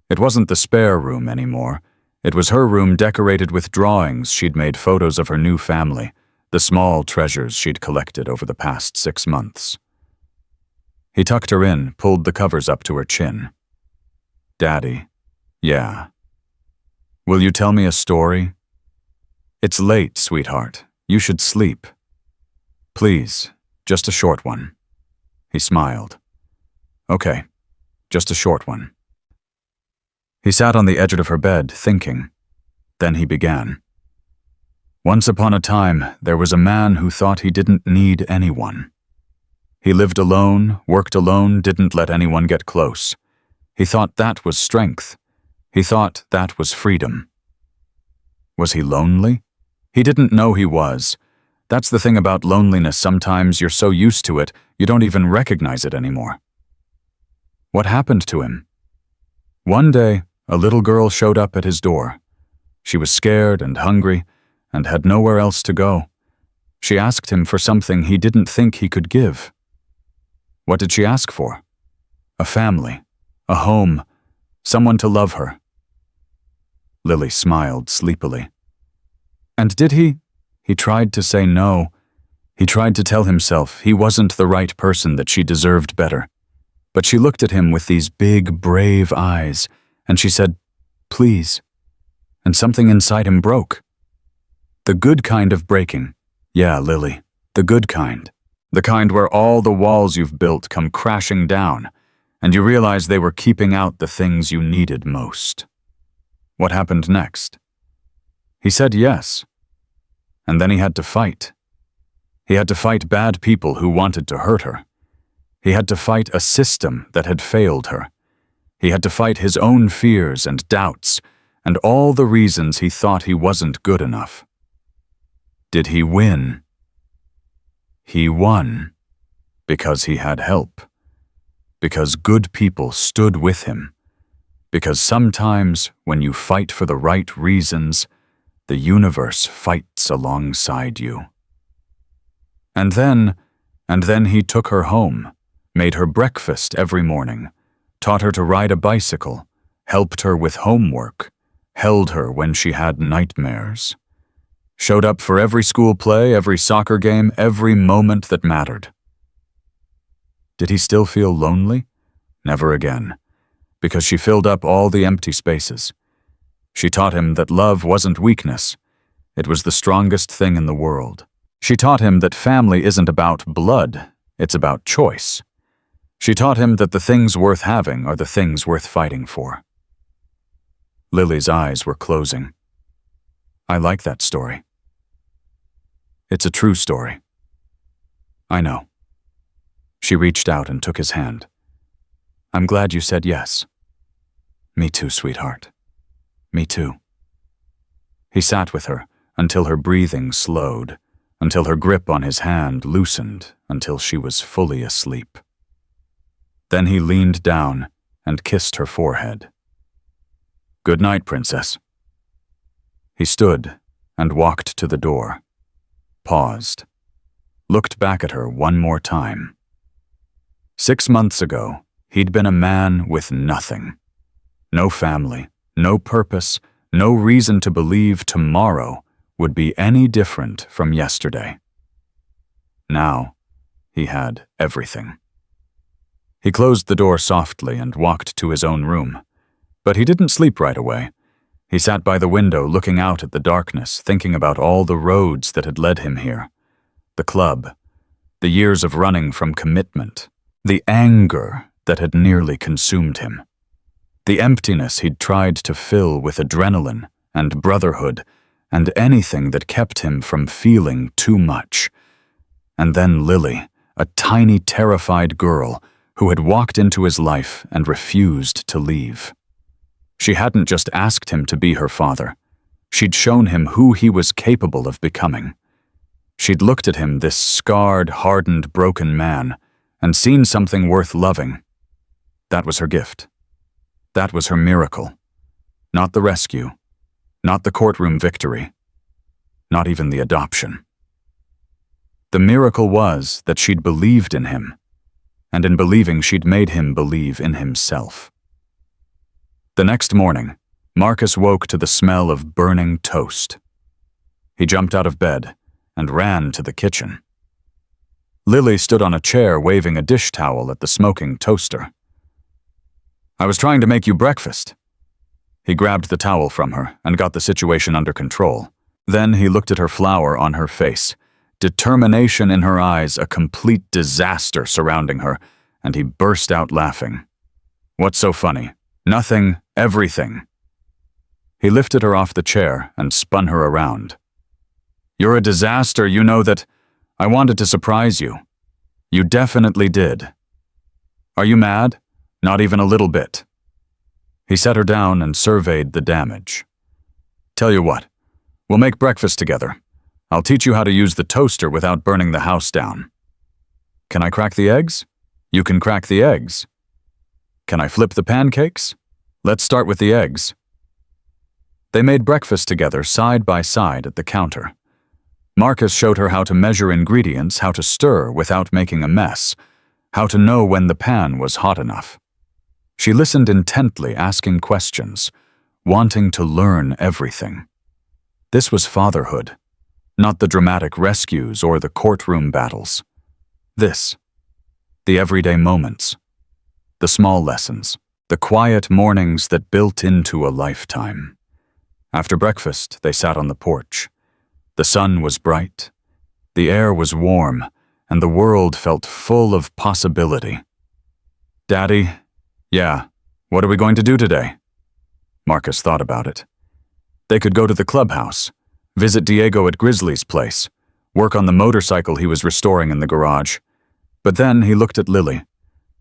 Speaker 1: It wasn't the spare room anymore. It was her room decorated with drawings she'd made, photos of her new family, the small treasures she'd collected over the past 6 months. He tucked her in, pulled the covers up to her chin. "Daddy, yeah. Will you tell me a story? It's late, sweetheart. You should sleep. Please, just a short one." He smiled. "Okay, just a short one." He sat on the edge of her bed, thinking. Then he began. "Once upon a time, there was a man who thought he didn't need anyone. He lived alone, worked alone, didn't let anyone get close. He thought that was strength. He thought that was freedom. Was he lonely? He didn't know he was. That's the thing about loneliness. Sometimes you're so used to it, you don't even recognize it anymore. What happened to him? One day, a little girl showed up at his door. She was scared and hungry and had nowhere else to go. She asked him for something he didn't think he could give. What did she ask for? A family, a home, someone to love her." Lily smiled sleepily. "And did he?" He tried to say no. He tried to tell himself he wasn't the right person, that she deserved better. But she looked at him with these big, brave eyes, and she said, "Please." And something inside him broke. The good kind of breaking. Yeah, Lily, the good kind. The kind where all the walls you've built come crashing down, and you realize they were keeping out the things you needed most. What happened next? He said yes. And then he had to fight. He had to fight bad people who wanted to hurt her. He had to fight a system that had failed her. He had to fight his own fears and doubts, and all the reasons he thought he wasn't good enough. Did he win? He won, because he had help, because good people stood with him, because sometimes when you fight for the right reasons, the universe fights alongside you. And then he took her home, made her breakfast every morning, taught her to ride a bicycle, helped her with homework, held her when she had nightmares. Showed up for every school play, every soccer game, every moment that mattered. Did he still feel lonely? Never again, because she filled up all the empty spaces. She taught him that love wasn't weakness. It was the strongest thing in the world. She taught him that family isn't about blood, it's about choice. She taught him that the things worth having are the things worth fighting for. Lily's eyes were closing. I like that story. It's a true story. I know. She reached out and took his hand. I'm glad you said yes. Me too, sweetheart. Me too. He sat with her until her breathing slowed, until her grip on his hand loosened, until she was fully asleep. Then he leaned down and kissed her forehead. Good night, princess. He stood and walked to the door, paused, looked back at her one more time. 6 months ago, he'd been a man with nothing. No family, no purpose, no reason to believe tomorrow would be any different from yesterday. Now, he had everything. He closed the door softly and walked to his own room. But he didn't sleep right away. He sat by the window looking out at the darkness, thinking about all the roads that had led him here. The club, the years of running from commitment, the anger that had nearly consumed him, the emptiness he'd tried to fill with adrenaline and brotherhood and anything that kept him from feeling too much. And then Lily, a tiny, terrified girl who had walked into his life and refused to leave. She hadn't just asked him to be her father. She'd shown him who he was capable of becoming. She'd looked at him, this scarred, hardened, broken man, and seen something worth loving. That was her gift. That was her miracle. Not the rescue. Not the courtroom victory. Not even the adoption. The miracle was that she'd believed in him, and in believing she'd made him believe in himself. The next morning, Marcus woke to the smell of burning toast. He jumped out of bed and ran to the kitchen. Lily stood on a chair waving a dish towel at the smoking toaster. "I was trying to make you breakfast." He grabbed the towel from her and got the situation under control. Then he looked at her flour on her face, determination in her eyes, a complete disaster surrounding her, and he burst out laughing. "What's so funny? Nothing, everything." He lifted her off the chair and spun her around. "You're a disaster, you know that. I wanted to surprise you. You definitely did. Are you mad? Not even a little bit." He set her down and surveyed the damage. "Tell you what, we'll make breakfast together. I'll teach you how to use the toaster without burning the house down. Can I crack the eggs? You can crack the eggs. Can I flip the pancakes? Let's start with the eggs." They made breakfast together side by side at the counter. Marcus showed her how to measure ingredients, how to stir without making a mess, how to know when the pan was hot enough. She listened intently, asking questions, wanting to learn everything. This was fatherhood, not the dramatic rescues or the courtroom battles. This, the everyday moments, the small lessons, the quiet mornings that built into a lifetime. After breakfast, they sat on the porch. The sun was bright, the air was warm, and the world felt full of possibility. "Daddy, yeah, what are we going to do today?" Marcus thought about it. They could go to the clubhouse, visit Diego at Grizzly's place, work on the motorcycle he was restoring in the garage. But then he looked at Lily,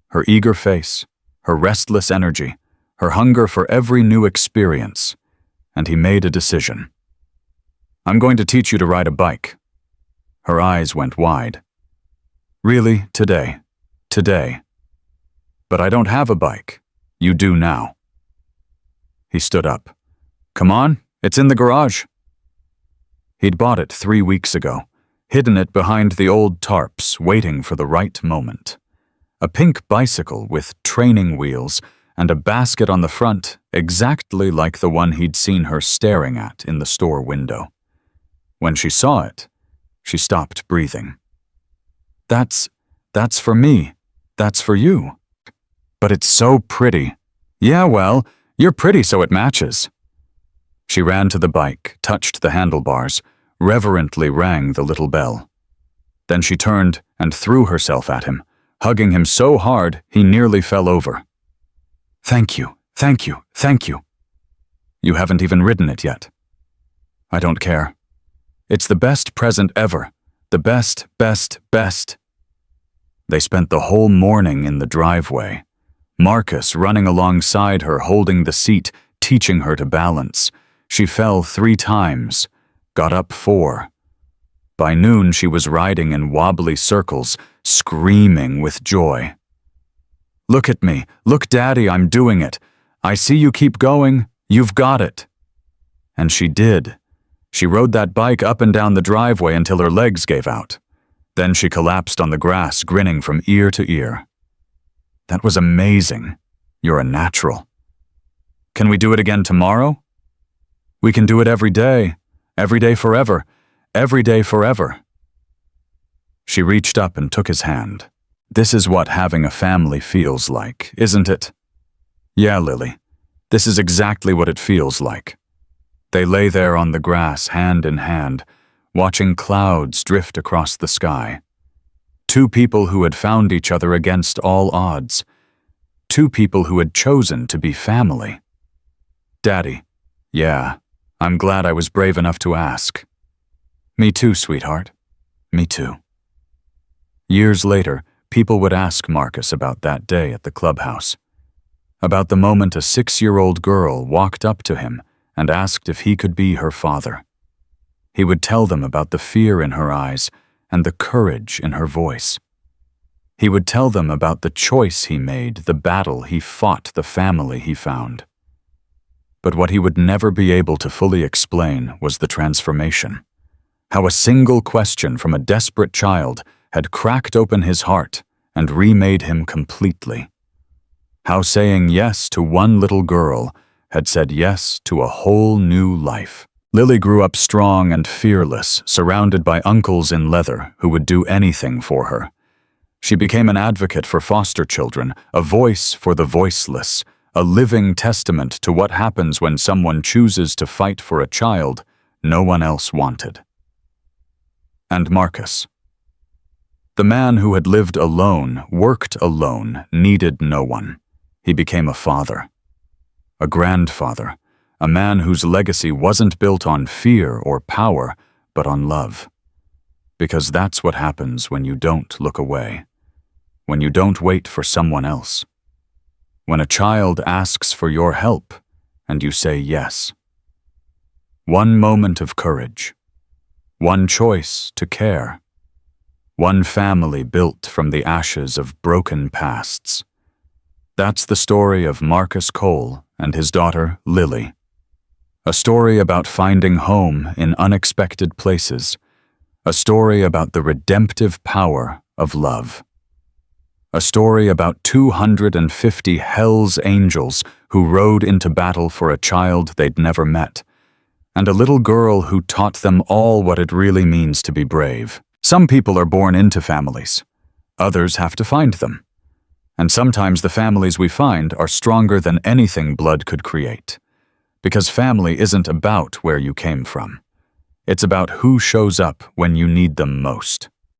Speaker 1: her eager face, her restless energy, her hunger for every new experience, and he made a decision. "I'm going to teach you to ride a bike." Her eyes went wide. "Really, today? Today? But I don't have a bike. You do now." He stood up. "Come on, it's in the garage." He'd bought it 3 weeks ago, hidden it behind the old tarps, waiting for the right moment. A pink bicycle with training wheels and a basket on the front, exactly like the one he'd seen her staring at in the store window. When she saw it, she stopped breathing. That's for me. That's for you." "But it's so pretty." "Yeah, well, you're pretty so it matches." She ran to the bike, touched the handlebars, reverently rang the little bell. Then she turned and threw herself at him, hugging him so hard he nearly fell over. "Thank you, thank you, thank you." "You haven't even ridden it yet." "I don't care. It's the best present ever. The best, best, best." They spent the whole morning in the driveway. Marcus running alongside her, holding the seat, teaching her to balance. She fell 3 times, got up 4. By noon, she was riding in wobbly circles, screaming with joy. "Look at me. Look, Daddy, I'm doing it. I see you keep going. You've got it." And she did. She rode that bike up and down the driveway until her legs gave out. Then she collapsed on the grass, grinning from ear to ear. That was amazing. You're a natural. Can we do it again tomorrow? We can do it every day forever, every day forever. She reached up and took his hand. This is what having a family feels like, isn't it? Yeah, Lily. This is exactly what it feels like. They lay there on the grass, hand in hand, watching clouds drift across the sky. Two people who had found each other against all odds. Two people who had chosen to be family. Daddy, yeah, I'm glad I was brave enough to ask. Me too, sweetheart. Me too. Years later, people would ask Marcus about that day at the clubhouse. About the moment a 6-year-old girl walked up to him and asked if he could be her father. He would tell them about the fear in her eyes and the courage in her voice. He would tell them about the choice he made, the battle he fought, the family he found. But what he would never be able to fully explain was the transformation. How a single question from a desperate child had cracked open his heart and remade him completely. How saying yes to one little girl had said yes to a whole new life. Lily grew up strong and fearless, surrounded by uncles in leather who would do anything for her. She became an advocate for foster children, a voice for the voiceless, a living testament to what happens when someone chooses to fight for a child no one else wanted. And Marcus. The man who had lived alone, worked alone, needed no one. He became a father, a grandfather, a man whose legacy wasn't built on fear or power, but on love. Because that's what happens when you don't look away, when you don't wait for someone else. When a child asks for your help and you say yes. One moment of courage, one choice to care, one family built from the ashes of broken pasts. That's the story of Marcus Cole and his daughter, Lily. A story about finding home in unexpected places. A story about the redemptive power of love. A story about 250 Hell's Angels who rode into battle for a child they'd never met, and a little girl who taught them all what it really means to be brave. Some people are born into families. Others have to find them. And sometimes the families we find are stronger than anything blood could create. Because family isn't about where you came from. It's about who shows up when you need them most.